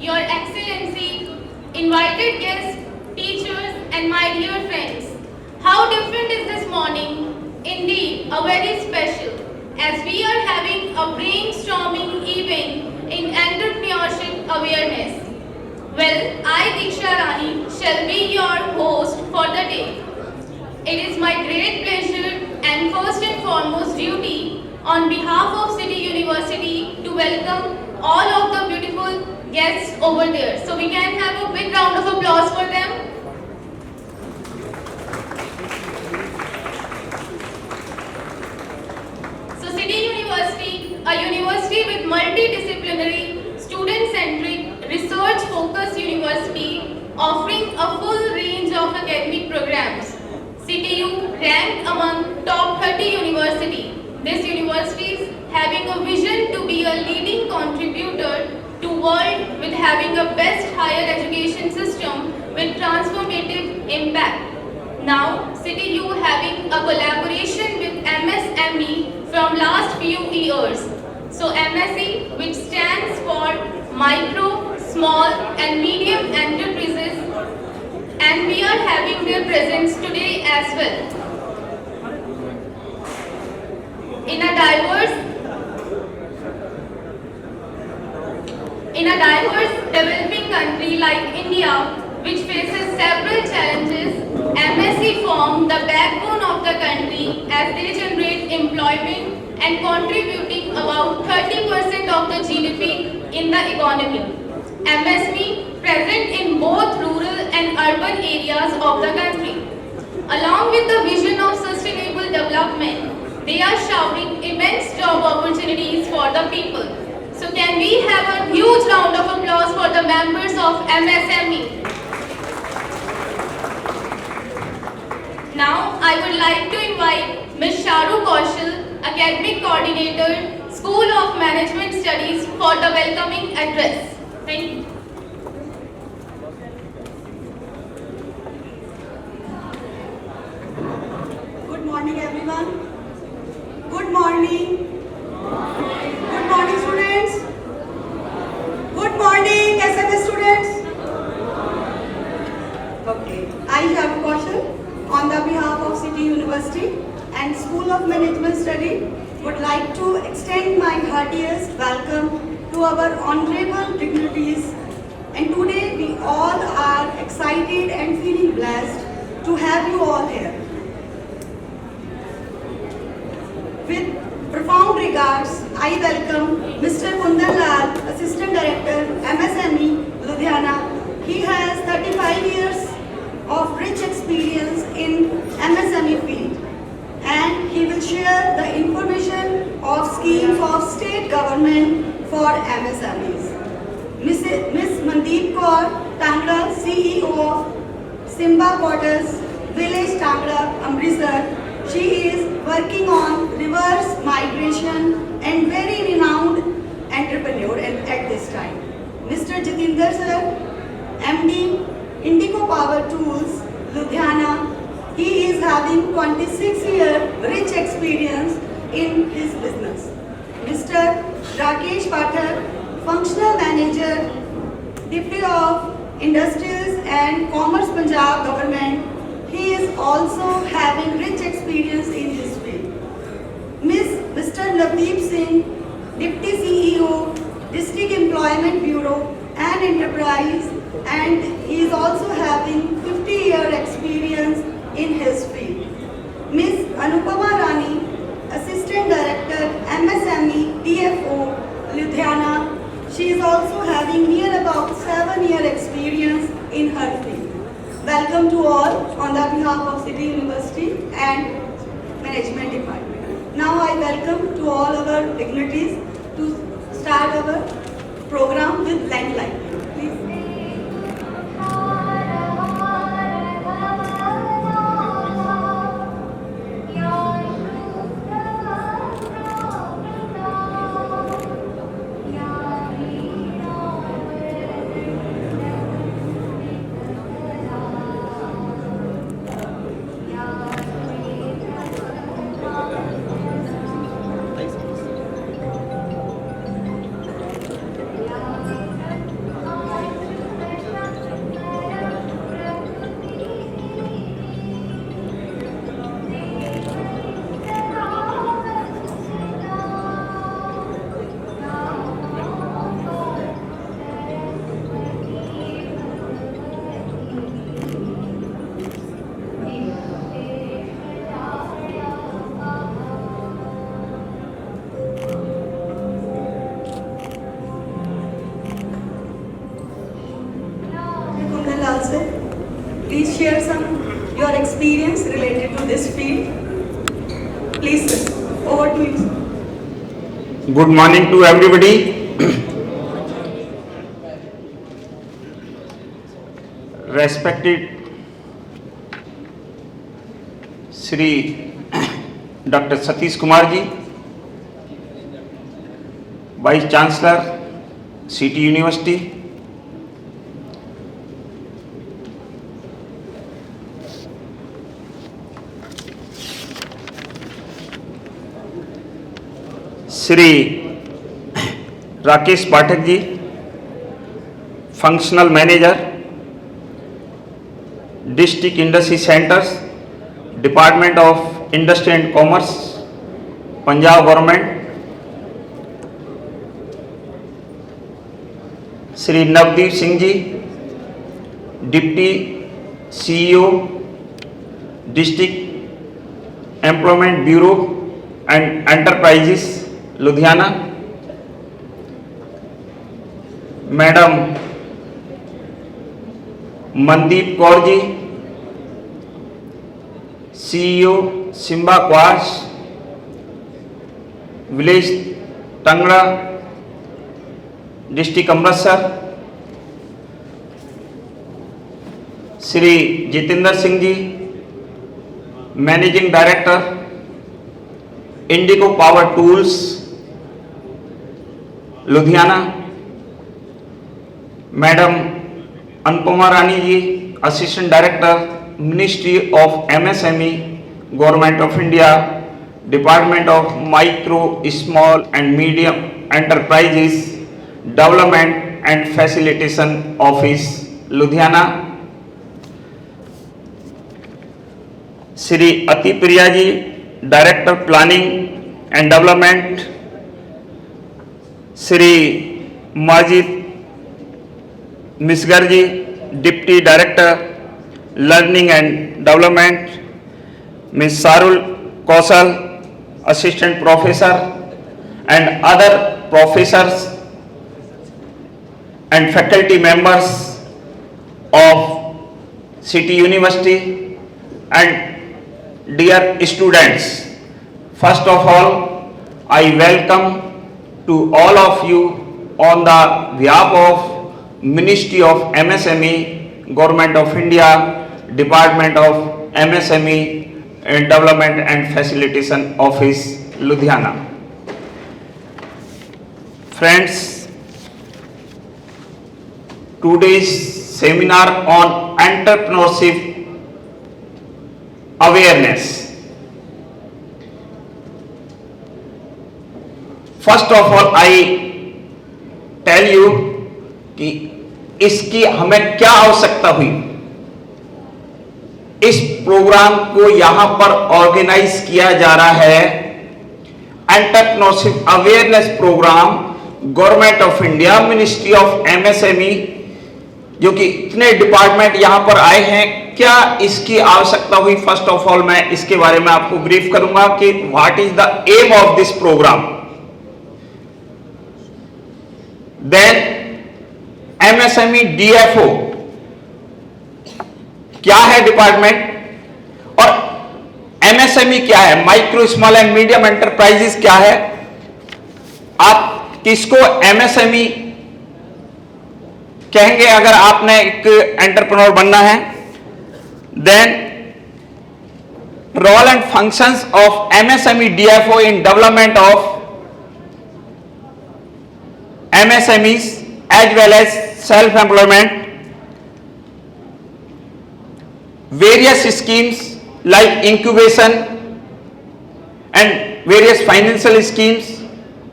Your Excellency, invited guests, teachers, and my dear friends. How different is this morning? Indeed, a very special, as we are having a brainstorming event in entrepreneurship awareness. Well, I, Diksha Rani, shall be your host for the day. It is my great pleasure and first and foremost duty on behalf of City University to welcome all of the beautiful guests over there. So we can have a big round of applause for them. So City University, a university with multidisciplinary, student-centric, research-focused university offering a full range of academic programs. CTU ranked among top 30 university. This university is having a vision to be a leading contributor to world with having a best higher education system with transformative impact. Now, CTU having a collaboration with MSME from last few years. So MSE, which stands for Micro, Small and Medium Enterprises, and we are having their presence today as well. In a diverse developing country like India, which faces several challenges, MSc form the backbone of the country as they generate employment and contributing about 30% of the GDP in the economy. MSme present in both rural and urban areas of the country. Along with the vision of sustainable development, they are showering immense job opportunities for the people. So can we have a huge round of applause for the members of MSME? Now I would like to invite Ms. Sharu Kaushal, Academic Coordinator, School of Management Studies for the welcoming address. Thank you. Good morning, everyone. Good morning. Good morning, students. Good morning, SMS students. Okay, I have a question on the behalf of City University and School of Management Study. Would like to extend my heartiest welcome to our honorable dignitaries, and today we all are excited and feeling blessed to have you all here. With profound regards, I welcome Mr. Kundan Lal, Assistant Director, MSME, Ludhiana. He has 35 years of rich experience in MSME field, and he will share the information of schemes of state government for MSMEs. Ms. Mandeep Kaur Tangra, CEO of Simba Quarters, Village Tangra, Amritsar. She is working on reverse migration and very renowned entrepreneur at this time. Mr. Jatinder Sir, MD, Indigo Power Tools, Ludhiana. He is having 26-year rich experience in his business. Mr. Rakesh Pathak, Functional Manager, Deputy of Industries and Commerce Punjab Government. He is also having rich experience in this field. Mr. Navdeep Singh, Deputy CEO, District Employment Bureau and Enterprise, and he is also having 50-year experience in his field. Ms. Anupama Rani, Assistant Director, MSME, DFO, Ludhiana. She is also having near about 7-year experience in her field. Welcome to all on the behalf of City University and Management Department. Now I welcome to all our dignitaries to start our program with land lighting. Please. please share some your experience related to this field. Please, sir, over to you. Good morning to everybody. Respected Shri Dr. Satish Kumar ji, Vice Chancellor, City University, Shri Rakesh Pathak ji, Functional Manager, District Industry Centers, Department of Industry and Commerce, Punjab Government, Shri Navdeep Singh ji, Deputy CEO, District Employment Bureau and Enterprises, Ludhiana, Madam Mandeep Kaur ji, CEO, Simba Quash, Village Tangla, District Amritsar, Shri Jitendra Singh ji, Managing Director, Indigo Power Tools, Ludhiana, Madam Anupama Rani ji, Assistant Director, Ministry of MSME, Government of India, Department of Micro, Small and Medium Enterprises, Development and Facilitation Office, Ludhiana, Shri Ati Priya ji, Director Planning and Development, Shri Majid Misgar ji, Deputy Director Learning and Development, Ms. Sarul Kausal, Assistant Professor, and other professors and faculty members of City University, and dear students, first of all, I welcome to all of you on the behalf of Ministry of MSME, Government of India, Department of MSME and Development and Facilitation Office, Ludhiana. Friends, today's seminar on entrepreneurship awareness. First of all, I tell you कि इसकी हमें क्या आवश्यकता हुई। इस programme को यहां पर ऑर्गेनाइज किया जा रहा है, entrepreneurship awareness programme, government of India, ministry of MSME, जो कि इतने डिपार्टमेंट यहां पर आए हैं, क्या इसकी आवश्यकता हुई। फर्स्ट ऑफ ऑल मैं इसके बारे में आपको ब्रीफ करूंगा कि what is the aim of this programme. Then MSME DFO क्या है डिपार्टमेंट, और एमएसएमई क्या है, micro small and medium enterprises क्या है। आप किसको एमएसएमई कहेंगे अगर आपने एक एंटरप्रेन्योर बनना है। Then role and functions of MSME DFO in development of MSMEs as well as self-employment, various schemes like incubation and various financial schemes,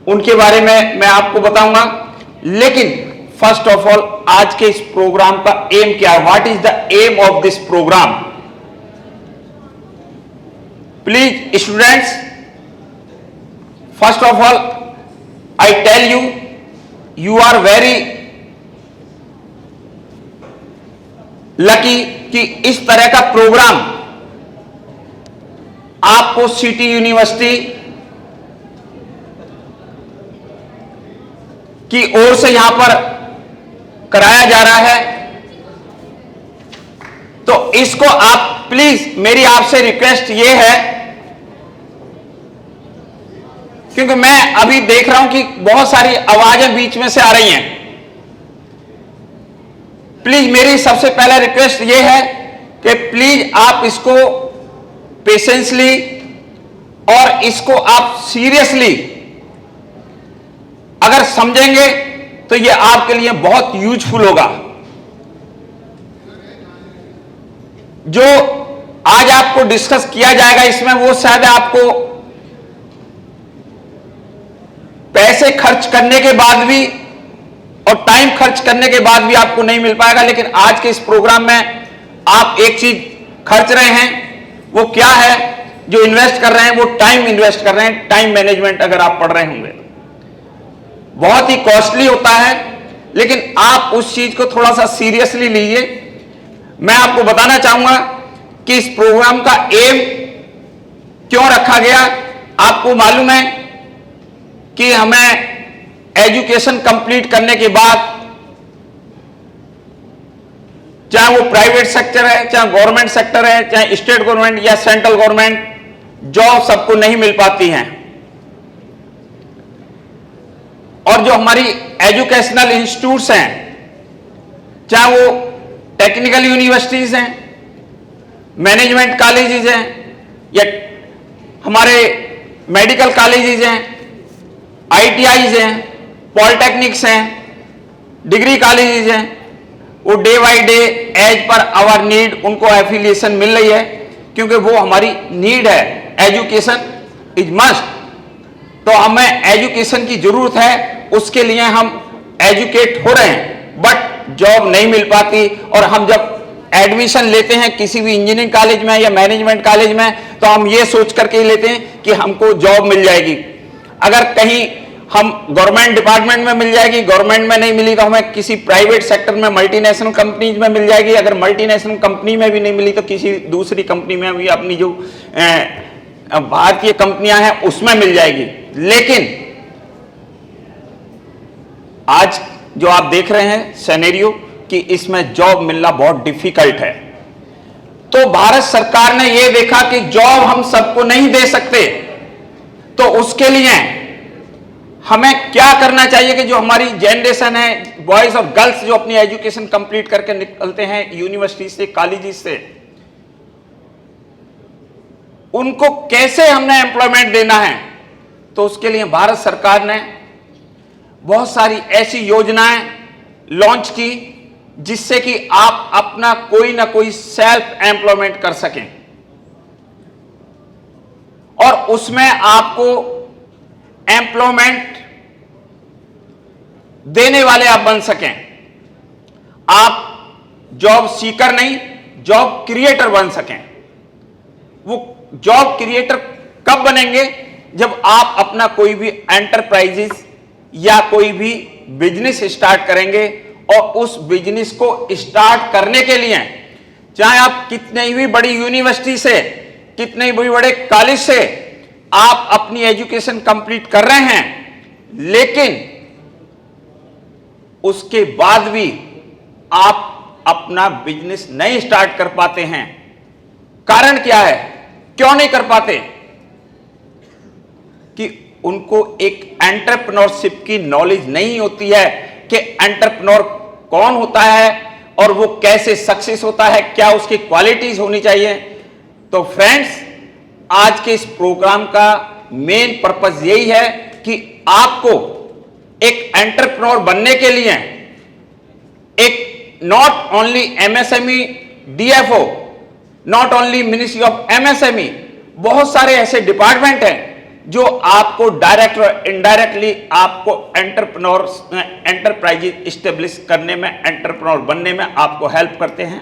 उनके बारे में मैं आपको बताऊंगा। लेकिन फर्स्ट ऑफ ऑल आज के इस प्रोग्राम का एम क्या है, what is the aim of this programme. Please students, first of all I tell you, you are very lucky कि इस तरह का प्रोग्राम आपको सिटी यूनिवर्सिटी की ओर से यहां पर कराया जा रहा है। तो इसको आप प्लीज, मेरी आपसे रिक्वेस्ट ये है, क्योंकि मैं अभी देख रहा हूं कि बहुत सारी आवाजें बीच में से आ रही हैं। प्लीज मेरी सबसे पहला रिक्वेस्ट ये है कि प्लीज आप इसको पेशेंसली और इसको आप सीरियसली अगर समझेंगे तो ये आपके लिए बहुत यूजफुल होगा। जो आज आपको डिस्कस किया जाएगा इसमें, वो शायद आपको पैसे खर्च करने के बाद भी और टाइम खर्च करने के बाद भी आपको नहीं मिल पाएगा, लेकिन आज के इस प्रोग्राम में आप एक चीज खर्च रहे हैं, वो क्या है? जो इन्वेस्ट कर रहे हैं वो टाइम इन्वेस्ट कर रहे हैं। टाइम मैनेजमेंट अगर आप पढ़ रहे होंगे, बहुत ही कॉस्टली होता है, लेकिन आप उस चीज को थोड़ा सा सीरियसली लीजिए। मैं आपको बताना चाहूंगा कि इस प्रोग्राम का एम क्यों रखा गया। आपको मालूम है कि हमें एजुकेशन कंप्लीट करने के बाद, चाहे वो प्राइवेट सेक्टर है, चाहे गवर्नमेंट सेक्टर है, चाहे स्टेट गवर्नमेंट या सेंट्रल गवर्नमेंट, जॉब सबको नहीं मिल पाती हैं। और जो हमारी एजुकेशनल इंस्टीट्यूट्स हैं, चाहे वो टेक्निकल यूनिवर्सिटीज हैं, मैनेजमेंट कॉलेजेस हैं, या हमारे मेडिकल कॉलेजेस हैं, आईटीआईज हैं, पॉलिटेक्निक्स हैं, डिग्री कॉलेजेस हैं, वो day by day as per our need उनको एफिलिएशन मिल रही है, क्योंकि वो हमारी नीड है। एजुकेशन इज मस्ट, तो हमें एजुकेशन की जरूरत है, उसके लिए हम एजुकेट हो रहे हैं, बट जॉब नहीं मिल पाती। और हम जब एडमिशन लेते हैं किसी भी इंजीनियरिंग कॉलेज में या मैनेजमेंट कॉलेज में, तो हम ये सोच करके ही लेते हैं कि हमको जॉब मिल जाएगी। अगर कहीं हम गवर्नमेंट डिपार्टमेंट में मिल जाएगी, गवर्नमेंट में नहीं मिली तो हमें किसी प्राइवेट सेक्टर में, मल्टीनेशनल कंपनीज में मिल जाएगी। अगर मल्टीनेशनल कंपनी में भी नहीं मिली तो किसी दूसरी कंपनी में भी, अपनी जो भारतीय कंपनियां हैं उसमें मिल जाएगी। लेकिन आज जो आप देख रहे हैं सिनेरियो कि इसमें जॉब मिलना बहुत डिफिकल्ट है, तो भारत सरकार ने यह देखा कि जॉब हम सबको नहीं दे सकते, तो उसके लिए हमें क्या करना चाहिए कि जो हमारी जनरेशन है, बॉयज और गर्ल्स जो अपनी एजुकेशन कंप्लीट करके निकलते हैं यूनिवर्सिटी से, कॉलेजेस से, उनको कैसे हमने एम्प्लॉयमेंट देना है। तो उसके लिए भारत सरकार ने बहुत सारी ऐसी योजनाएं लॉन्च की जिससे कि आप अपना कोई ना कोई सेल्फ एम्प्लॉयमेंट कर सकें और उसमें आपको एम्प्लॉयमेंट देने वाले आप बन सकें। आप जॉब सीकर नहीं, जॉब क्रिएटर बन सकें। वो जॉब क्रिएटर कब बनेंगे? जब आप अपना कोई भी एंटरप्राइजेस या कोई भी बिजनेस स्टार्ट करेंगे, और उस बिजनेस को स्टार्ट करने के लिए चाहे आप कितने भी बड़ी यूनिवर्सिटी से, कितने भी बड़े कॉलेज से आप अपनी एजुकेशन कंप्लीट कर रहे हैं, लेकिन उसके बाद भी आप अपना बिजनेस नहीं स्टार्ट कर पाते हैं। कारण क्या है, क्यों नहीं कर पाते? कि उनको एक एंटरप्रेन्योरशिप की नॉलेज नहीं होती है कि एंटरप्रेन्योर कौन होता है और वो कैसे सक्सेस होता है, क्या उसकी क्वालिटीज होनी चाहिए। तो फ्रेंड्स, आज के इस प्रोग्राम का मेन पर्पस यही है कि आपको एक एंटरप्रेन्योर बनने के लिए एक not only MSME DFO, not only ministry of MSME, बहुत सारे ऐसे डिपार्टमेंट हैं जो आपको डायरेक्ट और इनडायरेक्टली आपको एंटरप्राइज स्टेब्लिश करने में, एंटरप्रेन्योर बनने में आपको हेल्प करते हैं।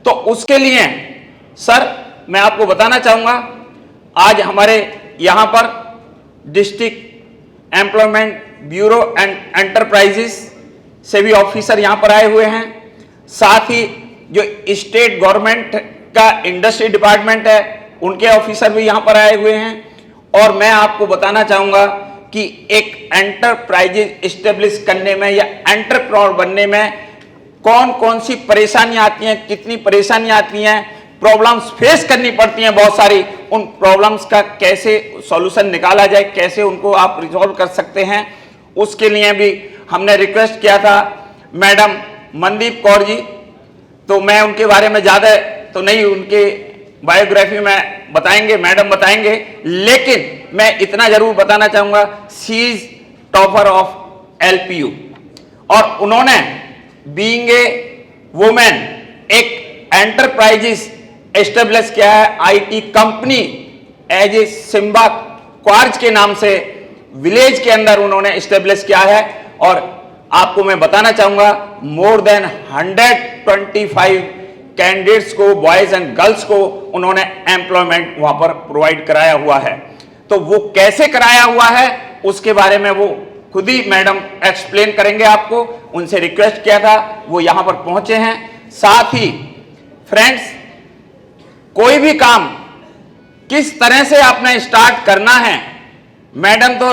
तो उसके लिए सर मैं आपको बताना चाहूंगा, आज हमारे यहां पर district employment bureau and enterprises से भी ऑफिसर यहां पर आए हुए हैं। साथ ही जो स्टेट गवर्नमेंट का इंडस्ट्री डिपार्टमेंट है, उनके ऑफिसर भी यहां पर आए हुए हैं। और मैं आपको बताना चाहूंगा कि एक एंटरप्राइजेज स्टेब्लिश करने में या एंटरप्रेन्योर बनने में कौन कौन सी परेशानियां आती हैं, कितनी परेशानियां आती हैं, प्रॉब्लम्स फेस करनी पड़ती हैं बहुत सारी, उन प्रॉब्लम्स का कैसे सॉल्यूशन निकाला जाए, कैसे उनको आप रिजॉल्व कर सकते हैं, उसके लिए भी हमने रिक्वेस्ट किया था मैडम मनदीप कौर जी। तो मैं उनके बारे में ज़्यादा तो नहीं, उनके बायोग्राफी में बताएंगे, मैडम बताएंगे, लेकिन मैं इतना जरूर बताना चाहूँगा, she is topper of LPU और उन्होंने बीइंग ए वुमेन एक एंटरप्राइजेस एस्टेब्लिश किया है, IT company as a Simba Quartz के नाम से विलेज के अंदर उन्होंने एस्टेब्लिश किया है। और आपको मैं बताना चाहूंगा मोर देन 125 कैंडिडेट्स को, बॉयज एंड गर्ल्स को उन्होंने एम्प्लॉयमेंट वहां पर प्रोवाइड कराया हुआ है। तो वो कैसे कराया हुआ है उसके बारे में वो खुद ही मैडम एक्सप्लेन करेंगे आपको। उनसे रिक्वेस्ट किया था, वो यहां पर पहुंचे हैं। साथ ही फ्रेंड्स, कोई भी काम किस तरह से आपने स्टार्ट करना है, मैडम तो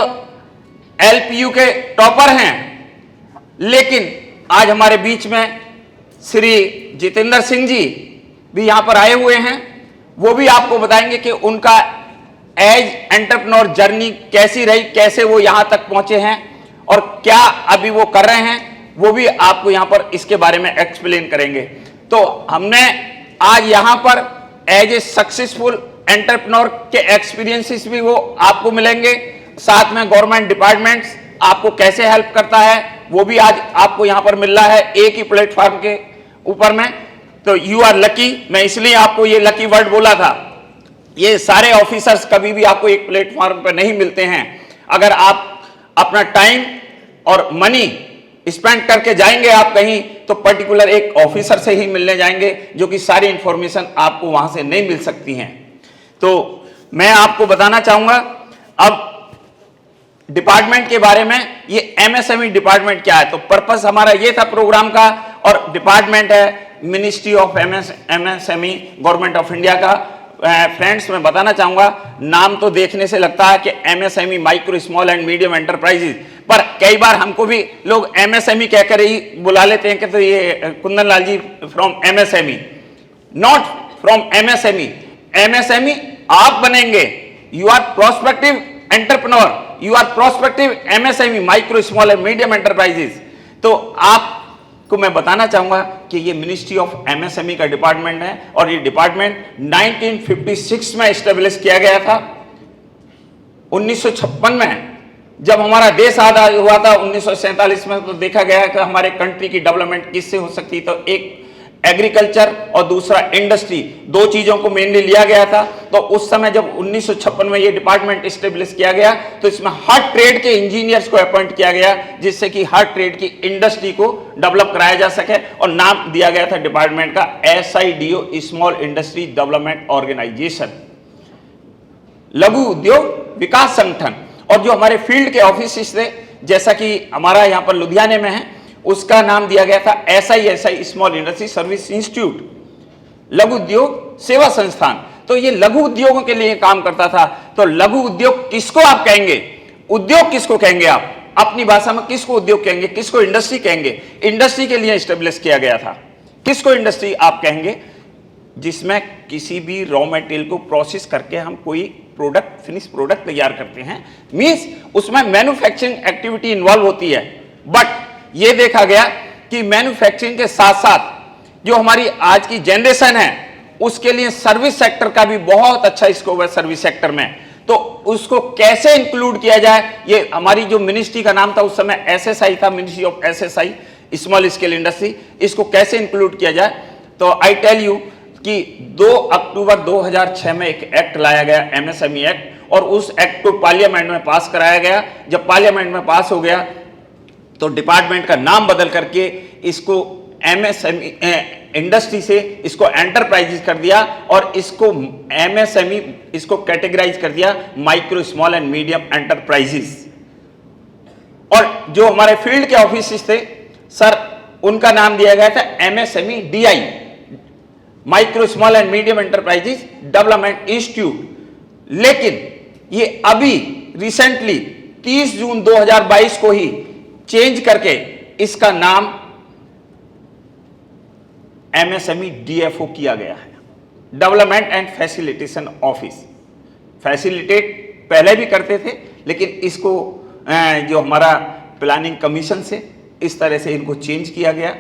LPU के टॉपर हैं, लेकिन आज हमारे बीच में श्री जितेंद्र सिंह जी भी यहां पर आए हुए हैं। वो भी आपको बताएंगे कि उनका एज एंटरप्रेन्योर जर्नी कैसी रही, कैसे वो यहां तक पहुंचे हैं और क्या अभी वो कर रहे हैं, वो भी आपको यहां पर इसके बारे में एक्सप्लेन करेंगे। तो हमने आज यहां पर एज ए सक्सेसफुल एंटरप्रेन्योर के एक्सपीरियंसेस भी वो आपको मिलेंगे, साथ में गवर्नमेंट डिपार्टमेंट्स आपको कैसे हेल्प करता है वो भी आज आपको यहां पर मिल रहा है एक ही प्लेटफॉर्म के ऊपर में। तो यू आर लकी, मैं इसलिए आपको ये लकी वर्ड बोला था। ये सारे ऑफिसर्स कभी भी आपको एक प्लेटफॉर्म पर नहीं मिलते हैं। अगर आप अपना टाइम और मनी स्पेंड करके जाएंगे आप कहीं, तो पर्टिकुलर एक ऑफिसर से ही मिलने जाएंगे, जो कि सारी इंफॉर्मेशन आपको वहां से नहीं मिल सकती हैं। तो मैं आपको बताना चाहूंगा अब डिपार्टमेंट के बारे में, ये MSME डिपार्टमेंट क्या है। तो पर्पस हमारा ये था प्रोग्राम का, और डिपार्टमेंट है ministry of MSME government of India का। फ्रेंड्स, मैं बताना चाहूंगा, नाम तो देखने से लगता है कि MSME micro small and medium enterprises, पर कई बार हमको भी लोग MSME कहकर ही बुला लेते हैं कि तो ये Kundan Lal ji from MSME, not from MSME। MSME आप बनेंगे, you are prospective entrepreneur, you are prospective MSME micro small and medium enterprises. तो आपको मैं बताना चाहूंगा कि ये मिनिस्ट्री ऑफ MSME का डिपार्टमेंट है, और ये डिपार्टमेंट 1956 में एस्टेब्लिश किया गया था। 1956 में जब हमारा देश आजाद हुआ था 1947 में, तो देखा गया कि हमारे कंट्री की डेवलपमेंट किससे हो सकती, तो एक एग्रीकल्चर और दूसरा इंडस्ट्री, दो चीजों को मेनली लिया गया था। तो उस समय जब 1956 में ये डिपार्टमेंट एस्टेब्लिश किया गया, तो इसमें हर ट्रेड के इंजीनियर्स को अपॉइंट किया गया, जिससे कि हर ट्रेड की इंडस्ट्री को डेवलप कराया जा सके, और नाम दिया गया था डिपार्टमेंट का SIDO, small industry development organisation, लघु उद्योग विकास संगठन। और जो हमारे फील्ड के ऑफिस थे, जैसा कि हमारा यहाँ पर लुधियाने में है, उसका नाम दिया गया था SISI small industry service institute, लघु उद्योग सेवा संस्थान। तो ये लघु उद्योगों के लिए काम करता था। तो लघु उद्योग किसको आप कहेंगे, उद्योग किसको कहेंगे, आप अपनी भाषा में किसको उद्योग कहेंगे, किसको इंडस्ट्री कहेंगे। इंडस्ट्री के लिए एस्टेब्लिश किया गया था। किसको इंडस्ट्री आप कहेंगे, जिसमें किसी भी रॉ मटेरियल को प्रोसेस करके हम कोई प्रोडक्ट, फिनिश प्रोडक्ट तैयार करते हैं, मींस उसमें मैन्युफैक्चरिंग एक्टिविटी इन्वॉल्व होती है। बट ये देखा गया कि मैन्युफैक्चरिंग के साथ साथ जो हमारी आज की जनरेशन है, उसके लिए सर्विस सेक्टर का भी बहुत अच्छा स्कोप है सर्विस सेक्टर में। तो उसको कैसे इंक्लूड किया जाए, ये हमारी जो मिनिस्ट्री का नाम था उस समय SSI था, ministry of SSI small scale industry, इसको कैसे इंक्लूड किया जाए। तो आई टेल यू कि 2 अक्टूबर 2006 में एक एक्ट लाया गया, MSME एक्ट, और उस एक्ट को पार्लियामेंट में पास कराया गया। जब पार्लियामेंट में पास हो गया, तो डिपार्टमेंट का नाम बदल करके इसको MSME इंडस्ट्री से इसको एंटरप्राइजेज कर दिया, और इसको MSME इसको कैटेगराइज कर दिया micro small and medium enterprises. और जो हमारे फील्ड के ऑफिस थे सर, उनका नाम दिया गया था MSME DI, micro small and medium enterprises development institute. लेकिन ये अभी रिसेंटली 30 जून 2022 को ही चेंज करके इसका नाम MSME DFO किया गया है, development and facilitation office. Facilitate पहले भी करते थे, लेकिन इसको जो हमारा प्लानिंग कमीशन से इस तरह से इनको चेंज किया गया।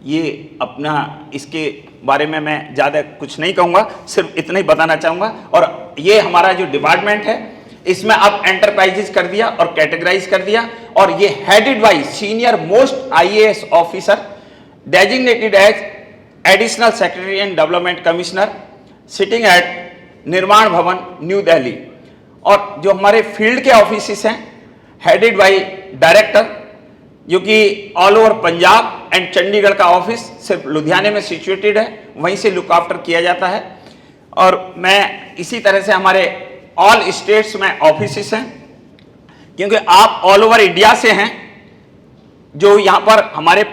ये अपना इसके बारे में मैं ज़्यादा कुछ नहीं कहूँगा, सिर्फ इतना ही बताना चाहूँगा। और ये हमारा जो डिपार्टमेंट है इसमें अब एंटरप्राइजेज कर दिया और कैटेगराइज कर दिया, और ये headed by senior most IAS officer designated as additional secretary and development commissioner sitting at Nirman Bhavan, new Delhi. और जो हमारे फील्ड के ऑफिस हैं हेडेड बाई डायरेक्टर, जो कि all over Punjab and Chandigarh का ऑफिस सिर्फ लुधियाने में सिचुएटेड है, वहीं से लुक आफ्टर किया जाता है। और मैं इसी तरह से हमारे ऑल स्टेट्स में ऑफिस हैं, क्योंकि आप ऑल ओवर इंडिया से हैं। जो यहाँ पर हमारे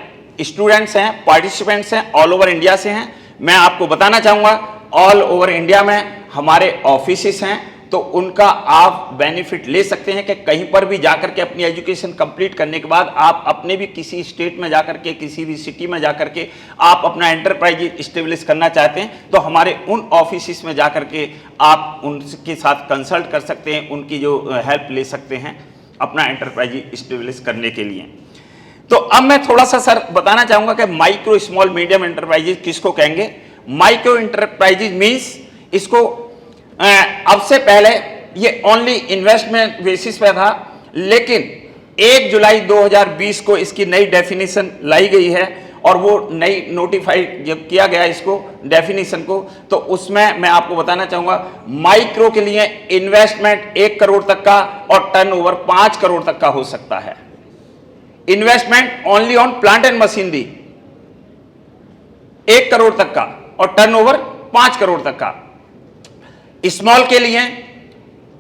स्टूडेंट्स हैं, पार्टिसिपेंट्स हैं, ऑल ओवर इंडिया से हैं। मैं आपको बताना चाहूँगा ऑल ओवर इंडिया में हमारे ऑफिस हैं, तो उनका आप बेनिफिट ले सकते हैं कि कहीं पर भी जाकर के अपनी एजुकेशन कंप्लीट करने के बाद आप अपने भी किसी स्टेट में जाकर के, किसी भी सिटी में जाकर के आप अपना एंटरप्राइज इस्टेब्लिश करना चाहते हैं, तो हमारे उन ऑफिस में जाकर के आप उनके साथ कंसल्ट कर सकते हैं, उनकी जो हेल्प ले सकते हैं अपना एंटरप्राइज इस्टेब्लिश करने के लिए। तो अब मैं थोड़ा सा सर बताना चाहूँगा कि माइक्रो स्मॉल मीडियम एंटरप्राइजेज किसको कहेंगे। माइक्रो एंटरप्राइजेज मीन्स इसको अब से पहले ये ओनली इन्वेस्टमेंट बेसिस पे था, लेकिन 1 जुलाई 2020 को इसकी नई डेफिनेशन लाई गई है, और वो नई नोटिफाइड जब किया गया इसको डेफिनेशन को, तो उसमें मैं आपको बताना चाहूँगा माइक्रो के लिए इन्वेस्टमेंट 1 करोड़ तक का और टर्नओवर 5 करोड़ तक का हो सकता है। Investment only on plant and machinery 1 crore तक का और टर्नओवर 5 करोड़ तक का। स्मॉल के लिए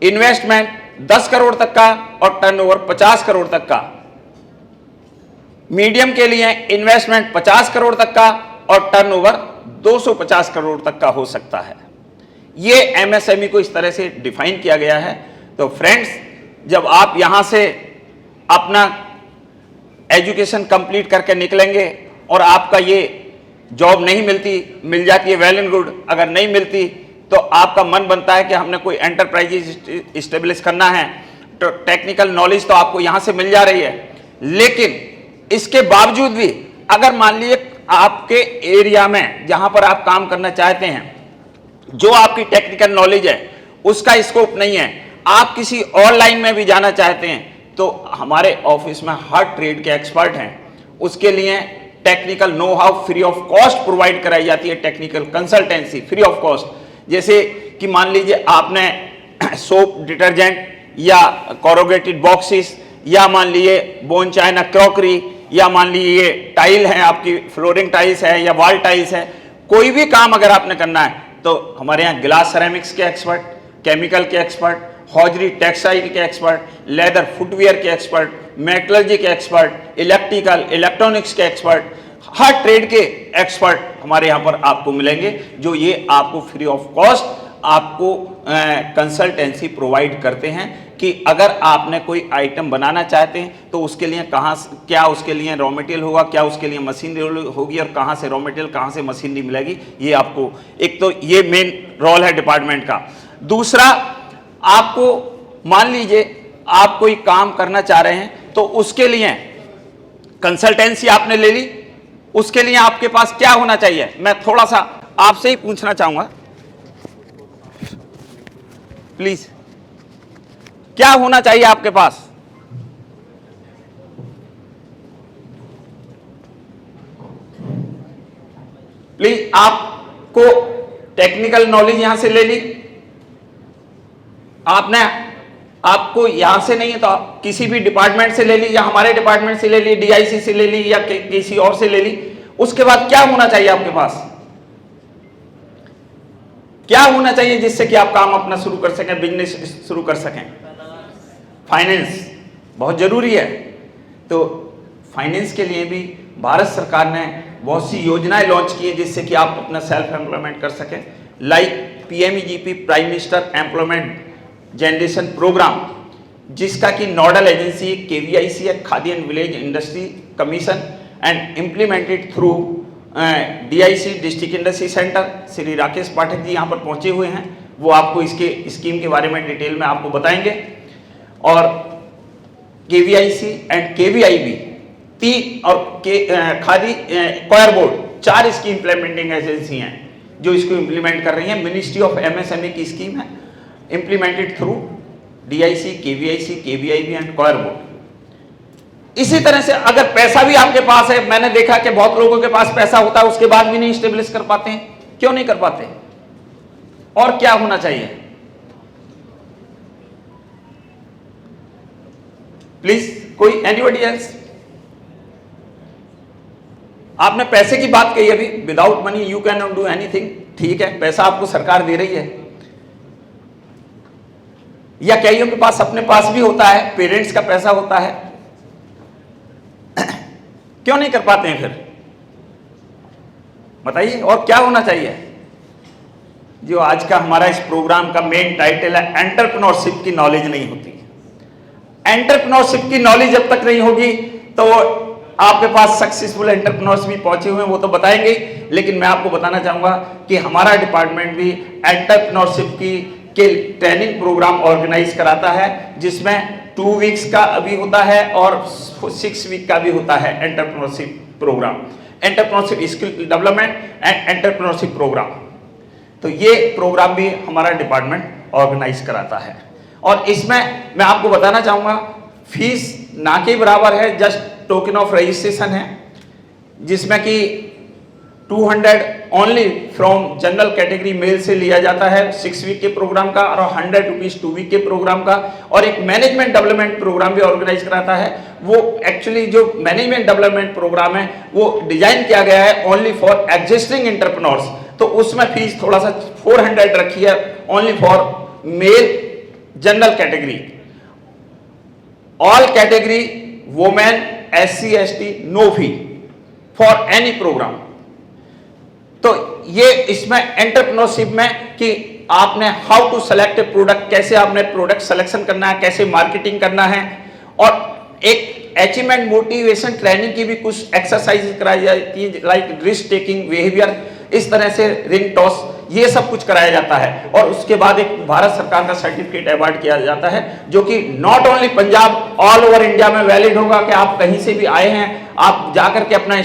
इन्वेस्टमेंट 10 करोड़ तक का और टर्नओवर 50 करोड़ तक का। मीडियम के लिए इन्वेस्टमेंट 50 करोड़ तक का और टर्नओवर 250 करोड़ तक का हो सकता है। ये MSME को इस तरह से डिफाइन किया गया है। तो फ्रेंड्स, जब आप यहां से अपना एजुकेशन कंप्लीट करके निकलेंगे और आपका ये जॉब नहीं मिलती, मिल जाती है वेल एंड गुड, अगर नहीं मिलती तो आपका मन बनता है कि हमने कोई एंटरप्राइजेज इस्टेब्लिश करना है, तो टेक्निकल नॉलेज तो आपको यहाँ से मिल जा रही है, लेकिन इसके बावजूद भी अगर मान लीजिए आपके एरिया में जहाँ पर आप काम करना चाहते हैं, जो आपकी टेक्निकल नॉलेज है उसका स्कोप नहीं है, आप किसी और लाइन में भी जाना चाहते हैं, तो हमारे ऑफिस में हर ट्रेड के एक्सपर्ट हैं। उसके लिए technical know how free of cost provide कराई जाती है, technical consultancy free of cost. जैसे कि मान लीजिए आपने सोप डिटर्जेंट या कोरोगेटेड बॉक्सेस, या मान लीजिए बोन चाइना क्रॉकरी, या मान लीजिए टाइल है आपकी, फ्लोरिंग टाइल्स है या वॉल टाइल्स है, कोई भी काम अगर आपने करना है तो हमारे यहाँ ग्लास सेरेमिक्स के एक्सपर्ट, केमिकल के एक्सपर्ट, हॉजरी टेक्सटाइल के एक्सपर्ट, लेदर फुटवियर के एक्सपर्ट, मेटलर्जी के एक्सपर्ट, इलेक्ट्रिकल इलेक्ट्रॉनिक्स के एक्सपर्ट, हर ट्रेड के एक्सपर्ट हमारे यहाँ पर आपको मिलेंगे, जो ये आपको फ्री ऑफ कॉस्ट आपको कंसल्टेंसी प्रोवाइड करते हैं कि अगर आपने कोई आइटम बनाना चाहते हैं तो उसके लिए क्या उसके लिए रॉ मटेरियल होगा, क्या उसके लिए मशीनरी होगी, और कहाँ से रॉ मटेरियल कहाँ से मशीनरी मिलेगी, ये आपको एक तो ये मेन रोल है डिपार्टमेंट का। दूसरा, आपको मान लीजिए आप कोई काम करना चाह रहे हैं तो उसके लिए कंसल्टेंसी आपने ले ली, उसके लिए आपके पास क्या होना चाहिए, मैं थोड़ा सा आपसे ही पूछना चाहूंगा प्लीज, क्या होना चाहिए आपके पास? प्लीज, आपको टेक्निकल नॉलेज यहां से ले ली आपने, आपको यहां से नहीं है तो आप किसी भी डिपार्टमेंट से ले ली, या हमारे डिपार्टमेंट से ले ली, DIC से ले ली, या किसी और से ले ली। उसके बाद क्या होना चाहिए आपके पास, क्या होना चाहिए जिससे कि आप काम अपना शुरू कर सकें, बिजनेस शुरू कर सकें? फाइनेंस बहुत जरूरी है। तो फाइनेंस के लिए भी भारत सरकार ने बहुत सी योजनाएं लॉन्च की हैं जिससे कि आप अपना सेल्फ एम्प्लॉयमेंट कर सकें, like PMEGP prime minister employment generation programme, जिसका कि नोडल एजेंसी KVIC है, Khadi and village industry commission, and implemented through DIC district industry centre Shri Rakesh Pathak ji यहाँ पर पहुँचे हुए हैं, वो आपको इसके स्कीम के बारे में डिटेल में आपको बताएंगे। और KVIC एंड KVIB और खादी कॉयर बोर्ड 4 इसकी इम्प्लीमेंटिंग एजेंसी हैं जो इसको इम्प्लीमेंट कर रही हैं। मिनिस्ट्री ऑफ MSME की स्कीम है, implemented through DIC, KVIC, KVIB and coir board. इसी तरह से अगर पैसा भी आपके पास है, मैंने देखा कि बहुत लोगों के पास पैसा होता है उसके बाद भी नहीं स्टेब्लिश कर पाते हैं। क्यों नहीं कर पाते और क्या होना चाहिए? प्लीज कोई एनीबॉडी एल्स? आपने पैसे की बात कही अभी, without money you can not do anything. ठीक है, पैसा आपको सरकार दे रही है, या कईयों के पास अपने पास भी होता है, पेरेंट्स का पैसा होता है, क्यों नहीं कर पाते हैं फिर? बताइए और क्या होना चाहिए? जो आज का हमारा इस प्रोग्राम का मेन टाइटल है, एंटरप्रेन्योरशिप की नॉलेज नहीं होती। एंटरप्रेन्योरशिप की नॉलेज जब तक नहीं होगी तो आपके पास सक्सेसफुल एंटरप्रेन्योर्स भी पहुंचे हुए हैं, वो तो बताएंगे, लेकिन मैं आपको बताना चाहूंगा कि हमारा डिपार्टमेंट भी एंटरप्रेन्योरशिप के ट्रेनिंग प्रोग्राम ऑर्गेनाइज कराता है, जिसमें 2 वीक्स का भी होता है और 6 वीक का भी होता है entrepreneurship programme, entrepreneurship skill development and entrepreneurship programme. तो ये प्रोग्राम भी हमारा डिपार्टमेंट ऑर्गेनाइज कराता है। और इसमें मैं आपको बताना चाहूंगा, फीस ना के बराबर है, जस्ट टोकन ऑफ रजिस्ट्रेशन है, जिसमें कि 200 only from general category mail से लिया जाता है 6 वीक के प्रोग्राम का, और 100 रुपीज 2 वीक के प्रोग्राम का। और एक मैनेजमेंट डेवलपमेंट प्रोग्राम भी ऑर्गेनाइज कराता है। वो एक्चुअली जो मैनेजमेंट डेवलपमेंट प्रोग्राम है वो डिजाइन किया गया है ओनली फॉर एग्जिस्टिंग एंटरप्रेन्योर्स, तो उसमें फीस थोड़ा सा 400 रखी है only for male general category. All category women SC ST no fee for any programme. तो ये इसमें एंटरप्रेन्योरशिप में कि आपने how to select a product, कैसे आपने प्रोडक्ट सिलेक्शन करना है, कैसे मार्केटिंग करना है, और एक अचीवमेंट मोटिवेशन ट्रेनिंग की भी कुछ एक्सरसाइज कराई जाती है, लाइक रिस्क टेकिंग बिहेवियर, इस तरह से रिंग टॉस, ये सब कुछ कराया जाता है। और उसके बाद एक भारत सरकार का सर्टिफिकेट अवार्ड किया जाता है, जो कि not only Punjab, all over India में वैलिड होगा कि आप कहीं से भी आए हैं, आप जाकर के अपना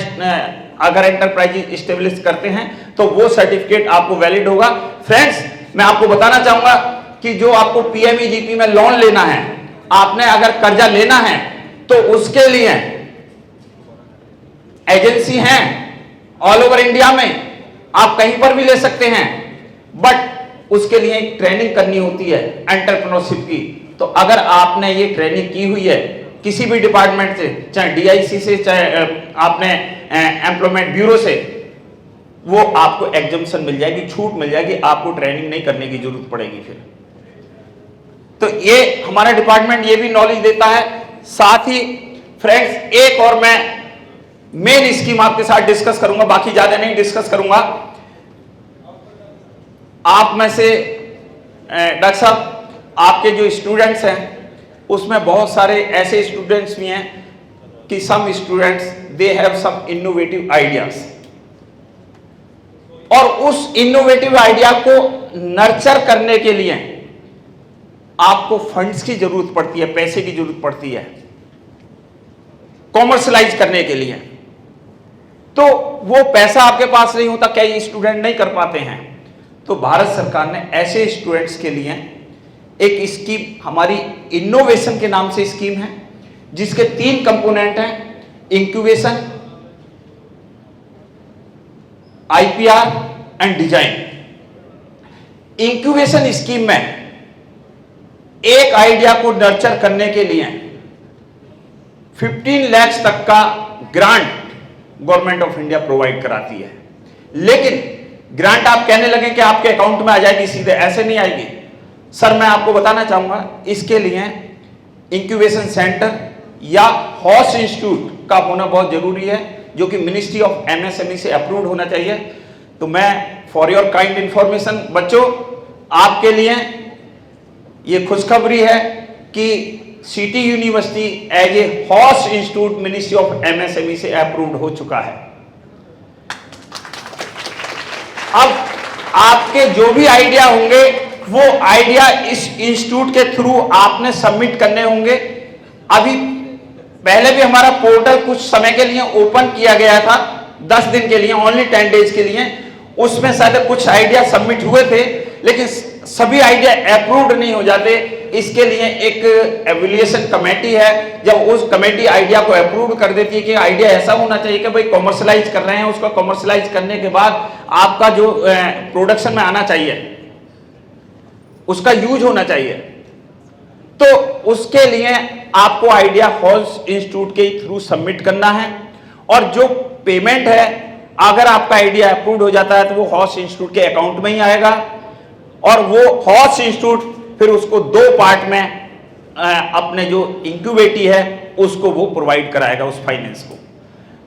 अगर एंटरप्राइज स्टेब्लिश करते हैं तो वो सर्टिफिकेट आपको वैलिड होगा। फ्रेंड्स, मैं आपको बताना चाहूंगा कि जो आपको PMEGP में लोन लेना है, आपने अगर कर्जा लेना है तो उसके लिए एजेंसी हैं ऑल ओवर इंडिया में, आप कहीं पर भी ले सकते हैं, बट उसके लिए एक ट्रेनिंग करनी होती है एंटरप्रेन्योरशिप की। तो अगर आपने ये ट्रेनिंग की हुई है किसी भी डिपार्टमेंट से, चाहे DIC से, चाहे आपने एम्प्लॉयमेंट ब्यूरो से, वो आपको एग्जम्पशन मिल जाएगी, छूट मिल जाएगी, आपको ट्रेनिंग नहीं करने की जरूरत पड़ेगी फिर। तो ये हमारा डिपार्टमेंट ये भी नॉलेज देता है। साथ ही फ्रेंड्स, एक और मैं मेन स्कीम आपके साथ डिस्कस करूंगा, बाकी ज्यादा नहीं डिस्कस करूंगा। आप में से डॉक्टर साहब, आपके जो स्टूडेंट्स हैं उसमें बहुत सारे ऐसे स्टूडेंट्स भी हैं कि some students they have some innovative ideas, और उस इनोवेटिव आइडिया को नर्चर करने के लिए आपको फंड्स की जरूरत पड़ती है, पैसे की जरूरत पड़ती है कॉमर्शलाइज करने के लिए। तो वो पैसा आपके पास नहीं होता, क्या ये स्टूडेंट नहीं कर पाते हैं? तो भारत सरकार ने ऐसे स्टूडेंट्स के लिए एक स्कीम, हमारी इनोवेशन के नाम से स्कीम है, जिसके 3 कंपोनेंट हैं, incubation, IPR and design. Incubation scheme में एक आइडिया को नर्चर करने के लिए 15 लाख तक का grant government of India provide कराती है। लेकिन ग्रांट आप कहने लगे कि आपके अकाउंट में आ जाएगी सीधे, ऐसे नहीं आएगी सर। मैं आपको बताना चाहूंगा, इसके लिए इंक्यूबेशन सेंटर या हॉस्ट इंस्टीट्यूट का होना बहुत जरूरी है, जो कि मिनिस्ट्री ऑफ MSME से अप्रूव्ड होना चाहिए। तो मैं फॉर योर काइंड इंफॉर्मेशन बच्चों, आपके लिए ये खुशखबरी है कि city university as a host institute ministry of MSME से अप्रूव्ड हो चुका है। आपके जो भी आइडिया होंगे वो आइडिया इस इंस्टीट्यूट के थ्रू आपने सबमिट करने होंगे। अभी पहले भी हमारा पोर्टल कुछ समय के लिए ओपन किया गया था, 10 दिन के लिए, ओनली 10 डेज के लिए। उसमें शायद कुछ आइडिया सबमिट हुए थे, लेकिन सभी आइडिया अप्रूव्ड नहीं हो जाते। इसके लिए एक एवेल्युएशन कमेटी है, जब उस कमेटी आइडिया को अप्रूव कर देती है कि आइडिया ऐसा होना चाहिए कि भाई कॉमर्शलाइज कर रहे हैं, उसको कॉमर्शलाइज करने के बाद आपका जो प्रोडक्शन में आना चाहिए, उसका यूज होना चाहिए, तो उसके लिए आपको आइडिया हॉल्स इंस्टीट्यूट के थ्रू सबमिट करना है। और जो पेमेंट है, अगर आपका आइडिया अप्रूव हो जाता है तो वो हॉल्स इंस्टीट्यूट के अकाउंट में ही आएगा, और वो हॉल्स इंस्टीट्यूट फिर उसको 2 पार्ट में अपने जो इंक्यूबेटी है उसको वो प्रोवाइड कराएगा उस फाइनेंस को।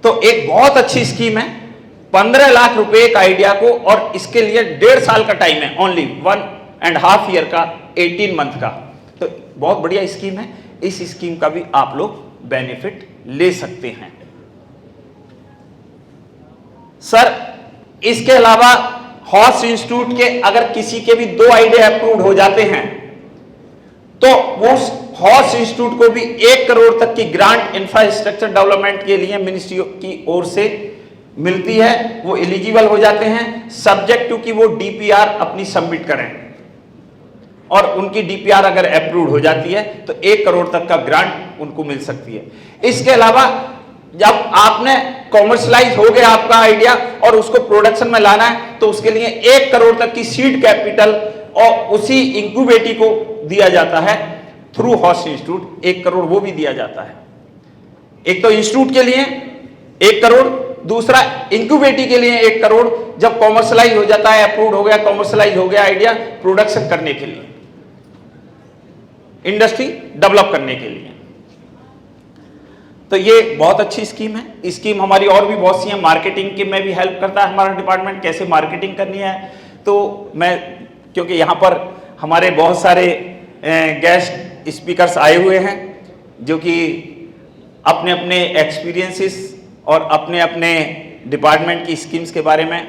तो एक बहुत अच्छी स्कीम है, 15 लाख रुपए का आइडिया को, और इसके लिए 1.5 साल का टाइम है, ओनली 1.5 ईयर का, 18 मंथ का। तो बहुत बढ़िया स्कीम है, इस स्कीम का भी आप लोग बेनिफिट ले सकते हैं। सर, इसके अलावा हॉर्स इंस्टीट्यूट के अगर किसी के भी 2 आइडिया अप्रूव्ड हो जाते हैं तो वो हॉर्स इंस्टीट्यूट को भी 1 करोड़ तक की ग्रांट इंफ्रास्ट्रक्चर डेवलपमेंट के लिए मिनिस्ट्री की ओर से मिलती है। वो एलिजिबल हो जाते हैं, सब्जेक्ट टू कि वो डीपीआर अपनी सबमिट करें, और उनकी डीपीआर अगर अप्रूव्ड हो जाती है तो 1 करोड़ तक का ग्रांट उनको मिल सकती है। इसके अलावा जब आपने कॉमर्शलाइज हो गया आपका आइडिया और उसको प्रोडक्शन में लाना है, तो उसके लिए 1 करोड़ तक की सीड कैपिटल और उसी इंक्यूबेटी को दिया जाता है थ्रू हॉर्स इंस्टीट्यूट। 1 करोड़ वो भी दिया जाता है। एक तो इंस्टीट्यूट के लिए 1 करोड़, दूसरा इंक्यूबेटी के लिए 1 करोड़, जब कॉमर्शलाइज हो जाता है, अप्रूव्ड हो गया, कॉमर्शलाइज हो गया आइडिया, प्रोडक्शन करने के लिए, इंडस्ट्री डेवलप करने के लिए। तो ये बहुत अच्छी स्कीम है। स्कीम हमारी और भी बहुत सी है, मार्केटिंग की में भी हेल्प करता है हमारा डिपार्टमेंट, कैसे मार्केटिंग करनी है। तो मैं, क्योंकि यहाँ पर हमारे बहुत सारे गेस्ट स्पीकर्स आए हुए हैं जो कि अपने अपने एक्सपीरियंसेस और अपने अपने डिपार्टमेंट की स्कीम्स के बारे में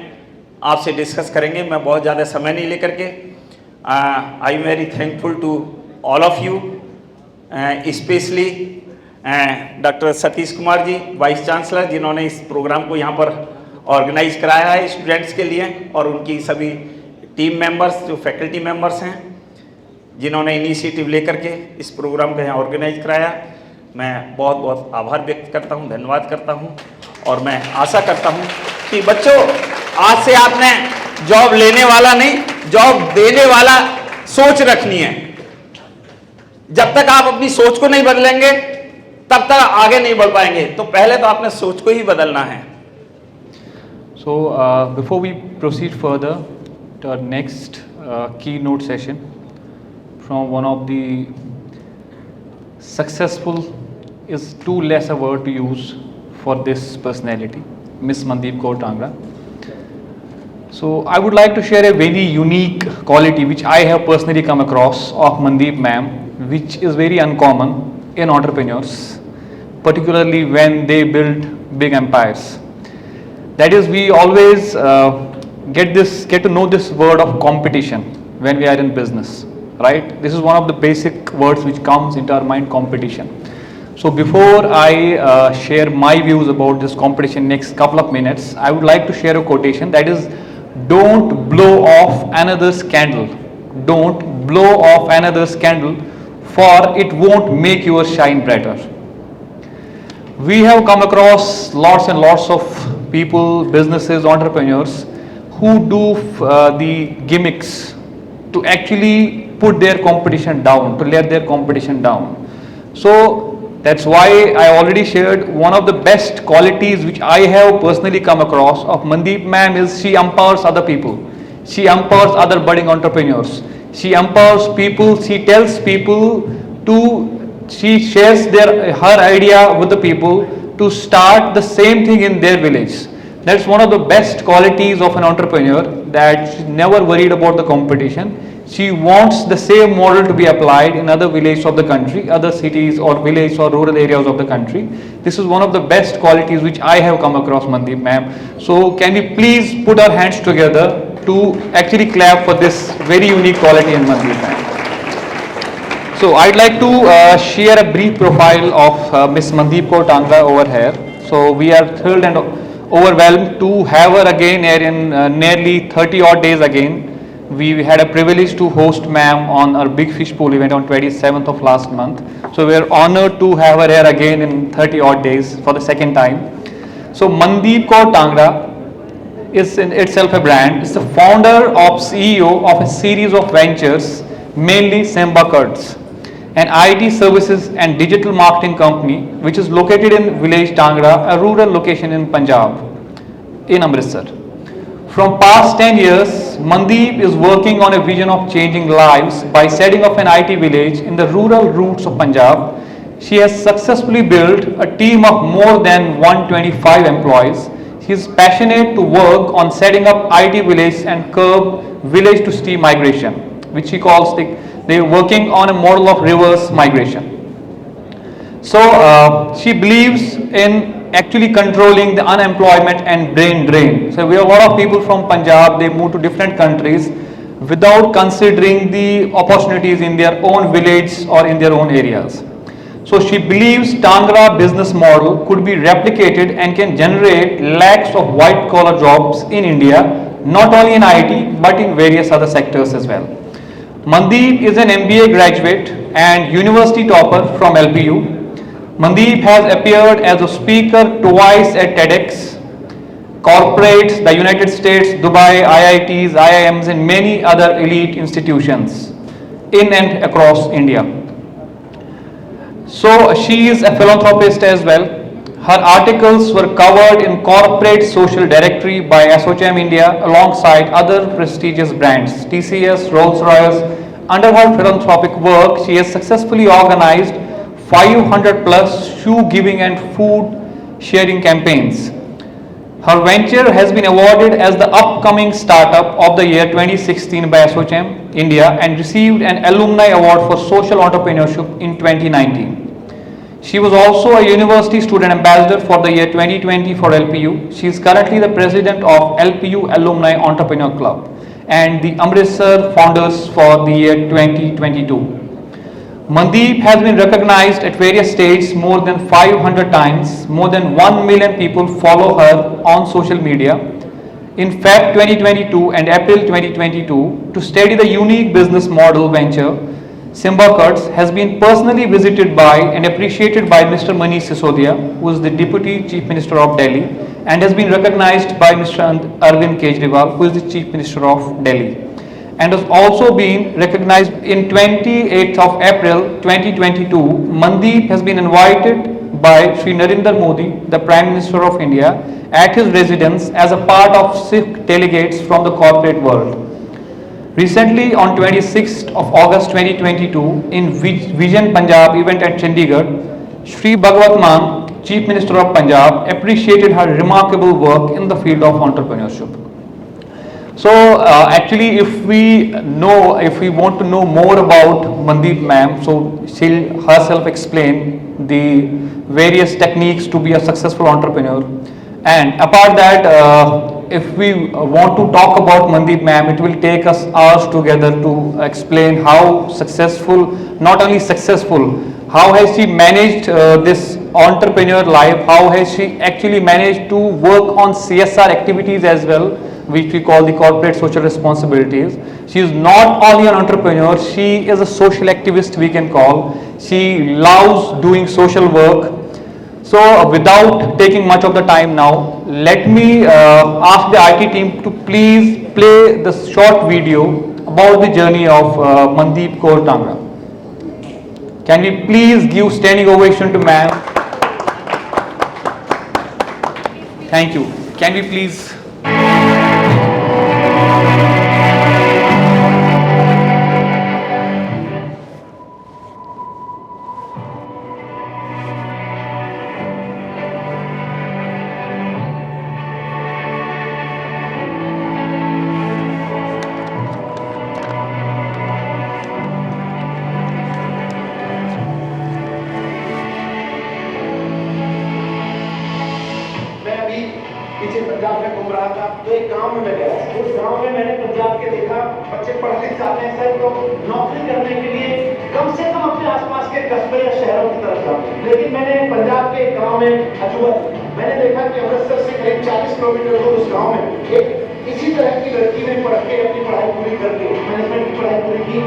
आपसे डिस्कस करेंगे। मैं बहुत ज़्यादा समय नहीं लेकर के, I am very thankful to all of you, specially doctor Satish Kumar ji, vice chancellor, जिन्होंने इस प्रोग्राम को यहाँ पर ऑर्गेनाइज कराया है स्टूडेंट्स के लिए, और उनकी सभी टीम मेंबर्स जो फैकल्टी मेंबर्स हैं जिन्होंने इनिशिएटिव लेकर के इस प्रोग्राम को यहाँ ऑर्गेनाइज कराया। मैं बहुत बहुत आभार व्यक्त करता हूँ, धन्यवाद करता हूँ, और मैं आशा करता हूँ कि बच्चों आज से आपने जॉब लेने वाला नहीं, जॉब देने वाला सोच रखनी है। जब तक आप अपनी सोच को नहीं बदलेंगे तब तक आगे नहीं बढ़ पाएंगे। तो पहले तो आपने सोच को ही बदलना है। So before we proceed further to our next keynote session from one of the successful, is too less a word to use for this personality, Miss Mandeep Kaur Tangra. So I would like to share a very unique quality which I have personally come across of Mandeep ma'am, which is very uncommon in entrepreneurs, particularly when they build big empires. That is, we always get to know this word of competition when we are in business, right? This is one of the basic words which comes into our mind, competition. So before I share my views about this competition next couple of minutes, I would like to share a quotation, that is, don't blow off another's candle. Don't blow off another's candle, for it won't make yours shine brighter. We have come across lots and lots of people, businesses, entrepreneurs who do the gimmicks to actually put their competition down, to let their competition down. So that's why I already shared one of the best qualities which I have personally come across of Mandeep ma'am is she empowers other people. She empowers other budding entrepreneurs. She empowers people, she tells people she shares her idea with the people to start the same thing in their village. That's one of the best qualities of an entrepreneur, that she's never worried about the competition. She wants the same model to be applied in other villages of the country, other cities or villages or rural areas of the country. This is one of the best qualities which I have come across, Mandeep ma'am. So can we please put our hands together to actually clap for this very unique quality in Mandeep ma'am. So I'd like to share a brief profile of Miss Mandeep Kaur Tangra over here. So we are thrilled and overwhelmed to have her again here in nearly 30 odd days again. We had a privilege to host ma'am on our Big Fish Pool event on 27th of last month. So we are honored to have her here again in 30 odd days for the second time. So Mandeep Kaur Tangra is in itself a brand. It's the founder of CEO of a series of ventures, mainly Simba Curds, an IT services and digital marketing company which is located in village Tangra, a rural location in Punjab, in Amritsar. From past 10 years, Mandeep is working on a vision of changing lives by setting up an IT village in the rural roots of Punjab. She has successfully built a team of more than 125 employees. She is passionate to work on setting up IT village and curb village to city migration, which she calls they are working on a model of reverse migration. So she believes in actually controlling the unemployment and brain drain. So we have a lot of people from Punjab, they move to different countries without considering the opportunities in their own village or in their own areas. So she believes Tangra business model could be replicated and can generate lakhs of white collar jobs in India, not only in IT but in various other sectors as well. Mandeep is an MBA graduate and university topper from LPU. Mandeep has appeared as a speaker twice at TEDx, corporates, the United States, Dubai, IITs, IIMs and many other elite institutions in and across India. So she is a philanthropist as well. Her articles were covered in corporate social directory by ASSOCHAM India alongside other prestigious brands, TCS, Rolls-Royce. Under her philanthropic work, she has successfully organized 500 plus shoe giving and food sharing campaigns. Her venture has been awarded as the upcoming startup of the year 2016 by ASSOCHAM India and received an alumni award for social entrepreneurship in 2019. She was also a university student ambassador for the year 2020 for LPU. She is currently the president of LPU Alumni Entrepreneur Club and the Amritsar Founders for the year 2022. Mandeep has been recognized at various stages more than 500 times. More than 1 million people follow her on social media. In Feb 2022 and April 2022, to study the unique business model venture, Simba Curds has been personally visited by and appreciated by Mr. Manish Sisodia, who is the Deputy Chief Minister of Delhi, and has been recognized by Mr. Arvind Kejriwal, who is the Chief Minister of Delhi, and has also been recognized in 28th of April 2022. Mandeep has been invited by Sri Narendra Modi, the Prime Minister of India, at his residence as a part of 6 delegates from the corporate world. Recently, on 26th of August 2022, in Vision Punjab event at Chandigarh, Sri Bhagwat Mann, Chief Minister of Punjab, appreciated her remarkable work in the field of entrepreneurship. So actually, if we want to know more about Mandeep ma'am, so she'll herself explain the various techniques to be a successful entrepreneur. And apart that, if we want to talk about Mandeep ma'am, it will take us hours together to explain how successful, not only successful, how has she managed this entrepreneur life, how has she actually managed to work on CSR activities as well, which we call the corporate social responsibilities. She is not only an entrepreneur, she is a social activist, we can call. She loves doing social work. So without taking much of the time now, let me ask the IT team to please play the short video about the journey of Mandeep Kaur Tangra. Can we please give standing ovation to ma'am? Thank you. Can we please? मैं अभी पीछे पंजाब में घूम रहा था तो एक गांव में मैं गया। उस गांव में मैंने पंजाब के देखा बच्चे पढ़ लिख जाते हैं सर, तो नौकरी करने के लिए कम से कम अपने आसपास के कस्बे या शहरों की तरफ जाते हैं। लेकिन मैंने पंजाब के एक गाँव में अजूबा मैंने देखा कि अमृतसर से करीब 40 किलोमीटर दूर उस गाँव में एक इसी तरह की लड़की ने पढ़ के अपनी पढ़ाई पूरी करके मैनेजमेंट की पढ़ाई पूरी की,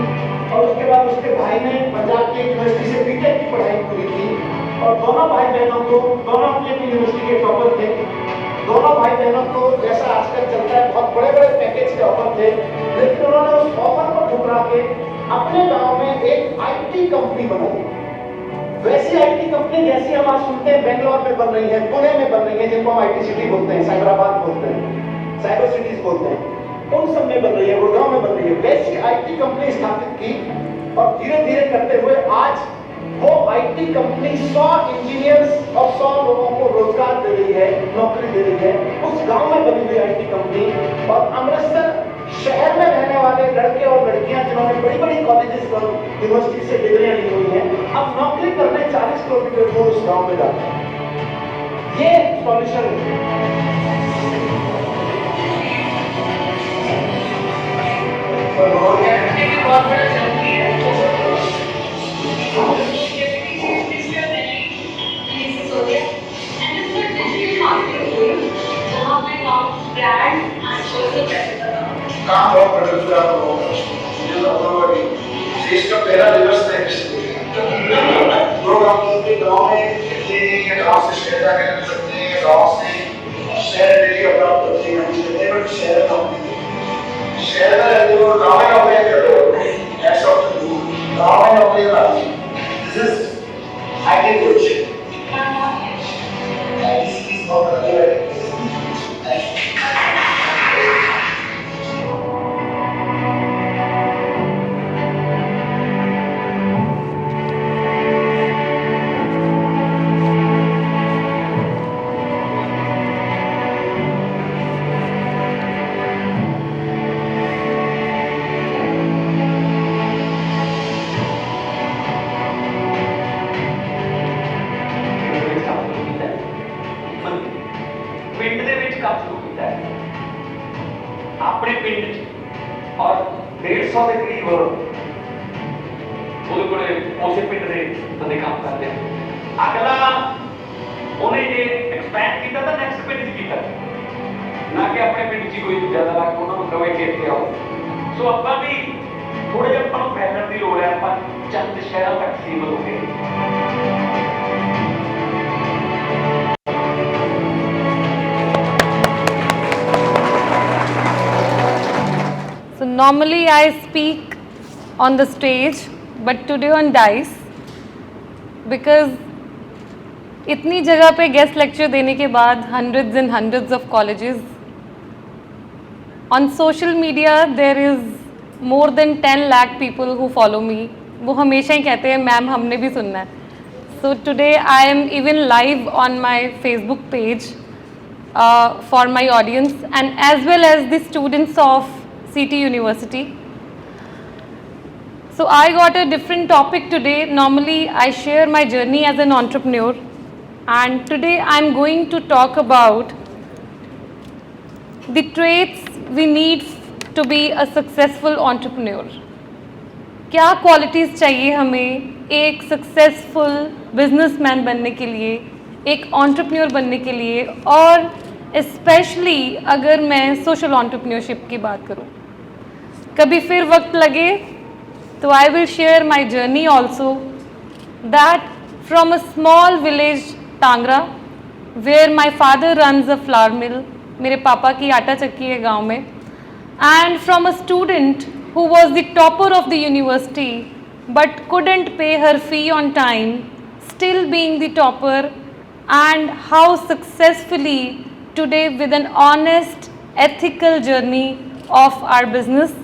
और उसके बाद उसके भाई ने पंजाब की यूनिवर्सिटी से बीटेक की पढ़ाई पूरी की। और दोनों भाई बहनों को, दोनों अपनी अपनी यूनिवर्सिटी के टॉपर थे, दोनों भाई बहनों को जैसा आजकल चलता है बहुत बड़े बड़े पैकेज के ऑफर थे, लेकिन उन्होंने उस ऑफर को ठुकरा के अपने गांव में एक आईटी कंपनी बनाई। वैसी आईटी कंपनी जैसी हम आज सुनते हैं बेंगलोर में बन रही है, पुणे में बन रही है, जिनको हम आईटी सिटी बोलते हैं, साइबराबाद बोलते हैं, साइबर सिटीज बोलते हैं, उन सब में बन रही है, गुड़गांव में बन रही है। वैसी आईटी कंपनी स्थापित की और धीरे धीरे करते हुए आज वो आईटी कंपनी 100 इंजीनियर्स और 100 लोगों को रोजगार दे रही है, नौकरी दे रही है। उस गांव में बनी हुई आईटी कंपनी और अमृतसर शहर में रहने वाले लड़के और लड़कियां जिन्होंने बड़ी बड़ी कॉलेजेस और यूनिवर्सिटी से डिग्रियां ली हुई हैं, अब नौकरी करने 40 किलोमीटर दूर उस गांव में जाते हैं। ये सॉल्यूशन है। काम बहुत प्रगति देश का पहला दिवस है प्रोग्राम के गाँव में गाँव से शहर जाके कर सकते हैं, गाँव से शहर डेली प्राप्त करते हैं, हम कहते हैं बट शहर में रहते हो, गाँव में नौकरी करते हो, ऐसा गाँव में नौकरी कराती है। दिस इज आईटी कोच ਪਿੰਡ ਦੇ ਵਿੱਚ ਕੰਮ ਸ਼ੁਰੂ ਕੀਤਾ ਹੈ ਆਪਣੇ ਪਿੰਡ 'ਚ ਔਰ 150 ਦੇ ਕਰੀਬ ਉਹਦੇ ਕੋਲੇ ਉਸੇ ਪਿੰਡ ਦੇ ਬੰਦੇ ਕੰਮ ਕਰਦੇ ਆ। ਅਗਲਾ ਉਹਨੇ ਜੇ ਐਕਸਪੈਂਡ ਕੀਤਾ ਤਾਂ ਨੈਕਸਟ ਪਿੰਡ 'ਚ ਕੀਤਾ, ਨਾ ਕਿ ਆਪਣੇ ਪਿੰਡ 'ਚ ਕੋਈ ਜ਼ਿਆਦਾ ਲਾ ਕੇ ਉਹਨਾਂ ਨੂੰ ਕਵੇ ਕਿ ਇੱਥੇ ਆਓ। ਸੋ ਆਪਾਂ ਵੀ ਥੋੜੇ ਜਿਹਾ ਆਪਾਂ ਨੂੰ ਫੈਲਣ ਦੀ ਲੋੜ ਹੈ, ਆਪਾਂ ਚੰਦ ਸ਼ਹਿਰਾਂ ਤੱਕ ਸੀਮਤ ਹੋ ਗਏ। So normally I speak on the stage, but today on dice because इतनी जगह पे गेस्ट लेक्चर देने के बाद hundreds and hundreds of colleges on social media there is more than 10 lakh people who follow me. वो हमेशा ही कहते हैं मैम हमने भी सुनना है. So today I am even live on my Facebook page for my audience and as well as the students of CT University. So I got a different topic today. Normally I share my journey as an entrepreneur and today I'm going to talk about the traits we need to be a successful entrepreneur. क्या qualities चाहिए हमें एक successful businessman बनने के लिए, एक entrepreneur बनने के लिए, और स्पेशली अगर मैं सोशल एंटरप्रेन्योरशिप की बात करूं. कभी फिर वक्त लगे तो I will share my journey also that from a small village Tangra where my father runs a flour mill. मेरे पापा की आटा चक्की है गांव में. And from a student who was the topper of the university but couldn't pay her fee on time, still being the topper, and how successfully today with an honest ethical journey of our business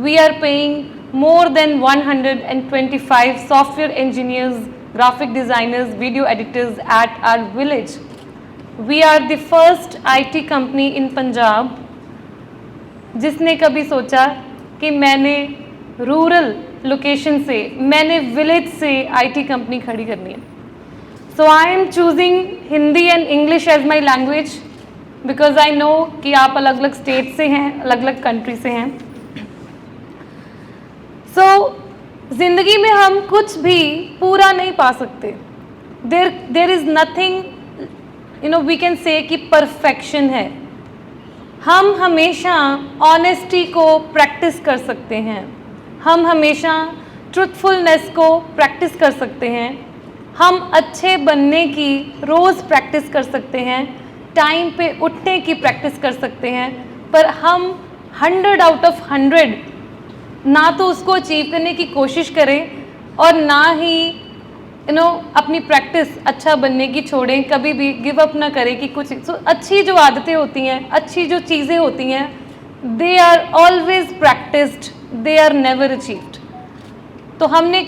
we are paying more than 125 software engineers, graphic designers, video editors at our village. We are the first IT company in Punjab जिसने कभी सोचा कि मैंने rural location से, मैंने village से IT company खड़ी करनी है. So I am choosing Hindi and English as my language because I know कि आप अलग अलग स्टेट से हैं, अलग अलग कंट्री से हैं. सो जिंदगी में हम कुछ भी पूरा नहीं पा सकते. There is nothing we can say कि परफेक्शन है. हम हमेशा ऑनेस्टी को प्रैक्टिस कर सकते हैं. हम हमेशा ट्रुथफुलनेस को प्रैक्टिस कर सकते हैं. हम अच्छे बनने की रोज़ प्रैक्टिस कर सकते हैं. टाइम पे उठने की प्रैक्टिस कर सकते हैं. पर हम 100 आउट ऑफ 100 ना तो उसको अचीव करने की कोशिश करें और ना ही अपनी प्रैक्टिस अच्छा बनने की छोड़ें. कभी भी गिव अप ना करें कि कुछ अच्छी जो आदतें होती हैं, अच्छी जो चीज़ें होती हैं, they are always practised, they are never achieved. तो हमने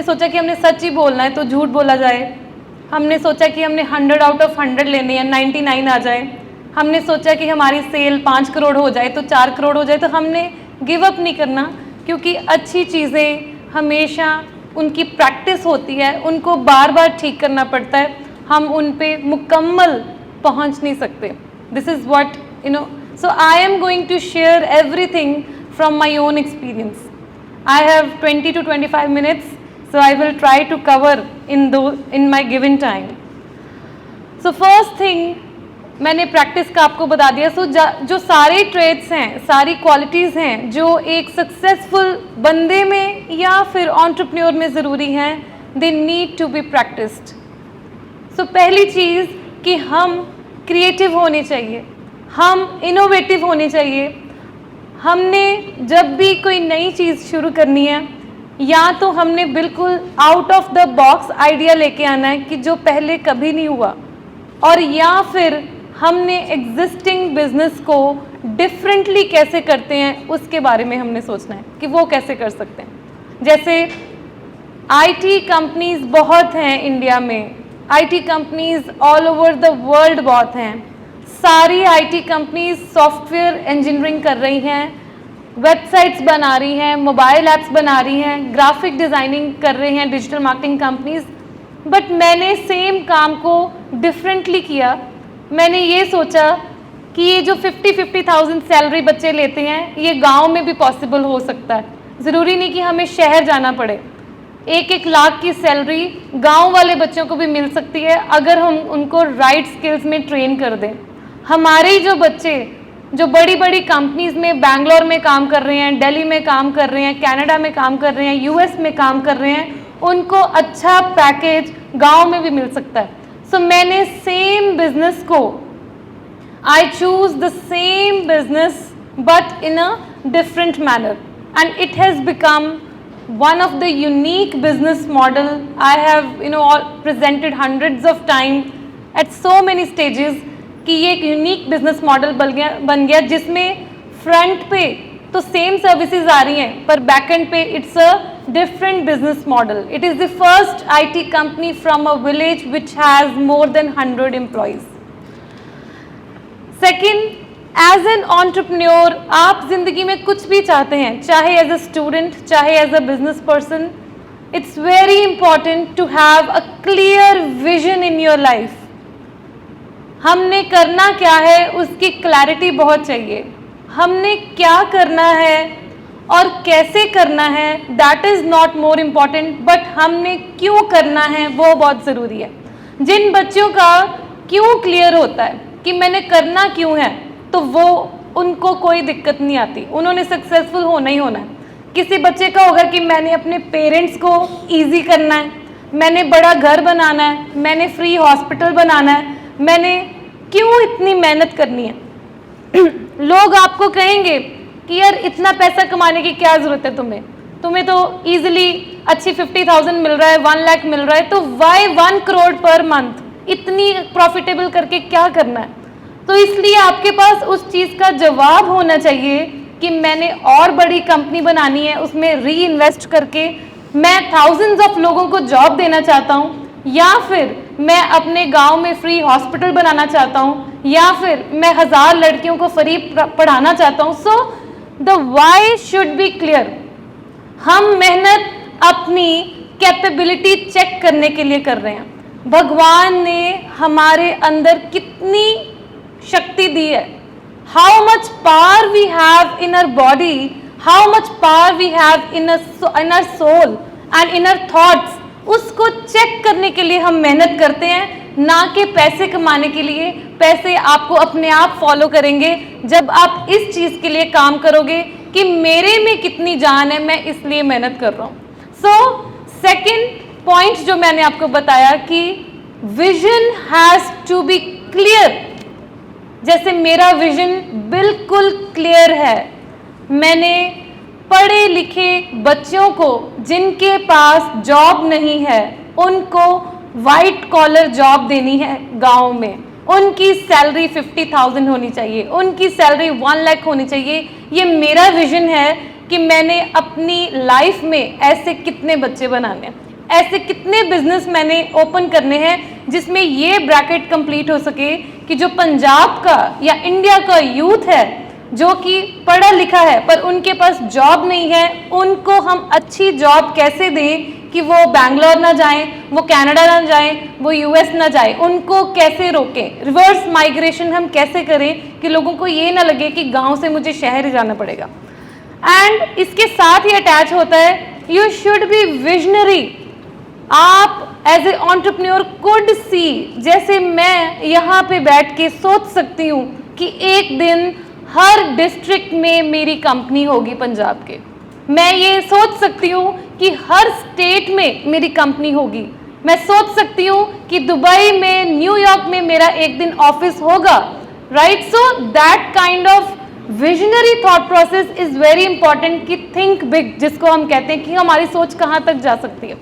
सोचा कि हमने सच ही बोलना है तो झूठ बोला जाए. हमने सोचा कि हमने 100 आउट ऑफ 100 लेने हैं, 99 आ जाए. हमने सोचा कि हमारी सेल 5 करोड़ हो जाए तो 4 करोड़ हो जाए. तो हमने गिव अप नहीं करना, क्योंकि अच्छी चीज़ें हमेशा उनकी प्रैक्टिस होती है, उनको बार बार ठीक करना पड़ता है. हम उन पे मुकम्मल पहुंच नहीं सकते. This is what so I am going to share everything from my own experience. I have 20 to 25 minutes, so I will try to cover in my given time. So first thing, मैंने practice का आपको बता दिया. सो जो सारे trades हैं, सारी qualities हैं जो एक सक्सेसफुल बंदे में या फिर एंटरप्रेन्योर में ज़रूरी हैं, they need to be practised. So पहली चीज़ कि हम क्रिएटिव होने चाहिए, हम इनोवेटिव होने चाहिए. हमने जब भी कोई नई चीज़ शुरू करनी है, या तो हमने बिल्कुल out of the box idea लेके आना है कि जो पहले कभी नहीं हुआ, और या फिर हमने एग्जिस्टिंग बिजनेस को डिफरेंटली कैसे करते हैं उसके बारे में हमने सोचना है कि वो कैसे कर सकते हैं. जैसे आईटी कंपनीज बहुत हैं इंडिया में, IT companies all over the world बहुत हैं. सारी आईटी कंपनीज सॉफ्टवेयर इंजीनियरिंग कर रही हैं, वेबसाइट्स बना रही हैं, मोबाइल ऐप्स बना रही हैं, ग्राफिक डिज़ाइनिंग कर रही हैं, डिजिटल मार्केटिंग कंपनीज. बट मैंने सेम काम को डिफरेंटली किया. मैंने ये सोचा कि ये जो 50,000 सैलरी बच्चे लेते हैं, ये गांव में भी पॉसिबल हो सकता है. ज़रूरी नहीं कि हमें शहर जाना पड़े. 1-1 लाख की सैलरी गांव वाले बच्चों को भी मिल सकती है अगर हम उनको राइट स्किल्स में ट्रेन कर दें. हमारे ही जो बच्चे जो बड़ी बड़ी कंपनीज में बैंगलोर में काम कर रहे हैं, दिल्ली में काम कर रहे हैं, कनाडा में काम कर रहे हैं, यूएस में काम कर रहे हैं, उनको अच्छा पैकेज गांव में भी मिल सकता है. सो मैंने सेम बिजनेस को, I choose the same business but in a different manner, and it has become one of the unique business model I have presented hundreds of times at so many stages, कि ये एक unique business model बन गया जिसमें front पे तो same services आ रही हैं पर बैक एंड पे it's a different business model. It is the first IT company from a village which has more than 100 employees. Second, as an entrepreneur आप जिंदगी में कुछ भी चाहते हैं, चाहे एज अ स्टूडेंट, चाहे as a business person, it's very important to have a clear vision in your life. हमने करना क्या है उसकी क्लैरिटी बहुत चाहिए. हमने क्या करना है और कैसे करना है, that is not more important, but हमने क्यों करना है वो बहुत ज़रूरी है. जिन बच्चों का क्यों क्लियर होता है कि मैंने करना क्यों है, तो वो उनको कोई दिक्कत नहीं आती, उन्होंने सक्सेसफुल होना ही होना है. किसी बच्चे का होगा कि मैंने अपने पेरेंट्स को ईजी करना है, मैंने बड़ा घर बनाना है, मैंने फ्री हॉस्पिटल बनाना है, मैंने क्यों इतनी मेहनत करनी है. लोग आपको कहेंगे कि यार इतना पैसा कमाने की क्या ज़रूरत है तुम्हें तो ईजिली अच्छी 50,000 मिल रहा है, 1 लाख मिल रहा है, तो वाई 1 करोड़ पर मंथ इतनी प्रॉफिटेबल करके क्या करना है. तो इसलिए आपके पास उस चीज़ का जवाब होना चाहिए कि मैंने और बड़ी कंपनी बनानी है, उसमें री इन्वेस्ट करके मैं थाउजेंड्स ऑफ लोगों को जॉब देना चाहता हूँ, या फिर मैं अपने गांव में फ्री हॉस्पिटल बनाना चाहता हूँ, या फिर मैं 1000 लड़कियों को फ्री पढ़ाना चाहता हूँ. So the why should be clear. हम मेहनत अपनी कैपेबिलिटी चेक करने के लिए कर रहे हैं. भगवान ने हमारे अंदर कितनी शक्ति दी है, how much power we have in our body, how much power we have in our soul and in our thoughts, उसको चेक करने के लिए हम मेहनत करते हैं, ना कि पैसे कमाने के लिए। पैसे आपको अपने आप फॉलो करेंगे जब आप इस चीज़ के लिए काम करोगे कि मेरे में कितनी जान है, मैं इसलिए मेहनत कर रहा हूँ। सो सेकंड पॉइंट जो मैंने आपको बताया कि vision has to be clear. जैसे मेरा विजन बिल्कुल क्लियर है, मैंने पढ़े लिखे बच्चों को जिनके पास जॉब नहीं है उनको वाइट कॉलर जॉब देनी है गांव में, उनकी सैलरी 50,000 होनी चाहिए, उनकी सैलरी 1 लाख होनी चाहिए। ये मेरा विजन है कि मैंने अपनी लाइफ में ऐसे कितने बच्चे बनाने हैं, ऐसे कितने बिजनेस मैंने ओपन करने हैं जिसमें ये ब्रैकेट कंप्लीट हो सके कि जो पंजाब का या इंडिया का यूथ है जो कि पढ़ा लिखा है पर उनके पास जॉब नहीं है, उनको हम अच्छी जॉब कैसे दें कि वो बैंगलोर ना जाएं, वो कनाडा ना जाएं, वो यूएस ना जाएं, उनको कैसे रोकें, रिवर्स माइग्रेशन हम कैसे करें कि लोगों को ये ना लगे कि गांव से मुझे शहर ही जाना पड़ेगा। एंड इसके साथ ही अटैच होता है यू शुड बी विजनरी। आप as a entrepreneur could see, जैसे मैं यहाँ पे बैठ के सोच सकती हूँ कि एक दिन हर डिस्ट्रिक्ट में मेरी कंपनी होगी पंजाब के, मैं ये सोच सकती हूँ कि हर स्टेट में मेरी कंपनी होगी, मैं सोच सकती हूँ कि दुबई में, न्यूयॉर्क में मेरा एक दिन ऑफिस होगा, right. So that kind of visionary thought process is very important कि थिंक बिग, जिसको हम कहते हैं कि हमारी सोच कहाँ तक जा सकती है।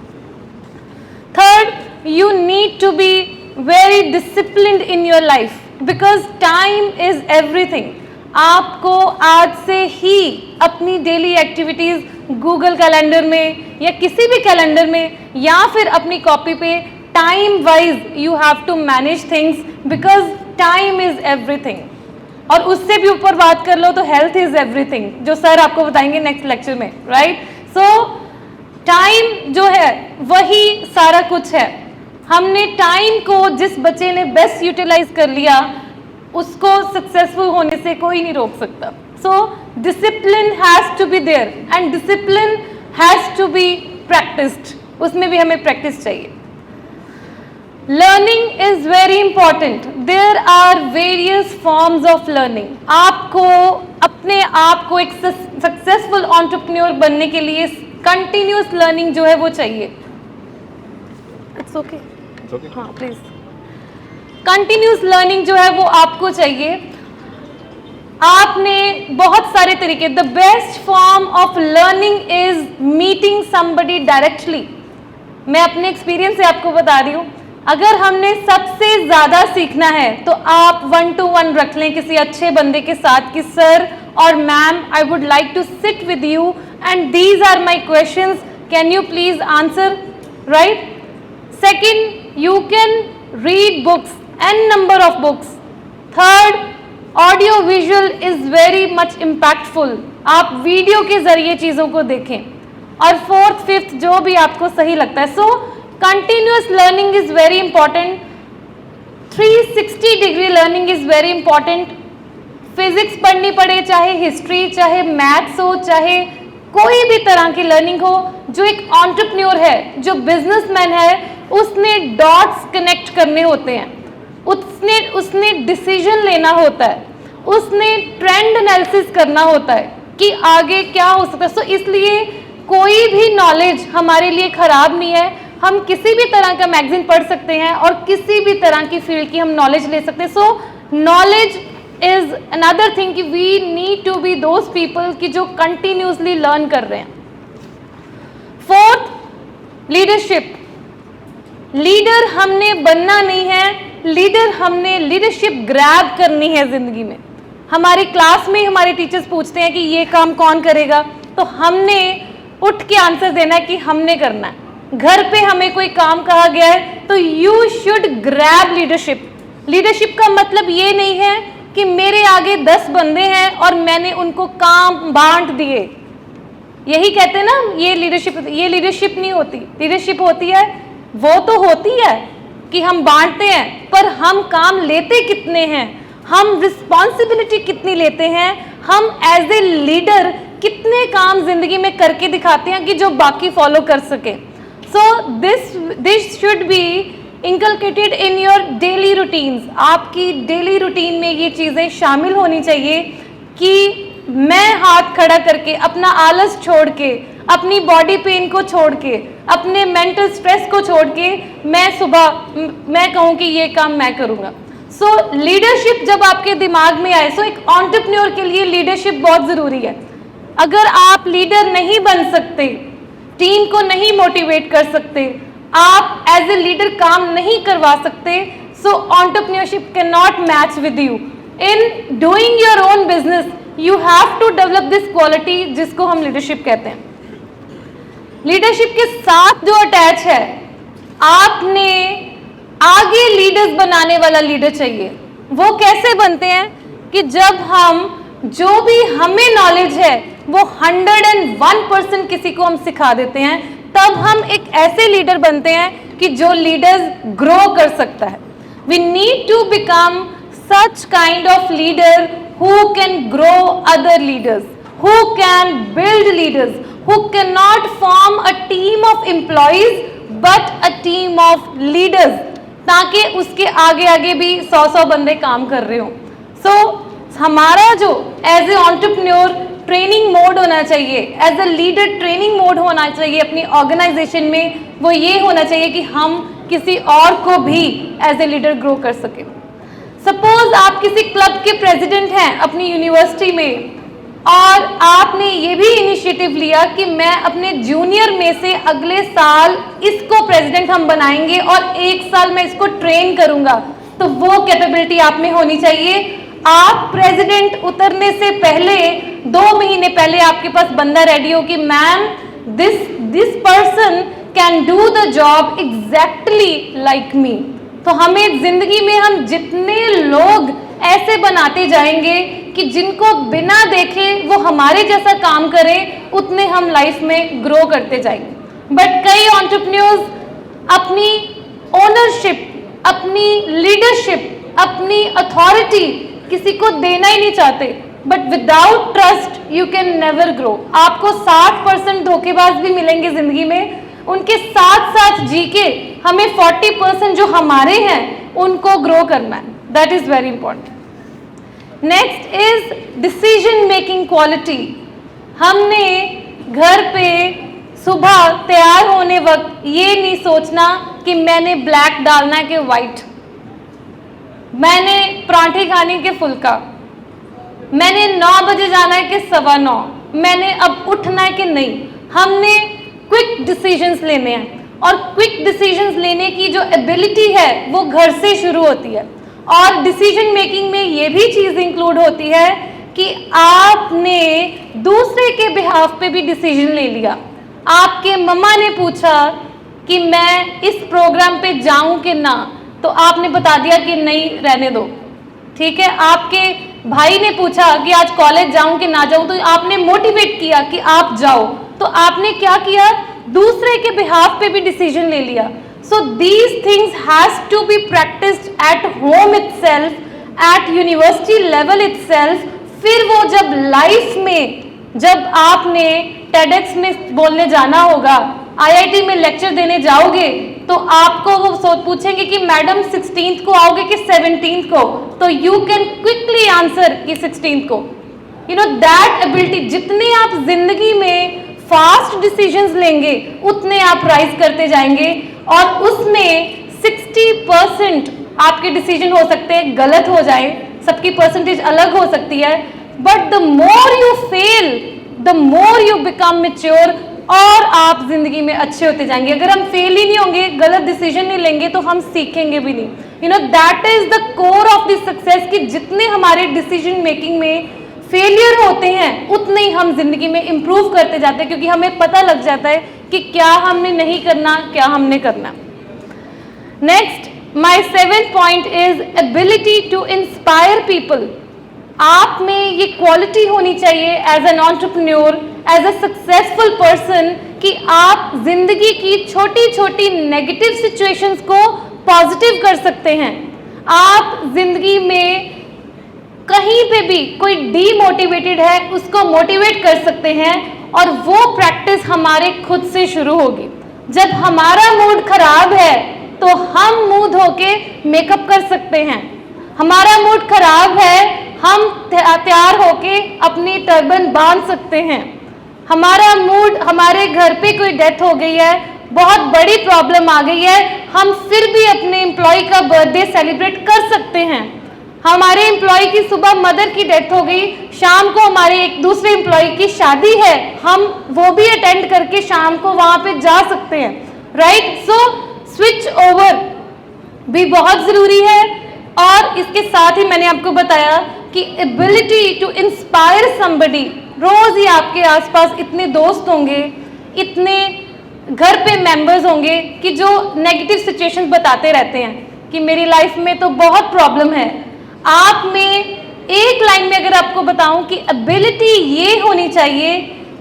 Third, you need to be very disciplined in your life because time is everything. आपको आज से ही अपनी डेली एक्टिविटीज़ गूगल कैलेंडर में या किसी भी कैलेंडर में या फिर अपनी कॉपी पे time wise you have to manage things because time is everything. और उससे भी ऊपर बात कर लो तो हेल्थ इज एवरीथिंग, जो सर आपको बताएंगे नेक्स्ट लेक्चर में, राइट। सो टाइम जो है वही सारा कुछ है। हमने टाइम को, जिस बच्चे ने बेस्ट यूटिलाइज कर लिया उसको सक्सेसफुल होने से कोई नहीं रोक सकता। So discipline has to be there and discipline has to be practised, उसमें भी हमें प्रैक्टिस चाहिए। Learning is very important, there are various forms of learning. आपको अपने आप को एक सक्सेसफुल एंटरप्रेन्योर बनने के लिए कंटिन्यूस लर्निंग जो है वो चाहिए। इट्स ओके, हाँ प्लीज। कंटिन्यूस लर्निंग जो है वो आपको चाहिए। आपने बहुत सारे तरीके, the best form of learning is meeting somebody directly. मैं अपने एक्सपीरियंस से आपको बता रही हूँ, अगर हमने सबसे ज़्यादा सीखना है तो आप 1-to-1 रख लें किसी अच्छे बंदे के साथ कि सर और ma'am I would like to sit with you and these are my questions, can you please answer, right. Second, you can read books, n number of books. Third, audio visual is very much impactful. आप video के जरिए चीज़ों को देखें। और fourth fifth जो भी आपको सही लगता है। So continuous learning is very important, 360 degree learning is very important. Physics पढ़नी पड़े, चाहे हिस्ट्री, चाहे मैथ्स हो, चाहे कोई भी तरह की लर्निंग हो। जो एक एंटरप्रेन्योर है, जो बिजनेसमैन है, उसने डॉट्स कनेक्ट करने होते हैं, उसने डिसीजन लेना होता है, उसने ट्रेंड एनालिसिस करना होता है कि आगे क्या हो सकता है। सो इसलिए कोई भी नॉलेज हमारे लिए खराब नहीं है। हम किसी भी तरह का मैगजीन पढ़ सकते हैं और किसी भी तरह की फील्ड की हम नॉलेज ले सकते हैं। So knowledge is another thing कि we need to be those people कि जो कंटिन्यूसली लर्न कर रहे हैं। Fourth, leadership. लीडर हमने बनना नहीं है, लीडर हमने लीडरशिप ग्रैब करनी है जिंदगी में। हमारी क्लास में हमारे टीचर्स पूछते हैं कि ये काम कौन करेगा, तो हमने उठ के आंसर देना है कि हमने करना है। घर पे हमें कोई काम कहा गया है तो you should grab leadership. Leadership का मतलब ये नहीं है कि मेरे आगे 10 बंदे हैं और मैंने उनको काम बांट दिए, यही कहते हैं ना ये लीडरशिप नहीं होती। लीडरशिप होती है, वो तो होती है कि हम बांटते हैं, पर हम काम लेते कितने हैं, हम रिस्पॉन्सिबिलिटी कितनी लेते हैं, हम एज ए लीडर कितने काम जिंदगी में करके दिखाते हैं कि जो बाकी फॉलो कर सके. So this should be inculcated in your daily routines. आपकी डेली रूटीन में ये चीज़ें शामिल होनी चाहिए कि मैं हाथ खड़ा करके, अपना आलस छोड़ के, अपनी बॉडी पेन को छोड़ के, अपने मेंटल स्ट्रेस को छोड़ के मैं मैं कहूँ कि ये काम मैं करूँगा. सो लीडरशिप जब आपके दिमाग में आए, सो एक एंटरप्रेन्योर के लिए लीडरशिप बहुत ज़रूरी है. अगर आप लीडर नहीं बन सकते, टीम को नहीं मोटिवेट कर सकते, आप एज ए लीडर काम नहीं करवा सकते, so entrepreneurship can not match with you. In doing your own business you have to develop this quality जिसको हम लीडरशिप कहते हैं. लीडरशिप के साथ जो अटैच है, आपने आगे लीडर्स बनाने वाला लीडर चाहिए. वो कैसे बनते हैं कि जब हम जो भी हमें नॉलेज है वो 101% किसी को हम सिखा देते हैं, तब हम एक ऐसे लीडर बनते हैं कि जो लीडर्स ग्रो कर सकता है. We need to become such kind of leader who can grow other leaders, who can build leaders, who cannot form a team of employees but a team of leaders, ताकि उसके आगे आगे भी 100 बंदे काम कर रहे हो. सो हमारा जो as a entrepreneur training mode होना चाहिए, as a leader training mode होना चाहिए अपनी ऑर्गेनाइजेशन में, वो ये होना चाहिए कि हम किसी और को भी एज ए लीडर ग्रो कर सकें. सपोज आप किसी क्लब के प्रेसिडेंट हैं अपनी यूनिवर्सिटी में, और आपने ये भी इनिशिएटिव लिया कि मैं अपने जूनियर में से अगले साल इसको प्रेसिडेंट हम बनाएंगे और 1 साल मैं इसको ट्रेन करूंगा, तो वो कैपेबिलिटी आप में होनी चाहिए. आप प्रेसिडेंट उतरने से पहले 2 महीने पहले आपके पास बंदा रेडी हो कि ma'am this person can do the job exactly like me. तो हमें जिंदगी में हम जितने लोग ऐसे बनाते जाएंगे कि जिनको बिना देखे वो हमारे जैसा काम करें, उतने हम लाइफ में ग्रो करते जाएंगे. बट कई एंटरप्रेन्योर्स अपनी ओनरशिप, अपनी लीडरशिप, अपनी अथॉरिटी किसी को देना ही नहीं चाहते. But without trust you can never grow. आपको 60% धोखेबाज भी मिलेंगे जिंदगी में, उनके साथ साथ जी के हमें 40% जो हमारे हैं उनको ग्रो करना है. That is very important. Next is decision making quality. हमने घर पे सुबह तैयार होने वक्त ये नहीं सोचना कि मैंने ब्लैक डालना है कि वाइट, मैंने पराठे खाने के फुल्का, मैंने 9 बजे जाना है कि 9:15, मैंने अब उठना है कि नहीं. हमने क्विक डिसीजंस लेने हैं, और क्विक डिसीजंस लेने की जो एबिलिटी है वो घर से शुरू होती है. और डिसीजन मेकिंग में ये भी चीज़ इंक्लूड होती है कि आपने दूसरे के बिहाफ पे भी डिसीजन ले लिया. आपके मम्मा ने पूछा कि मैं इस प्रोग्राम पे जाऊं कि ना, तो आपने बता दिया कि नहीं, रहने दो. ठीक है. आपके भाई ने पूछा कि आज कॉलेज जाऊं कि ना जाऊं, तो आपने मोटिवेट किया कि आप जाओ. तो आपने क्या किया, दूसरे के बिहाफ पे भी डिसीजन ले लिया. So these things has to be practised at home itself, at university level itself. फिर वो जब लाइफ में, जब आपने टेडेक्स में बोलने जाना होगा, IIT में लेक्चर देने जाओगे, तो आपको वो पूछेंगे कि मैडम 16th को आओगे कि 17th को, तो यू कैन क्विकली आंसर कि 16th को. You know that ability. जितने आप जिंदगी में फास्ट डिसीजंस लेंगे उतने आप राइज करते जाएंगे, और उसमें 60% आपके डिसीजन हो सकते हैं गलत हो जाए, सबकी परसेंटेज अलग हो सकती है. But the more you fail, the more you become mature, और आप जिंदगी में अच्छे होते जाएंगे. अगर हम फेल ही नहीं होंगे, गलत डिसीजन नहीं लेंगे, तो हम सीखेंगे भी नहीं. You know that is the core of the success, कि जितने हमारे डिसीजन मेकिंग में फेलियर होते हैं उतने ही हम जिंदगी में इम्प्रूव करते जाते हैं, क्योंकि हमें पता लग जाता है कि क्या हमने नहीं करना, क्या हमने करना. Next, my 7th point is ability to inspire people. आप में ये क्वालिटी होनी चाहिए as an entrepreneur, as a successful person, कि आप जिंदगी की छोटी छोटी नेगेटिव सिचुएशंस को पॉजिटिव कर सकते हैं. आप जिंदगी में कहीं पे भी कोई डीमोटिवेटेड है उसको मोटिवेट कर सकते हैं, और वो प्रैक्टिस हमारे खुद से शुरू होगी। जब हमारा मूड खराब है तो हम मुंह धो के मेकअप कर सकते हैं। हमारा मूड खराब है, हम तैयार होके अपनी टर्बन बांध सकते हैं। हमारा मूड, हमारे घर पे कोई डेथ हो गई है, बहुत बड़ी प्रॉब्लम आ गई है, हम फिर भी अपने एम्प्लॉय का बर्थडे सेलिब्रेट कर सकते हैं। हमारे एम्प्लॉय की सुबह मदर की डेथ हो गई, शाम को हमारे एक दूसरे एम्प्लॉय की शादी है, हम वो भी अटेंड करके शाम को वहां पे जा सकते हैं, राइट। सो स्विच ओवर भी बहुत जरूरी है। और इसके साथ ही मैंने आपको बताया कि एबिलिटी टू इंस्पायर समबडी, रोज ही आपके आसपास इतने दोस्त होंगे, इतने घर पे मेंबर्स होंगे कि जो नेगेटिव सिचुएशंस बताते रहते हैं कि मेरी लाइफ में तो बहुत प्रॉब्लम है। आप में एक लाइन में अगर आपको बताऊं कि एबिलिटी ये होनी चाहिए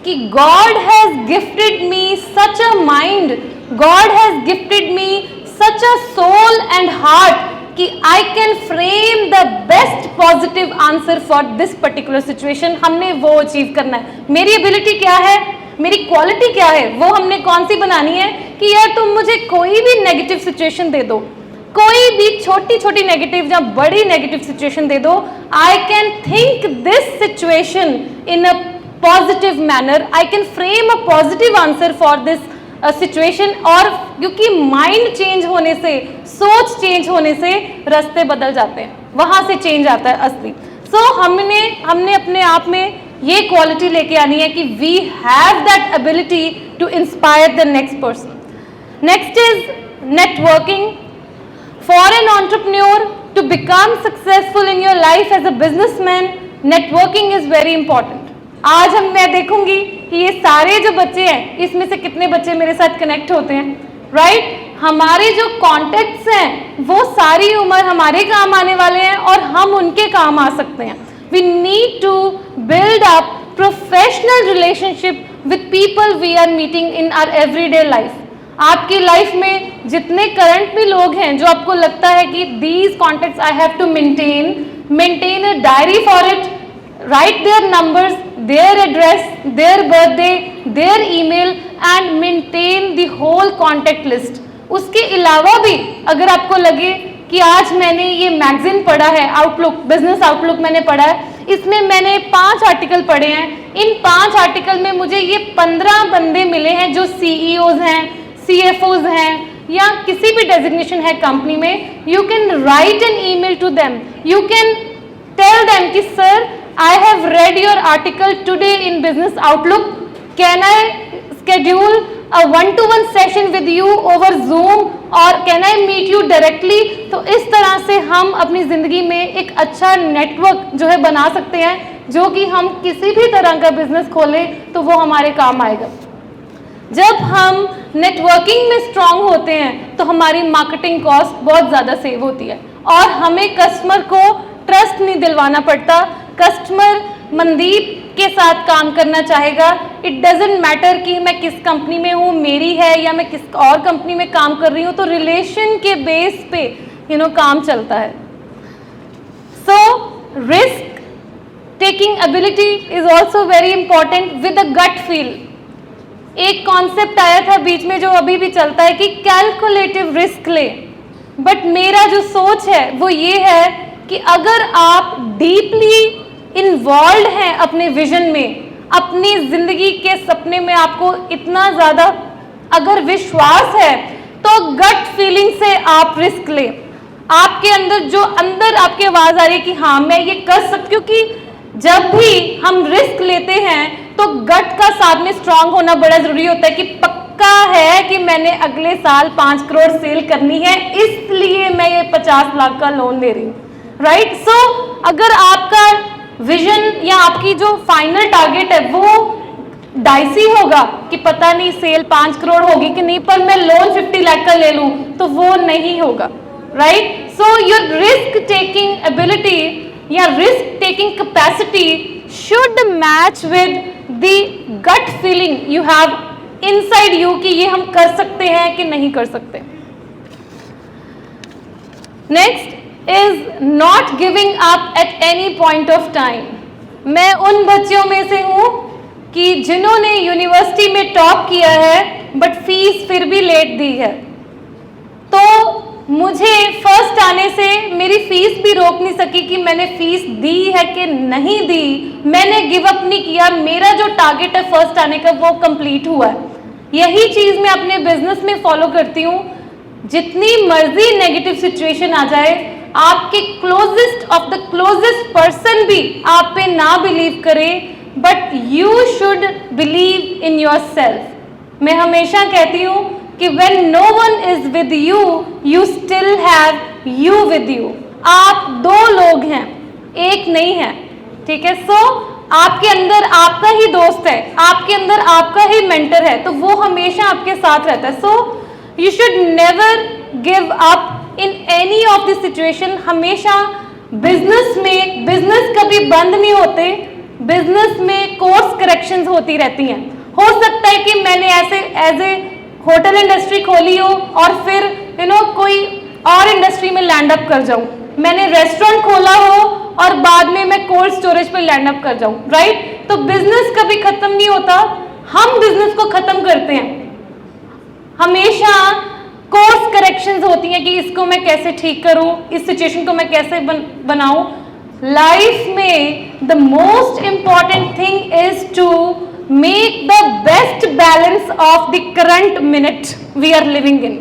कि God has gifted me such a mind, God has gifted me such a soul and heart कि I can frame the best positive answer for this particular situation. हमने वो अचीव करना है। मेरी एबिलिटी क्या है, मेरी क्वालिटी क्या है, वो हमने कौन सी बनानी है कि यार तुम मुझे कोई भी नेगेटिव सिचुएशन दे दो, कोई भी छोटी छोटी नेगेटिव या बड़ी नेगेटिव सिचुएशन दे दो, I can think this situation in a positive manner, I can frame a positive answer for this situation. और क्योंकि माइंड चेंज होने से, सोच चेंज होने से रास्ते बदल जाते हैं, वहां से चेंज आता है असली। सो हमने अपने आप में ये क्वालिटी लेके आनी है कि we have that ability to inspire the next person. Next is networking. For an entrepreneur to become successful in your life as a businessman, networking is very important. आज मैं देखूंगी कि ये सारे जो बच्चे हैं, इसमें से कितने बच्चे मेरे साथ कनेक्ट होते हैं, राइट। हमारे जो कॉन्टेक्ट्स हैं वो सारी उम्र हमारे काम आने वाले हैं और हम उनके काम आ सकते हैं। We need to build up professional relationship with people we are meeting in our everyday life. आपकी लाइफ में जितने करंट भी लोग हैं जो आपको लगता है कि these contacts I have to maintain a diary for it, write their numbers, their address, their birthday, their email and maintain the whole contact list. उसके अलावा भी अगर आपको लगे कि आज मैंने ये मैगजीन पढ़ा है, आउटलुक, बिजनेस आउटलुक मैंने पढ़ा है, इसमें मैंने 5 आर्टिकल पढ़े हैं, इन 5 आर्टिकल में मुझे ये 15 बंदे मिले हैं जो CEOs हैं, CFOs हैं या किसी भी डेजिग्नेशन है कंपनी में, you can write an email to them, you can tell them कि sir I have read your article today in Business Outlook. Can I schedule a one-to-one session with you over Zoom or can I meet you directly? तो इस तरह से हम अपनी ज़िंदगी में एक अच्छा नेटवर्क जो है बना सकते हैं, जो कि हम किसी भी तरह का बिजनेस खोलें तो वो हमारे काम आएगा। जब हम नेटवर्किंग में स्ट्रांग होते हैं तो हमारी मार्केटिंग कॉस्ट बहुत ज़्यादा सेव होती है और हमें कस्टमर को ट्रस्ट नहीं दिलवाना पड़ता। कस्टमर मनदीप के साथ काम करना चाहेगा। इट डजेंट मैटर कि मैं किस कंपनी में हूँ, मेरी है या मैं किस और कंपनी में काम कर रही हूँ, तो रिलेशन के बेस पे काम चलता है। So risk taking ability is also very important with a gut feel. एक कॉन्सेप्ट आया था बीच में जो अभी भी चलता है कि कैलकुलेटिव रिस्क ले, बट मेरा जो सोच है वो ये है कि अगर आप डीपली इन्वॉल्व हैं अपने विजन में, अपनी जिंदगी के सपने में आपको इतना ज़्यादा अगर विश्वास है तो गट फीलिंग से आप रिस्क लें। आपके अंदर आपकी आवाज़ आ रही है कि हाँ मैं ये कर सकती, क्योंकि जब भी हम रिस्क लेते हैं तो गट का साथ में स्ट्रांग होना बड़ा ज़रूरी होता है कि पक्का है कि मैंने अगले साल 5 करोड़ सेल करनी है, इसलिए मैं ये 50 लाख का लोन ले रही हूँ, राइट। सो अगर आपका विजन या आपकी जो फाइनल टारगेट है वो डाइसी होगा कि पता नहीं सेल 5 करोड़ होगी कि नहीं, पर मैं लोन 50 लाख का ले लूं, तो वो नहीं होगा, right. So your risk taking ability या risk taking capacity should match with the gut feeling you have inside you कि ये हम कर सकते हैं कि नहीं कर सकते। Next, is not giving up at any point of time. मैं उन बच्चों में से हूँ कि जिन्होंने यूनिवर्सिटी में टॉप किया है बट फीस फिर भी लेट दी है। तो मुझे फर्स्ट आने से मेरी फीस भी रोक नहीं सकी कि मैंने फीस दी है कि नहीं दी। मैंने गिव अप नहीं किया, मेरा जो टारगेट है फर्स्ट आने का वो कंप्लीट हुआ है। यही चीज़ मैं अपने बिजनेस में फॉलो करती हूँ। जितनी मर्जी नेगेटिव सिचुएशन आ जाए, आपके closest of the closest person भी आप पे ना बिलीव करे, but you should believe in your self. मैं हमेशा कहती हूँ कि when no one is with you, you still have you with you. आप दो लोग हैं, एक नहीं है, ठीक है। सो आपके अंदर आपका ही दोस्त है, आपके अंदर आपका ही मेंटर है, तो वो हमेशा आपके साथ रहता है। So you should never give up in any of the situation. हमेशा बिजनेस में, बिजनेस कभी बंद नहीं होते, बिजनेस में कोर्स करेक्शंस होती रहती हैं। हो सकता है कि मैंने ऐसे एज ए होटल इंडस्ट्री खोली हो और फिर कोई और इंडस्ट्री में लैंड अप कर जाऊं। मैंने रेस्टोरेंट खोला हो और बाद में मैं कोल्ड स्टोरेज पे लैंड अप कर जाऊं, राइट। तो बिजनेस कभी खत्म नहीं होता, हम बिजनेस को खत्म करते हैं। हमेशा कोर्स करेक्शंस होती हैं कि इसको मैं कैसे ठीक करूं, इस सिचुएशन को मैं कैसे बनाऊं। लाइफ में the most important thing is to make the best balance of the current minute we are living in.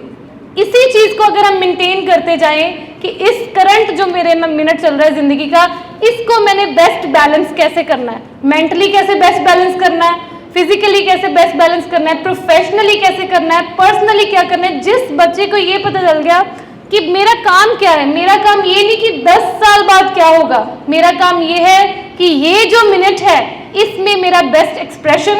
इसी चीज को अगर हम मेंटेन करते जाएं कि इस करंट जो मेरे में मिनट चल रहा है जिंदगी का, इसको मैंने बेस्ट बैलेंस कैसे करना है, मेंटली कैसे बेस्ट बैलेंस करना है, फिजिकली कैसे बेस्ट बैलेंस करना है, प्रोफेशनली कैसे करना है, पर्सनली क्या करना है। जिस बच्चे को ये पता चल गया कि मेरा काम क्या है, मेरा काम ये नहीं कि 10 साल बाद क्या होगा, मेरा काम ये है कि ये जो मिनट है इसमें मेरा best expression,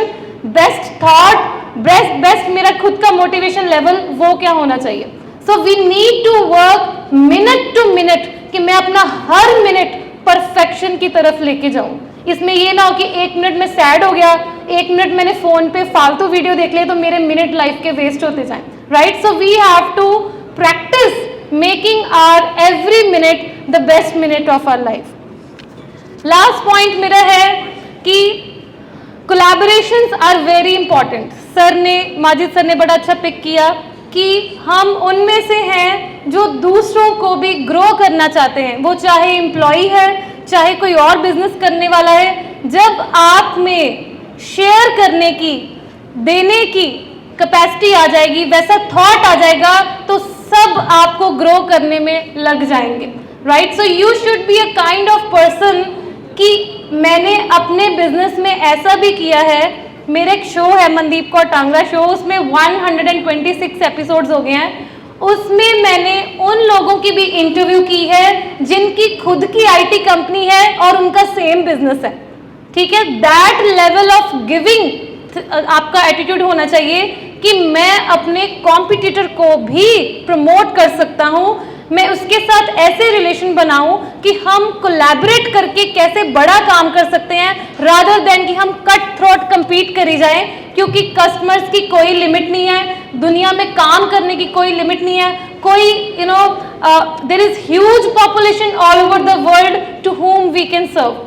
best thought, best मेरा खुद का मोटिवेशन लेवल वो क्या होना चाहिए। So we need to work minute to minute कि मैं अपना हर मिनट परफेक्शन की तरफ लेके जाऊं। इसमें ये ना हो कि 1 मिनट में सैड हो गया, 1 मिनट मैंने फोन पे फालतू वीडियो देख लिया तो मेरे मिनट लाइफ के वेस्ट होते जाएं, right. So we have to practice making our every minute the best minute of our life. Last point मेरा है कि collaborations are very important. Majid sir ने बड़ा अच्छा पिक किया कि हम उनमें से हैं जो दूसरों को भी ग्रो करना चाहते हैं, वो चाहे एम्प्लॉई है, चाहे कोई और बिजनेस करने वाला है। जब आप में शेयर करने की, देने की कैपेसिटी आ जाएगी, वैसा थॉट आ जाएगा, तो सब आपको ग्रो करने में लग जाएंगे, right. So you should be a kind of person कि मैंने अपने बिजनेस में ऐसा भी किया है। मेरे एक शो है मनदीप कौर टांगरा शो, उसमें 126 एपिसोड्स हो गए हैं। उसमें मैंने उन लोगों की भी इंटरव्यू की है जिनकी खुद की आईटी कंपनी है और उनका सेम बिजनेस है, ठीक है। दैट लेवल ऑफ गिविंग आपका एटीट्यूड होना चाहिए कि मैं अपने कॉम्पिटिटर को भी प्रमोट कर सकता हूँ, मैं उसके साथ ऐसे रिलेशन बनाऊं कि हम कोलैबोरेट करके कैसे बड़ा काम कर सकते हैं, रादर देन कि हम कट थ्रोट कम्पीट करी जाएं, क्योंकि कस्टमर्स की कोई लिमिट नहीं है, दुनिया में काम करने की कोई लिमिट नहीं है। कोई there is huge population all over the world to whom we can serve.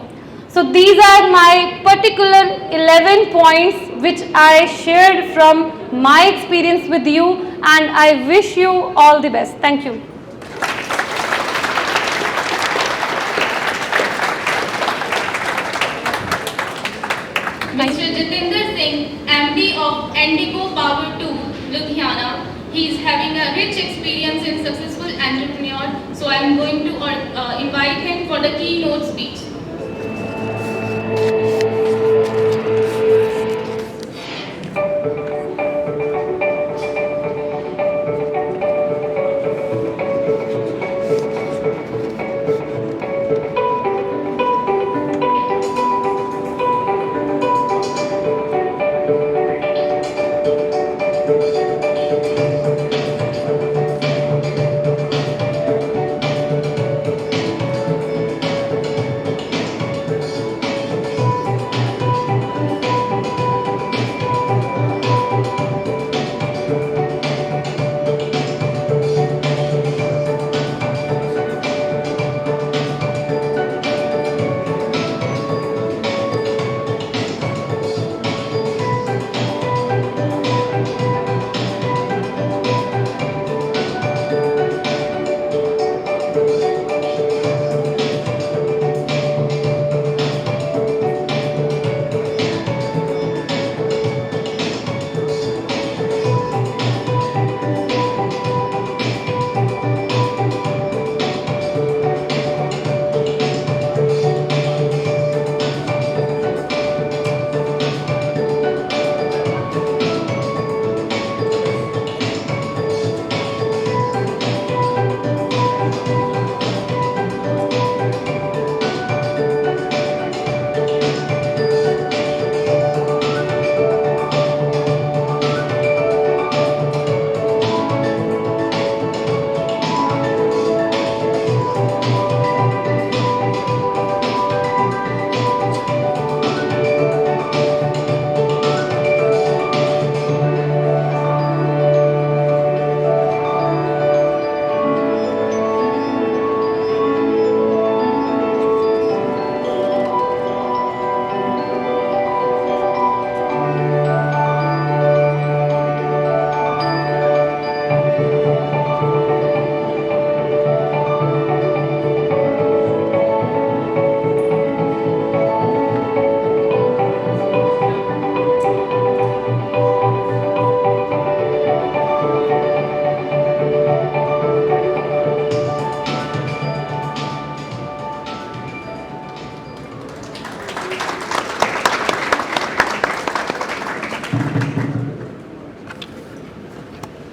So these are my particular 11 points which I shared from my experience with you, and I wish you all the best. Thank you. Mr. Jitinder Singh, MD of Indigo Power 2, Ludhiana. He is having a rich experience in successful entrepreneur. So I am going to invite him for the keynote speech.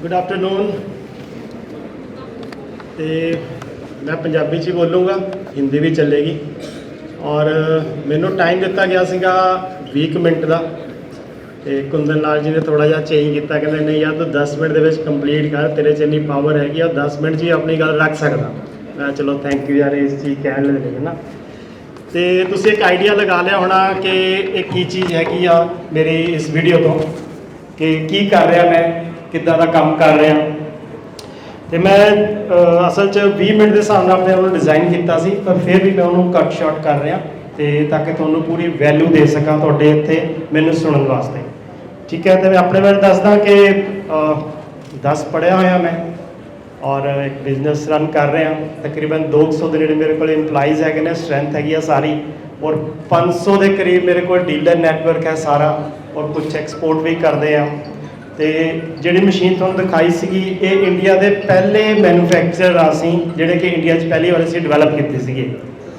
Good afternoon. ਤੇ ਮੈਂ ਪੰਜਾਬੀ 'ਚ ਹੀ ਬੋਲੂੰਗਾ, ਹਿੰਦੀ ਵੀ ਚੱਲੇਗੀ। ਔਰ ਮੈਨੂੰ time ਦਿੱਤਾ ਗਿਆ ਸੀਗਾ 20 minute ਦਾ, ਤੇ ਕੁੰਦਨ ਲਾਲ ਜੀ ਨੇ ਥੋੜ੍ਹਾ ਜਿਹਾ ਚੇਂਜ ਕੀਤਾ, ਕਹਿੰਦੇ ਨਹੀਂ ਯਾਰ ਤੂੰ 10 ਮਿੰਟ ਦੇ ਵਿੱਚ ਕੰਪਲੀਟ ਕਰ, ਤੇਰੇ 'ਚ ਇੰਨੀ ਪਾਵਰ ਹੈਗੀ ਆ 10 ਮਿੰਟ 'ਚ ਹੀ ਆਪਣੀ ਗੱਲ ਰੱਖ ਸਕਦਾ। ਮੈਂ ਚਲੋ ਥੈਂਕ ਯੂ ਯਾਰ ਇਸ ਚੀਜ਼ ਕਹਿਣ ਲਈ ਹੈ ਨਾ। ਤੇ ਤੁਸੀਂ ਇੱਕ ਆਈਡੀਆ ਲਗਾ ਲਿਆ ਹੋਣਾ ਕਿ ਇਹ ਕੀ ਚੀਜ਼ ਹੈਗੀ ਆ ਮੇਰੀ ਇਸ ਵੀਡੀਓ ਤੋਂ, ਕਿ ਕੀ ਕਰ ਰਿਹਾ ਮੈਂ, ਕਿੱਦਾਂ ਦਾ ਕੰਮ ਕਰ ਰਿਹਾ। ਤੇ ਮੈਂ ਅਸਲ 'ਚ 20 ਮਿੰਟ ਦੇ ਹਿਸਾਬ ਨਾਲ ਆਪਣੇ ਉਹਨੂੰ ਡਿਜ਼ਾਈਨ ਕੀਤਾ ਸੀ, ਪਰ ਫਿਰ ਵੀ ਮੈਂ ਉਹਨੂੰ ਕੱਟ ਸ਼ਾਰਟ ਕਰ ਰਿਹਾ, ਤੇ ਤਾਂ ਕਿ ਤੁਹਾਨੂੰ ਪੂਰੀ ਵੈਲਿਊ ਦੇ ਸਕਾਂ ਤੁਹਾਡੇ ਇੱਥੇ ਮੈਨੂੰ ਸੁਣਨ ਵਾਸਤੇ। ਠੀਕ ਹੈ। ਤੇ ਮੈਂ ਆਪਣੇ ਬਾਰੇ ਦੱਸਦਾ ਕਿ 10 ਪੜ੍ਹਿਆ ਹੋਇਆ ਮੈਂ, ਔਰ ਇੱਕ ਬਿਜ਼ਨਸ ਰਨ ਕਰ ਰਿਹਾ। ਤਕਰੀਬਨ 200 ਦੇ ਨੇੜੇ ਮੇਰੇ ਕੋਲ ਇੰਪਲਾਈਜ਼ ਹੈਗੇ ਨੇ, ਸਟਰੈਂਥ ਹੈਗੀ ਆ ਸਾਰੀ, ਔਰ 500 ਦੇ ਕਰੀਬ ਮੇਰੇ ਕੋਲ ਡੀਲਰ ਨੈਟਵਰਕ ਹੈ ਸਾਰਾ, ਔਰ ਕੁਝ ਐਕਸਪੋਰਟ ਵੀ ਕਰਦੇ ਆ। ਤੇ ਜਿਹੜੀ ਮਸ਼ੀਨ ਤੁਹਾਨੂੰ ਦਿਖਾਈ ਸੀਗੀ ਇਹ ਇੰਡੀਆ ਦੇ ਪਹਿਲੇ ਮੈਨੂਫੈਕਚਰਰ ਅਸੀਂ ਜਿਹੜੇ ਕਿ ਇੰਡੀਆ 'ਚ ਪਹਿਲੀ ਵਾਰ ਅਸੀਂ ਡਿਵੈਲਪ ਕੀਤੇ ਸੀਗੇ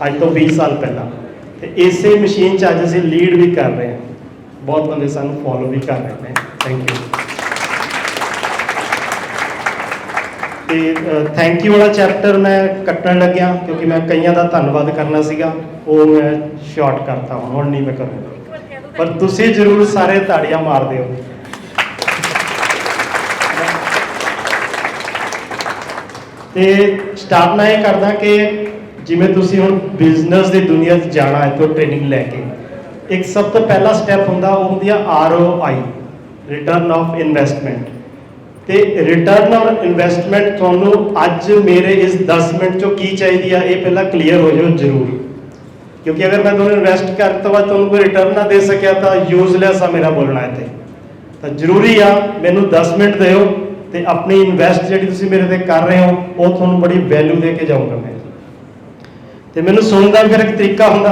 ਅੱਜ ਤੋਂ 20 ਸਾਲ ਪਹਿਲਾਂ। ਤੇ ਇਸੇ ਮਸ਼ੀਨ 'ਚ ਅੱਜ ਅਸੀਂ ਲੀਡ ਵੀ ਕਰ ਰਹੇ ਹਾਂ, ਬਹੁਤ ਬੰਦੇ ਸਾਨੂੰ ਫੋਲੋ ਵੀ ਕਰ ਰਹੇ ਨੇ। Thank you. ਤੇ ਥੈਂਕ ਯੂ ਵਾਲਾ ਚੈਪਟਰ ਮੈਂ ਕੱਟਣ ਲੱਗਿਆ ਕਿਉਂਕਿ ਮੈਂ ਕਈਆਂ ਦਾ ਧੰਨਵਾਦ ਕਰਨਾ ਸੀਗਾ, ਉਹ ਮੈਂ ਸ਼ਾਰਟ ਕਰਤਾ, ਹੁਣ ਨਹੀਂ ਮੈਂ ਕਰੂੰਗਾ। ਪਰ ਤੁਸੀਂ ਜ਼ਰੂਰ ਸਾਰੇ ਤਾੜੀਆਂ ਮਾਰ ਦਿਓ। ਤੇ ਸਟਾਰਟ ਮੈਂ ਇਹ ਕਰਦਾ ਕਿ ਜਿਵੇਂ ਤੁਸੀਂ ਹੁਣ ਬਿਜ਼ਨਸ ਦੀ ਦੁਨੀਆ 'ਚ ਜਾਣਾ ਇੱਥੋਂ ਟ੍ਰੇਨਿੰਗ ਲੈ ਕੇ, ਇੱਕ ਸਭ ਤੋਂ ਪਹਿਲਾ ਸਟੈਪ ਹੁੰਦਾ ਉਹ ਹੁੰਦੀ ਆ ROI, ਰਿਟਰਨ ਆਫ ਇਨਵੈਸਟਮੈਂਟ। ਤੇ ਰਿਟਰਨ ਆਨ ਇਨਵੈਸਟਮੈਂਟ ਤੁਹਾਨੂੰ ਅੱਜ ਮੇਰੇ ਇਸ 10 ਮਿੰਟ 'ਚੋਂ ਕੀ ਚਾਹੀਦੀ ਆ ਇਹ ਪਹਿਲਾਂ ਕਲੀਅਰ ਹੋ ਜਾਓ ਜ਼ਰੂਰ, ਕਿਉਂਕਿ ਅਗਰ ਮੈਂ ਤੁਹਾਨੂੰ ਇਨਵੈਸਟ ਕਰਨ ਤੋਂ ਬਾਅਦ ਤੁਹਾਨੂੰ ਕੋਈ ਰਿਟਰਨ ਨਾ ਦੇ ਸਕਿਆ ਤਾਂ ਯੂਜ਼ਲੈਸ ਆ ਮੇਰਾ ਬੋਲਣਾ ਇੱਥੇ। ਤਾਂ ਜ਼ਰੂਰੀ ਆ ਮੈਨੂੰ 10 ਮਿੰਟ ਦਿਓ ਤੇ ਆਪਣੀ ਇਨਵੈਸਟ ਜਿਹੜੀ ਤੁਸੀਂ ਮੇਰੇ ਤੇ ਕਰ ਰਹੇ ਹੋ ਉਹ ਤੁਹਾਨੂੰ ਬੜੀ ਵੈਲਿਊ ਦੇ ਕੇ ਜਾਊਂਗਾ ਮੈਂ। ਤੇ ਮੈਨੂੰ ਸੁਣਨ ਦਾ ਫਿਰ ਇੱਕ ਤਰੀਕਾ ਹੁੰਦਾ,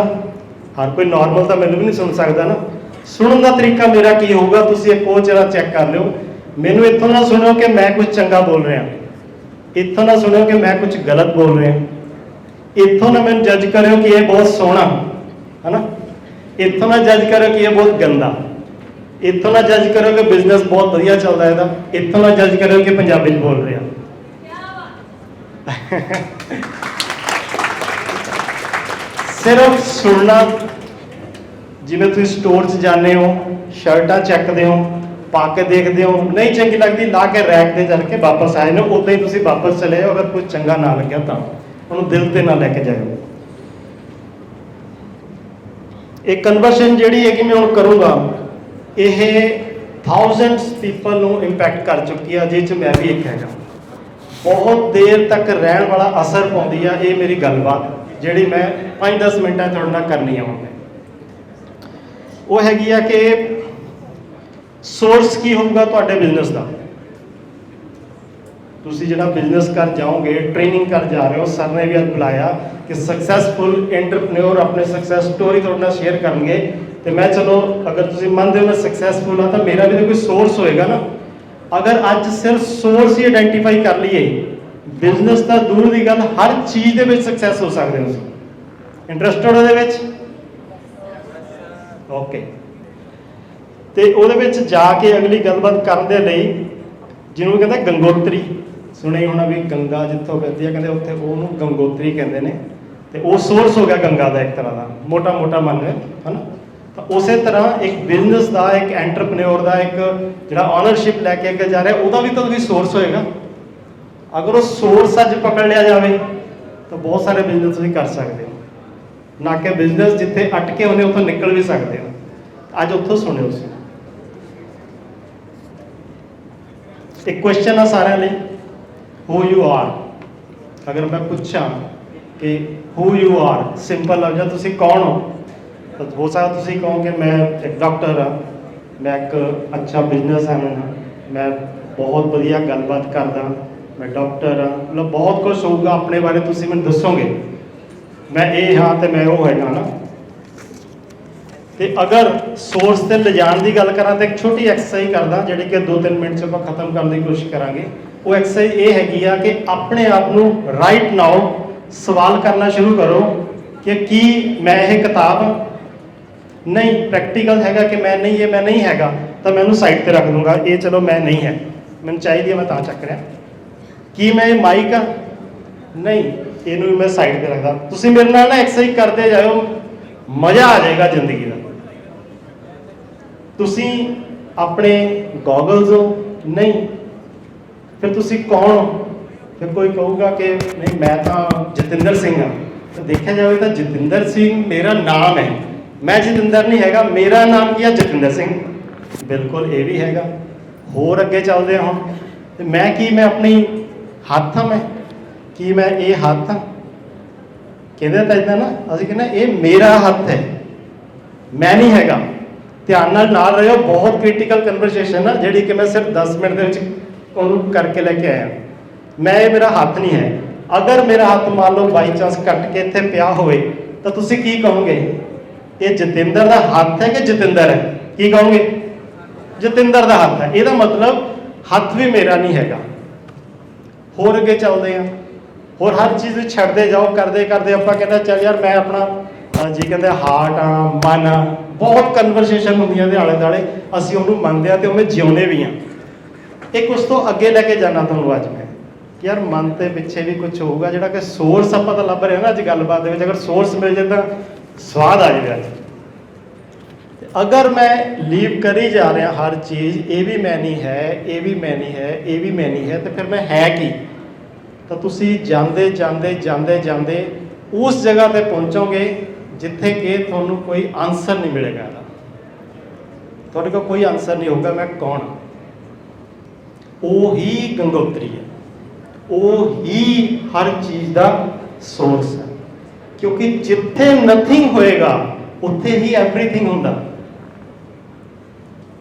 ਹਰ ਕੋਈ ਨਾਰਮਲ ਤਾਂ ਮੈਨੂੰ ਵੀ ਨਹੀਂ ਸੁਣ ਸਕਦਾ ਨਾ। ਸੁਣਨ ਦਾ ਤਰੀਕਾ ਮੇਰਾ ਕੀ ਹੋਊਗਾ ਤੁਸੀਂ ਇੱਕ ਉਹ ਜਰਾ ਚੈੱਕ ਕਰ ਲਿਓ। ਮੈਨੂੰ ਇੱਥੋਂ ਨਾ ਸੁਣਿਓ ਕਿ ਮੈਂ ਕੁਝ ਚੰਗਾ ਬੋਲ ਰਿਹਾ, ਇੱਥੋਂ ਨਾ ਸੁਣਿਓ ਕਿ ਮੈਂ ਕੁਝ ਗਲਤ ਬੋਲ ਰਿਹਾ, ਇੱਥੋਂ ਨਾ ਮੈਨੂੰ ਜੱਜ ਕਰਿਓ ਕਿ ਇਹ ਬਹੁਤ ਸੋਹਣਾ ਹੈ ਨਾ, ਇੱਥੋਂ ਨਾ ਜੱਜ ਕਰਿਓ ਕਿ ਇਹ ਬਹੁਤ ਗੰਦਾ, ਇੱਥੋਂ ਨਾ ਜੱਜ ਕਰਿਓ ਕਿ ਬਿਜ਼ਨਸ ਬਹੁਤ ਵਧੀਆ ਚੱਲਦਾ ਇਹਦਾ, ਇੱਥੋਂ ਨਾ ਜੱਜ ਕਰਿਓ ਕਿ ਪੰਜਾਬੀ 'ਚ ਬੋਲ ਰਿਹਾ। ਸਿਰਫ ਸੁਣਨਾ। ਜਿਵੇਂ ਤੁਸੀਂ ਸਟੋਰ 'ਚ ਜਾਂਦੇ ਹੋ, ਸ਼ਰਟਾਂ ਚੱਕਦੇ ਹੋ, ਪਾ ਕੇ ਦੇਖਦੇ ਹੋ, ਨਹੀਂ ਚੰਗੀ ਲੱਗਦੀ ਲਾ ਕੇ ਰੈਕ ਤੇ ਚੱਲ ਕੇ ਵਾਪਸ ਆਏ ਨੇ, ਉੱਦਾਂ ਹੀ ਤੁਸੀਂ ਵਾਪਸ ਚਲੇ ਜਾਓ। ਅਗਰ ਕੁਝ ਚੰਗਾ ਨਾ ਲੱਗਿਆ ਤਾਂ ਉਹਨੂੰ ਦਿਲ ਤੇ ਨਾ ਲੈ ਕੇ ਜਾਇਓ। ਇਹ ਕਨਵਰਸ਼ਨ ਜਿਹੜੀ ਹੈ ਕਿ ਮੈਂ ਹੁਣ ਕਰੂੰਗਾ, ਇਹ ਥਾਊਜ਼ੈਂਡਸ ਪੀਪਲ ਨੂੰ ਇੰਪੈਕਟ ਕਰ ਚੁੱਕੀ ਆ, ਜਿਸ 'ਚ ਮੈਂ ਵੀ ਇੱਕ ਹੈਗਾ। ਬਹੁਤ ਦੇਰ ਤੱਕ ਰਹਿਣ ਵਾਲਾ ਅਸਰ ਪਾਉਂਦੀ ਆ ਇਹ ਮੇਰੀ ਗੱਲਬਾਤ, ਜਿਹੜੀ ਮੈਂ 5-10 ਮਿੰਟਾਂ ਤੁਹਾਡੇ ਨਾਲ ਕਰਨੀ ਆ। ਹੁਣ ਉਹ ਹੈਗੀ ਆ ਕਿ ਸੋਰਸ ਕੀ ਹੋਊਗਾ ਤੁਹਾਡੇ ਬਿਜ਼ਨਸ ਦਾ। ਤੁਸੀਂ ਜਿਹੜਾ ਬਿਜ਼ਨਸ ਕਰ ਜਾਓਗੇ, ਟ੍ਰੇਨਿੰਗ ਕਰ ਜਾ ਰਹੇ ਹੋ, ਸਰ ਨੇ ਵੀ ਅੱਜ ਬੁਲਾਇਆ ਕਿ ਸਕਸੈਸਫੁਲ ਐਂਟਰਪ੍ਰੈਨਿਓਰ ਆਪਣੀ ਸਕਸੈਸ ਸਟੋਰੀ ਤੁਹਾਡੇ ਨਾਲ ਸ਼ੇਅਰ ਕਰਨਗੇ। ਤੇ ਮੈਂ ਚਲੋ ਅਗਰ ਤੁਸੀਂ ਮੰਨਦੇ ਹੋ ਮੈਂ ਸਕਸੈਸਫੁਲ ਹਾਂ ਤਾਂ ਮੇਰਾ ਵੀ ਤਾਂ ਕੋਈ ਸੋਰਸ ਹੋਏਗਾ ਨਾ। ਅਗਰ ਅੱਜ ਸਿਰਫ ਸੋਰਸ ਹੀ ਆਇਡੈਂਟੀਫਾਈ ਕਰ ਲਈਏ, ਬਿਜ਼ਨਸ ਤਾਂ ਦੂਰ ਦੀ ਗੱਲ, ਹਰ ਚੀਜ਼ ਦੇ ਵਿੱਚ ਸਕਸੈਸ ਹੋ ਸਕਦੇ ਹੋ ਤੁਸੀਂ। ਇੰਟਰਸਟਡ ਉਹਦੇ ਵਿੱਚ? ਓਕੇ। ਤੇ ਉਹਦੇ ਵਿੱਚ ਜਾ ਕੇ ਅਗਲੀ ਗੱਲਬਾਤ ਕਰਨ ਦੇ ਲਈ, ਜਿਹਨੂੰ ਕਹਿੰਦਾ ਗੰਗੋਤਰੀ, ਸੁਣਿਆ ਹੋਣਾ ਵੀ ਗੰਗਾ ਜਿੱਥੋਂ ਵਗਦੀ ਆ, ਕਹਿੰਦੇ ਉੱਥੇ ਉਹਨੂੰ ਗੰਗੋਤਰੀ ਕਹਿੰਦੇ ਨੇ। ਤੇ ਉਹ ਸੋਰਸ ਹੋ ਗਿਆ ਗੰਗਾ ਦਾ ਇੱਕ ਤਰ੍ਹਾਂ ਦਾ, ਮੋਟਾ ਮੋਟਾ ਮੰਨ ਲਓ ਹੈ ਨਾ। ਤਾਂ ਉਸੇ ਤਰ੍ਹਾਂ ਇੱਕ ਬਿਜ਼ਨਸ ਦਾ, ਇੱਕ ਐਂਟਰਪ੍ਰੈਨਿਓਰ ਦਾ, ਇੱਕ ਜਿਹੜਾ ਓਨਰਸ਼ਿਪ ਲੈ ਕੇ ਅੱਗੇ ਜਾ ਰਿਹਾ, ਉਹਦਾ ਵੀ ਤਾਂ ਕੋਈ ਸੋਰਸ ਹੋਏਗਾ। ਅਗਰ ਉਹ ਸੋਰਸ ਅੱਜ ਪਕੜ ਲਿਆ ਜਾਵੇ ਤਾਂ ਬਹੁਤ ਸਾਰੇ ਬਿਜ਼ਨਸ ਤੁਸੀਂ ਕਰ ਸਕਦੇ ਹੋ, ਨਾ ਕਿ ਬਿਜ਼ਨਸ ਜਿੱਥੇ ਅਟਕੇ ਹੁੰਦੇ ਉੱਥੋਂ ਨਿਕਲ ਵੀ ਸਕਦੇ ਹੋ। ਅੱਜ ਉੱਥੋਂ ਸੁਣਿਓ ਤੁਸੀਂ। ਇੱਕ ਕੁਐਸਚਨ ਆ ਸਾਰਿਆਂ ਲਈ, ਹੂ ਯੂ ਆਰ। ਅਗਰ ਮੈਂ ਪੁੱਛਾਂ ਕਿ ਹੂ ਯੂ ਆਰ, ਸਿੰਪਲ ਲਫ਼ਜ਼, ਤੁਸੀਂ ਕੌਣ ਹੋ, ਤਾਂ ਹੋ ਸਕਦਾ ਤੁਸੀਂ ਕਹੋ ਕਿ ਮੈਂ ਇੱਕ ਡਾਕਟਰ ਹਾਂ, ਮੈਂ ਇੱਕ ਅੱਛਾ ਬਿਜ਼ਨਸਮੈਨ ਹਾਂ, ਮੈਂ ਬਹੁਤ ਵਧੀਆ ਗੱਲਬਾਤ ਕਰਦਾ, ਮੈਂ ਡਾਕਟਰ ਹਾਂ, ਮਤਲਬ ਬਹੁਤ ਕੁਛ ਹੋਊਗਾ ਆਪਣੇ ਬਾਰੇ ਤੁਸੀਂ ਮੈਨੂੰ ਦੱਸੋਗੇ, ਮੈਂ ਇਹ ਹਾਂ ਤੇ ਮੈਂ ਉਹ ਹੈਗਾ ਨਾ। ਤੇ ਅਗਰ ਸੋਰਸ ਤੇ ਲਿਜਾਣ ਦੀ ਗੱਲ ਕਰਾਂ ਤਾਂ ਇੱਕ ਛੋਟੀ ਐਕਸਰਸਾਈਜ਼ ਕਰਦਾ, ਜਿਹੜੀ ਕਿ 2-3 ਮਿੰਟ 'ਚ ਆਪਾਂ ਖਤਮ ਕਰਨ ਦੀ ਕੋਸ਼ਿਸ਼ ਕਰਾਂਗੇ। ਉਹ ਐਕਸਰਸਾਈਜ਼ ਇਹ ਹੈਗੀ ਆ ਕਿ ਆਪਣੇ ਆਪ ਨੂੰ ਰਾਈਟ ਨਾਓ ਸਵਾਲ ਕਰਨਾ ਸ਼ੁਰੂ ਕਰੋ ਕਿ ਕੀ ਮੈਂ ਇਹ ਕਿਤਾਬ ਨਹੀਂ ਪ੍ਰੈਕਟੀਕਲ ਹੈਗਾ ਕਿ ਮੈਂ ਨਹੀਂ, ਇਹ ਮੈਂ ਨਹੀਂ ਹੈਗਾ, ਤਾਂ ਮੈਂ ਉਹਨੂੰ ਸਾਈਡ ਤੇ ਰੱਖ ਦੂੰਗਾ, ਇਹ ਚਲੋ ਮੈਂ ਨਹੀਂ ਹੈ। ਮੈਨੂੰ ਚਾਹੀਦੀ ਹੈ ਮੈਂ ਤਾਂ ਚੱਕ ਰਿਹਾ। ਕੀ ਮੈਂ ਇਹ ਮਾਈਕ ਆ? ਨਹੀਂ, ਇਹਨੂੰ ਵੀ ਮੈਂ ਸਾਈਡ ਤੇ ਰੱਖਦਾ। ਤੁਸੀਂ ਮੇਰੇ ਨਾਲ ਨਾ ਐਕਸਰਸਾਈਜ਼ ਕਰਦੇ ਜਾਓ, ਮਜ਼ਾ ਆ ਜਾਏਗਾ ਜ਼ਿੰਦਗੀ ਦਾ। ਤੁਸੀਂ ਆਪਣੇ ਗੋਗਲਸ ਹੋ? ਨਹੀਂ। ਫਿਰ ਤੁਸੀਂ ਕੌਣ ਹੋ? ਫਿਰ ਕੋਈ ਕਹੂਗਾ ਕਿ ਨਹੀਂ ਮੈਂ ਤਾਂ ਜਤਿੰਦਰ ਸਿੰਘ ਹਾਂ। ਤਾਂ ਦੇਖਿਆ ਜਾਵੇ ਤਾਂ ਜਤਿੰਦਰ ਸਿੰਘ ਮੇਰਾ ਨਾਮ ਹੈ, ਮੈਂ ਜਤਿੰਦਰ ਨਹੀਂ ਹੈਗਾ। ਮੇਰਾ ਨਾਮ ਕੀ ਹੈ? ਜਤਿੰਦਰ ਸਿੰਘ। ਬਿਲਕੁਲ ਇਹ ਵੀ ਹੈਗਾ। ਹੋਰ ਅੱਗੇ ਚੱਲਦੇ ਹਾਂ ਹੁਣ। ਤੇ ਮੈਂ ਕੀ, ਮੈਂ ਆਪਣੀ ਹੱਥ ਹਾਂ? ਮੈਂ ਕੀ ਮੈਂ ਇਹ ਹੱਥ ਹਾਂ? ਕਹਿੰਦੇ ਤਾਂ ਇਦਾਂ ਨਾ, ਅਸੀਂ ਕਹਿੰਦੇ ਇਹ ਮੇਰਾ ਹੱਥ ਹੈ, ਮੈਂ ਨਹੀਂ ਹੈਗਾ। ਧਿਆਨ ਨਾਲ ਰਹਿਓ, ਬਹੁਤ ਕ੍ਰਿਟੀਕਲ ਕਨਵਰਸੇਸ਼ਨ ਆ ਜਿਹੜੀ ਕਿ ਮੈਂ ਸਿਰਫ 10 ਮਿੰਟ ਦੇ ਵਿੱਚ ਉਹਨੂੰ ਕਰਕੇ ਲੈ ਕੇ ਆਇਆ। ਮੈਂ ਇਹ ਮੇਰਾ ਹੱਥ ਨਹੀਂ ਹੈ। ਅਗਰ ਮੇਰਾ ਹੱਥ ਮੰਨ ਲਓ ਬਾਈ ਚਾਂਸ ਕੱਟ ਕੇ ਇੱਥੇ ਪਿਆ ਹੋਵੇ ਤਾਂ ਤੁਸੀਂ ਕੀ ਕਹੋਗੇ? ਇਹ ਜਤਿੰਦਰ ਦਾ ਹੱਥ ਹੈ ਕਿ ਜਤਿੰਦਰ ਹੈ? ਕੀ ਕਹੋਗੇ? ਜਤਿੰਦਰ ਦਾ ਹੱਥ ਹੈ। ਇਹਦਾ ਮਤਲਬ ਹੱਥ ਵੀ ਮੇਰਾ ਨਹੀਂ ਹੈਗਾ। ਹੋਰ ਅੱਗੇ ਚੱਲਦੇ ਹਾਂ। ਹੋਰ ਹਰ ਚੀਜ਼ ਨੂੰ ਛੱਡਦੇ ਜਾਓ, ਕਰਦੇ ਕਰਦੇ ਆਪਾਂ ਕਹਿੰਦੇ ਚੱਲ ਯਾਰ ਮੈਂ ਆਪਣਾ ਜੀ ਕਹਿੰਦੇ ਹਾਰਟ ਆ, ਮਨ ਆ, ਬਹੁਤ ਕਨਵਰਸੇਸ਼ਨ ਹੁੰਦੀਆਂ ਦੇ ਆਲੇ ਦੁਆਲੇ, ਅਸੀਂ ਉਹਨੂੰ ਮੰਨਦੇ ਹਾਂ ਤੇ ਉਵੇਂ ਜਿਉਂਦੇ ਵੀ ਹਾਂ। ਇੱਕ ਉਸ ਤੋਂ ਅੱਗੇ ਲੈ ਕੇ ਜਾਣਾ ਤੁਹਾਨੂੰ ਅੱਜ ਮੈਂ, ਯਾਰ ਮਨ ਦੇ ਪਿੱਛੇ ਵੀ ਕੁਝ ਹੋਊਗਾ ਜਿਹੜਾ ਕਿ ਸੋਰਸ ਆਪਾਂ ਤਾਂ ਲੱਭ ਰਹੇ ਹਾਂ ਨਾ ਅੱਜ ਗੱਲਬਾਤ ਦੇ ਵਿੱਚ। ਅਗਰ ਸੋਰਸ ਮਿਲ ਜਾਏ ਤਾਂ ਸਵਾਦ ਆ ਜਾਵੇ ਅੱਜ। ਅਗਰ ਮੈਂ ਲੀਵ ਕਰੀ ਜਾ ਰਿਹਾ ਹਰ ਚੀਜ਼, ਇਹ ਵੀ ਮੈਂ ਨਹੀਂ ਹੈ, ਇਹ ਵੀ ਮੈਂ ਨਹੀਂ ਹੈ, ਇਹ ਵੀ ਮੈਂ ਨਹੀਂ ਹੈ, ਤੇ ਫਿਰ ਮੈਂ ਹੈ ਕੀ? ਤਾਂ ਤੁਸੀਂ ਜਾਂਦੇ ਜਾਂਦੇ ਜਾਂਦੇ ਜਾਂਦੇ ਉਸ ਜਗ੍ਹਾ ਤੇ ਪਹੁੰਚੋਗੇ ਜਿੱਥੇ ਕਿ ਤੁਹਾਨੂੰ ਕੋਈ ਆਨਸਰ ਨਹੀਂ ਮਿਲੇਗਾ। ਤੁਹਾਡੇ ਕੋਲ ਕੋਈ ਆਨਸਰ ਨਹੀਂ ਹੋਊਗਾ ਮੈਂ ਕੌਣ ਹਾਂ। ਉਹ ਹੀ ਗੰਗੋਤਰੀ ਹੈ, ਉਹ ਹੀ ਹਰ ਚੀਜ਼ ਦਾ ਸੋਰਸ ਹੈ। ਕਿਉਂਕਿ ਜਿੱਥੇ ਨਥਿੰਗ ਹੋਏਗਾ ਉੱਥੇ ਹੀ ਐਵਰੀਥਿੰਗ ਹੁੰਦਾ।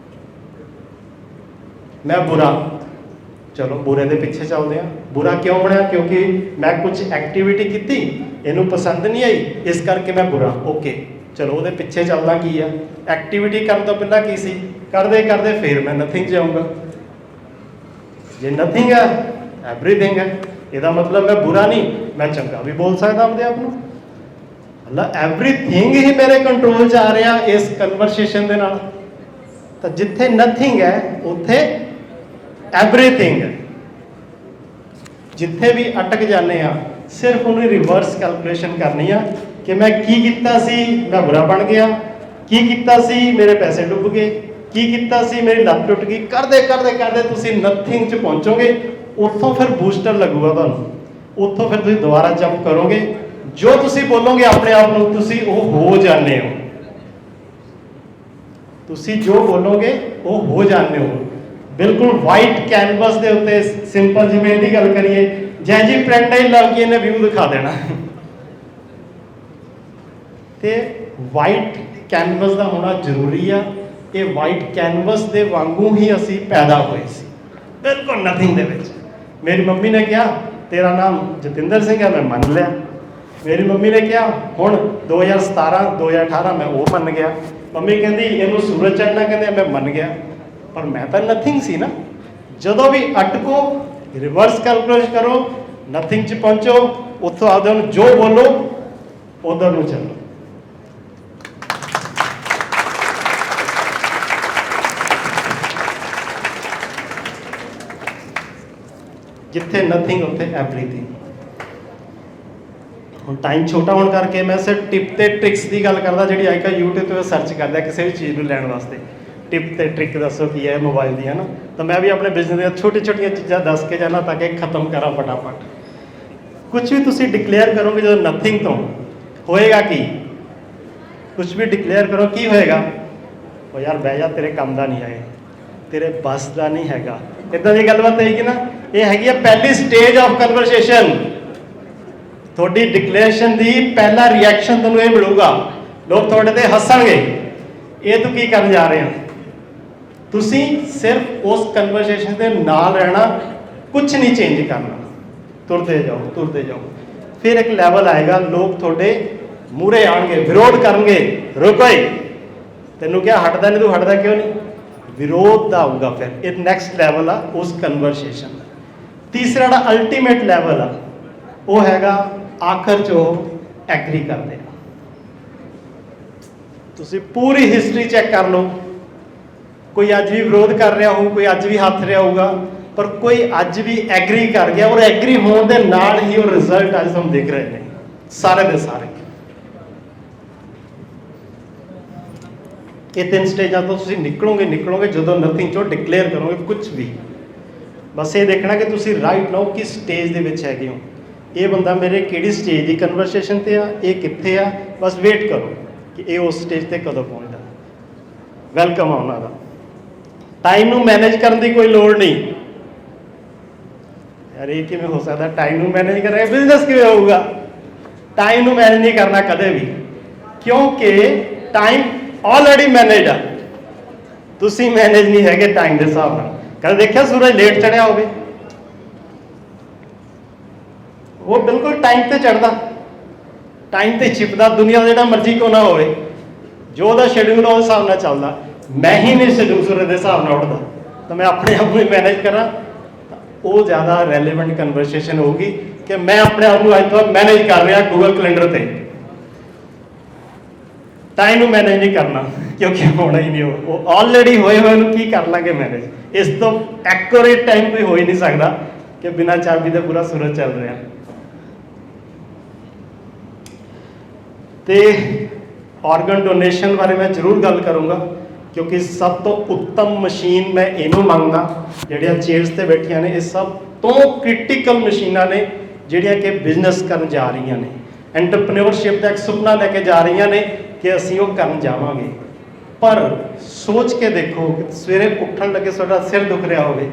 ਮੈਂ ਬੁਰਾ, ਚਲੋ ਬੁਰੇ ਦੇ ਪਿੱਛੇ ਚੱਲਦੇ ਹਾਂ। ਬੁਰਾ ਕਿਉਂ ਬਣਿਆ? ਕਿਉਂਕਿ ਮੈਂ ਕੁਝ ਐਕਟੀਵਿਟੀ ਕੀਤੀ, ਇਹਨੂੰ ਪਸੰਦ ਨਹੀਂ ਆਈ, ਇਸ ਕਰਕੇ ਮੈਂ ਬੁਰਾ। ਓਕੇ, ਚਲੋ ਉਹਦੇ ਪਿੱਛੇ ਚੱਲਦਾ ਕੀ ਆ? ਐਕਟੀਵਿਟੀ ਕਰਨ ਤੋਂ ਪਹਿਲਾਂ ਕੀ ਸੀ? ਕਰਦੇ ਕਰਦੇ ਫਿਰ ਮੈਂ ਨਥਿੰਗ ਜਾਊਂਗਾ। ਜੇ ਨਥਿੰਗ ਹੈ ਐਵਰੀਥਿੰਗ ਹੈ, ਇਹਦਾ ਮਤਲਬ ਮੈਂ ਬੁਰਾ ਨਹੀਂ, ਮੈਂ ਚੰਗਾ ਵੀ ਬੋਲ ਸਕਦਾ ਆਪਣੇ ਆਪ ਨੂੰ। ਮਤਲਬ ਐਵਰੀਥਿੰਗ ਹੀ ਮੇਰੇ ਕੰਟਰੋਲ 'ਚ ਆ ਰਿਹਾ ਇਸ ਕਨਵਰਸੇਸ਼ਨ ਦੇ ਨਾਲ। ਤਾਂ ਜਿੱਥੇ ਨਥਿੰਗ ਹੈ ਉੱਥੇ ਐਵਰੀਥਿੰਗ ਹੈ। ਜਿੱਥੇ ਵੀ ਅਟਕ ਜਾਂਦੇ ਆ ਸਿਰਫ ਉਹਨੂੰ ਰਿਵਰਸ ਕੈਲਕੂਲੇਸ਼ਨ ਕਰਨੀ ਆ ਕਿ ਮੈਂ ਕੀ ਕੀਤਾ ਸੀ, ਮੈਂ ਬੁਰਾ ਬਣ ਗਿਆ, ਕੀ ਕੀਤਾ ਸੀ, ਮੇਰੇ ਪੈਸੇ ਡੁੱਬ ਗਏ, ਕੀ ਕੀਤਾ ਸੀ, ਮੇਰੀ ਲੱਤ ਟੁੱਟ ਗਈ। ਕਰਦੇ ਕਰਦੇ ਕਰਦੇ ਤੁਸੀਂ ਨਥਿੰਗ 'ਚ ਪਹੁੰਚੋਗੇ। ਉੱਥੋਂ ਫਿਰ ਬੂਸਟਰ ਲੱਗੂਗਾ ਤੁਹਾਨੂੰ, ਉੱਥੋਂ ਫਿਰ ਤੁਸੀਂ ਦੁਬਾਰਾ ਜੰਪ ਕਰੋਗੇ। ਜੋ ਤੁਸੀਂ ਬੋਲੋਗੇ ਆਪਣੇ ਆਪ ਨੂੰ ਤੁਸੀਂ ਉਹ ਹੋ ਜਾਂਦੇ ਹੋ। ਤੁਸੀਂ ਜੋ ਬੋਲੋਗੇ ਉਹ ਹੋ ਜਾਂਦੇ ਹੋ। ਬਿਲਕੁਲ ਵਾਈਟ ਕੈਨਵਸ ਦੇ ਉੱਤੇ ਸਿੰਪਲ ਜਿਵੇਂ ਦੀ ਗੱਲ ਕਰੀਏ, ਜੈ ਜੀ ਫਰੈਂਡ ਆਈ ਲਵ ਕੀ, ਇਹਨੇ ਵਿਊ ਦਿਖਾ ਦੇਣਾ। ਤੇ ਵਾਈਟ ਕੈਨਵਸ ਦਾ ਹੋਣਾ ਜ਼ਰੂਰੀ ਆ। ਇਹ ਵਾਈਟ ਕੈਨਵਸ ਦੇ ਵਾਂਗੂ ਹੀ ਅਸੀਂ ਪੈਦਾ ਹੋਏ ਸੀ, ਬਿਲਕੁਲ ਨਥਿੰਗ ਦੇ ਵਿੱਚ। ਮੇਰੀ ਮੰਮੀ ਨੇ ਕਿਹਾ ਤੇਰਾ ਨਾਮ ਜਤਿੰਦਰ ਸਿੰਘ ਹੈ, ਮੈਂ ਮੰਨ ਲਿਆ। ਮੇਰੀ ਮੰਮੀ ਨੇ ਕਿਹਾ ਹੁਣ 2017 2018 ਮੈਂ ਉਹ ਮੰਨ ਗਿਆ। ਮੰਮੀ ਕਹਿੰਦੀ ਇਹਨੂੰ ਸੂਰਜ ਚੜ੍ਹਨਾ, ਕਹਿੰਦੇ ਮੈਂ ਮੰਨ ਗਿਆ। ਪਰ ਮੈਂ ਤਾਂ ਨਥਿੰਗ ਸੀ ਨਾ। ਜਦੋਂ ਵੀ ਅਟਕੋ, ਰਿਵਰਸ ਕੈਲਕੂਲੇਸ਼ਨ ਕਰੋ, ਨਥਿੰਗ 'ਚ ਪਹੁੰਚੋ, ਉੱਥੋਂ ਆਪਦੇ ਨੂੰ ਜੋ ਬੋਲੋ ਉਧਰ ਨੂੰ ਚੱਲੋ। ਜਿੱਥੇ ਨਥਿੰਗ ਉੱਥੇ ਐਵਰੀਥਿੰਗ। ਹੁਣ ਟਾਈਮ ਛੋਟਾ ਹੋਣ ਕਰਕੇ ਮੈਂ ਸਿਰਫ ਟਿਪ ਤੇ ਟ੍ਰਿਕਸ ਦੀ ਗੱਲ ਕਰਦਾ, ਜਿਹੜੀ ਅੱਜ ਕੱਲ੍ਹ YouTube ਤੇ ਸਰਚ ਕਰਦਾ ਕਿਸੇ ਵੀ ਚੀਜ਼ ਨੂੰ ਲੈਣ ਵਾਸਤੇ। ਟਿਪ ਤੇ ਟ੍ਰਿਕ ਦੱਸੋ ਕੀ ਹੈ ਮੋਬਾਈਲ ਦੀ, ਹੈ ਨਾ। ਤਾਂ ਮੈਂ ਵੀ ਆਪਣੇ ਬਿਜ਼ਨਸ ਦੀਆਂ ਛੋਟੀ ਛੋਟੀਆਂ ਚੀਜ਼ਾਂ ਦੱਸ ਕੇ ਜਾਣਾ ਤਾਂ ਕਿ ਖਤਮ ਕਰਾਂ ਫਟਾਫਟ। ਕੁਝ ਵੀ ਤੁਸੀਂ ਡਿਕਲੇਅਰ ਕਰੋਗੇ ਜਦੋਂ ਨਥਿੰਗ ਤੋਂ, ਹੋਏਗਾ ਕੀ? ਕੁਝ ਵੀ ਡਿਕਲੇਅਰ ਕਰੋ, ਕੀ ਹੋਏਗਾ? ਉਹ ਯਾਰ ਬਹਿ ਜਾ, ਤੇਰੇ ਕੰਮ ਦਾ ਨਹੀਂ ਹੈ, ਤੇਰੇ ਬਸ ਦਾ ਨਹੀਂ ਹੈਗਾ। ਇੱਦਾਂ ਦੀ ਗੱਲਬਾਤ ਹੈਗੀ ਨਾ। ਇਹ ਹੈਗੀ ਆ ਪਹਿਲੀ ਸਟੇਜ ਆਫ ਕਨਵਰਸੇਸ਼ਨ। ਤੁਹਾਡੀ ਡਿਕਲੇਰੇਸ਼ਨ ਦੀ ਪਹਿਲਾ ਰਿਐਕਸ਼ਨ ਤੁਹਾਨੂੰ ਇਹ ਮਿਲੂਗਾ, ਲੋਕ ਤੁਹਾਡੇ ਤੇ ਹੱਸਣਗੇ। ਇਹ ਤੂੰ ਕੀ ਕਰਨ ਜਾ ਰਹੇ ਹੋ? ਤੁਸੀਂ ਸਿਰਫ ਉਸ ਕਨਵਰਸੇਸ਼ਨ ਦੇ ਨਾਲ ਰਹਿਣਾ, ਕੁਝ ਨਹੀਂ ਚੇਂਜ ਕਰਨਾ। ਤੁਰਦੇ ਜਾਓ ਤੁਰਦੇ ਜਾਓ। ਫਿਰ ਇੱਕ ਲੈਵਲ ਆਏਗਾ, ਲੋਕ ਤੁਹਾਡੇ ਮੂਹਰੇ ਆਣਗੇ, ਵਿਰੋਧ ਕਰਨਗੇ। ਰੁਕੋ, ਤੈਨੂੰ ਕਿਹਾ ਹਟਦਾ ਨਹੀਂ, ਤੂੰ ਹਟਦਾ ਕਿਉਂ ਨਹੀਂ? ਵਿਰੋਧ ਦਾ ਆਊਗਾ। ਫਿਰ ਇਹ ਨੈਕਸਟ ਲੈਵਲ ਆ ਉਸ ਕਨਵਰਸੇਸ਼ਨ ਦਾ। ਤੀਸਰਾ ਜਿਹੜਾ ਅਲਟੀਮੇਟ ਲੈਵਲ ਆ ਉਹ ਹੈਗਾ ਆਖਰ 'ਚ ਉਹ ਐਗਰੀ ਕਰਦੇ ਆ। ਤੁਸੀਂ ਪੂਰੀ ਹਿਸਟਰੀ ਚੈੱਕ ਕਰ ਲਓ, ਕੋਈ ਅੱਜ ਵੀ ਵਿਰੋਧ ਕਰ ਰਿਹਾ ਹੋਊ, ਕੋਈ ਅੱਜ ਵੀ ਹੱਥ ਰਿਹਾ ਹੋਊਗਾ, ਪਰ ਕੋਈ ਅੱਜ ਵੀ ਐਗਰੀ ਕਰ ਗਿਆ, ਔਰ ਐਗਰੀ ਹੋਣ ਦੇ ਨਾਲ ਹੀ ਉਹ ਰਿਜ਼ਲਟ ਅੱਜ ਤੁਹਾਨੂੰ ਦਿਖ ਰਹੇ ਨੇ ਸਾਰੇ ਦੇ ਸਾਰੇ। ਇਹ 3 ਸਟੇਜਾਂ ਤੋਂ ਤੁਸੀਂ ਨਿਕਲੋਗੇ ਜਦੋਂ ਨਥਿੰਗ ਚੋਂ ਡਿਕਲੇਅਰ ਕਰੋਗੇ ਕੁਝ ਵੀ। ਬਸ ਇਹ ਦੇਖਣਾ ਕਿ ਤੁਸੀਂ ਰਾਈਟ ਨਾਓ ਕਿਸ ਸਟੇਜ ਦੇ ਵਿੱਚ ਹੈਗੇ ਹੋ। ਇਹ ਬੰਦਾ ਮੇਰੇ ਕਿਹੜੀ ਸਟੇਜ ਦੀ ਕਨਵਰਸੇਸ਼ਨ ਤੇ ਆ, ਇਹ ਕਿੱਥੇ ਆ, ਬਸ ਵੇਟ ਕਰੋ ਕਿ ਇਹ ਉਸ ਸਟੇਜ ਤੇ ਕਦੋਂ ਪਹੁੰਚਦਾ। ਵੈਲਕਮ ਆ ਉਹਨਾਂ ਦਾ। ਟਾਈਮ ਨੂੰ ਮੈਨੇਜ ਕਰਨ ਦੀ ਕੋਈ ਲੋੜ ਨਹੀਂ। ਯਾਰ ਇਹ ਕਿਵੇਂ ਹੋ ਸਕਦਾ ਟਾਈਮ ਨੂੰ ਮੈਨੇਜ ਕਰਾਂਗੇ, ਬਿਜ਼ਨਸ ਕਿਵੇਂ ਹੋਊਗਾ? ਟਾਈਮ ਨੂੰ ਮੈਨੇਜ ਨਹੀਂ ਕਰਨਾ ਕਦੇ ਵੀ, ਕਿਉਂਕਿ ਟਾਈਮ ਆਲਰੇਡੀ ਮੈਨੇਜ ਆ, ਤੁਸੀਂ ਮੈਨੇਜ ਨਹੀਂ ਹੈਗੇ ਟਾਈਮ ਦੇ ਹਿਸਾਬ ਨਾਲ। ਕਦੇ ਦੇਖਿਆ ਸੂਰਜ ਲੇਟ ਚੜਿਆ ਹੋਵੇ? ਉਹ ਬਿਲਕੁਲ ਟਾਈਮ ਤੇ ਚੜਦਾ, ਟਾਈਮ ਤੇ ਛਿਪਦਾ। ਦੁਨੀਆ ਦਾ ਜਿਹੜਾ ਮਰਜ਼ੀ ਕਿਉਂ ਨਾ ਹੋਵੇ, ਜੋ ਉਹਦਾ ਸ਼ੈਡਿਊਲ ਉਸ ਹਿਸਾਬ ਨਾਲ ਚੱਲਦਾ। ਮੈਂ ਹੀ ਨਹੀਂ ਸ਼ੈਡਿਊਲ ਸੂਰਜ ਦੇ ਹਿਸਾਬ ਨਾਲ ਉੱਠਦਾ, ਤਾਂ ਮੈਂ ਆਪਣੇ ਆਪ ਨੂੰ ਮੈਨੇਜ ਕਰਾਂ, ਤਾਂ ਉਹ ਜ਼ਿਆਦਾ ਰੈਲੇਵੈਂਟ ਕਨਵਰਸੇਸ਼ਨ ਹੋਊਗੀ ਕਿ ਮੈਂ ਆਪਣੇ ਆਪ ਨੂੰ ਅੱਜ ਤੋਂ ਮੈਨੇਜ ਕਰ ਰਿਹਾ ਗੂਗਲ ਕੈਲੰਡਰ ਤੇ। ਟਾਈਮ ਨੂੰ ਮੈਨੇਜ ਨਹੀਂ ਕਰਨਾ, ਕਿਉਂਕਿ ਹੋਣਾ ਹੀ ਨਹੀਂ। ਉਹ ਆਲਰੇਡੀ ਹੋਏ ਹੋਏ ਨੂੰ ਕੀ ਕਰ ਲਾਂਗੇ ਮੈਨੇਜ? ਇਸ ਤੋਂ ਐਕੂਰੇਟ ਟਾਈਮ ਕੋਈ ਹੋ ਹੀ ਨਹੀਂ ਸਕਦਾ ਕਿ ਬਿਨਾਂ ਚਾਬੀ ਦੇ ਪੂਰਾ ਸੂਰਜ ਚੱਲ ਰਿਹਾ। ਤੇ ਆਰਗਨ ਡੋਨੇਸ਼ਨ ਬਾਰੇ ਮੈਂ ਜ਼ਰੂਰ ਗੱਲ ਕਰੂੰਗਾ, ਕਿਉਂਕਿ ਸਭ ਤੋਂ ਉੱਤਮ ਮਸ਼ੀਨ ਮੈਂ ਇਹਨੂੰ ਮੰਨਦਾ। ਜਿਹੜੀਆਂ ਚੇਅਰਸ ਤੇ ਬੈਠੀਆਂ ਨੇ, ਇਹ ਸਭ ਤੋਂ ਕ੍ਰਿਟੀਕਲ ਮਸ਼ੀਨਾਂ ਨੇ ਜਿਹੜੀਆਂ ਕਿ ਬਿਜ਼ਨਸ ਕਰਨ ਜਾ ਰਹੀਆਂ ਨੇ, ਐਂਟਰਪ੍ਰੈਨਿਓਰਸ਼ਿਪ ਦਾ ਇੱਕ ਸੁਪਨਾ ਲੈ ਕੇ ਜਾ ਰਹੀਆਂ ਨੇ ਕਿ ਅਸੀਂ ਉਹ ਕਰਨ ਜਾਵਾਂਗੇ। ਪਰ ਸੋਚ ਕੇ ਦੇਖੋ ਕਿ ਸਵੇਰੇ ਉੱਠਣ ਲੱਗੇ ਤੁਹਾਡਾ ਸਿਰ ਦੁਖ ਰਿਹਾ ਹੋਵੇ,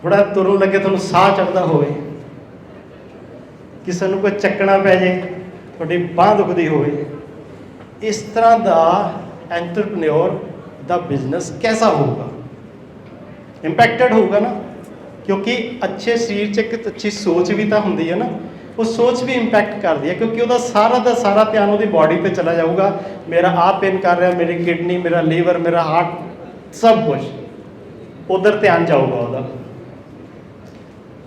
ਥੋੜਾ ਤੁਰਨ ਲੱਗੇ ਤੁਹਾਨੂੰ ਸਾਹ ਚੜਦਾ ਹੋਵੇ, ਕਿਸੇ ਨੂੰ ਕੋਈ ਚੱਕਣਾ ਪੈ ਜੇ, ਤੁਹਾਡੀ ਬਾਂਹ ਦੁਖਦੀ ਹੋਵੇ, ਇਸ ਤਰ੍ਹਾਂ ਦਾ ਐਂਟਰਪ੍ਰੈਨਿਓਰ ਦਾ ਬਿਜ਼ਨਸ ਕੈਸਾ ਹੋਊਗਾ? ਇੰਪੈਕਟਡ ਹੋਊਗਾ ਨਾ, ਕਿਉਂਕਿ ਅੱਛੇ ਸਰੀਰ 'ਚ ਇੱਕ ਅੱਛੀ ਸੋਚ ਵੀ ਤਾਂ ਹੁੰਦੀ ਹੈ ਨਾ। ਉਹ ਸੋਚ ਵੀ ਇੰਪੈਕਟ ਕਰਦੀ ਹੈ, ਕਿਉਂਕਿ ਉਹਦਾ ਸਾਰਾ ਦਾ ਸਾਰਾ ਧਿਆਨ ਉਹਦੀ ਬਾਡੀ ਤੇ ਚਲਾ ਜਾਊਗਾ। ਮੇਰਾ ਆਹ ਪੇਨ ਕਰ ਰਿਹਾ, ਮੇਰੀ ਕਿਡਨੀ, ਮੇਰਾ ਲੀਵਰ, ਮੇਰਾ ਹਾਰਟ, ਸਭ ਕੁਝ ਉਧਰ ਧਿਆਨ ਜਾਊਗਾ ਉਹਦਾ।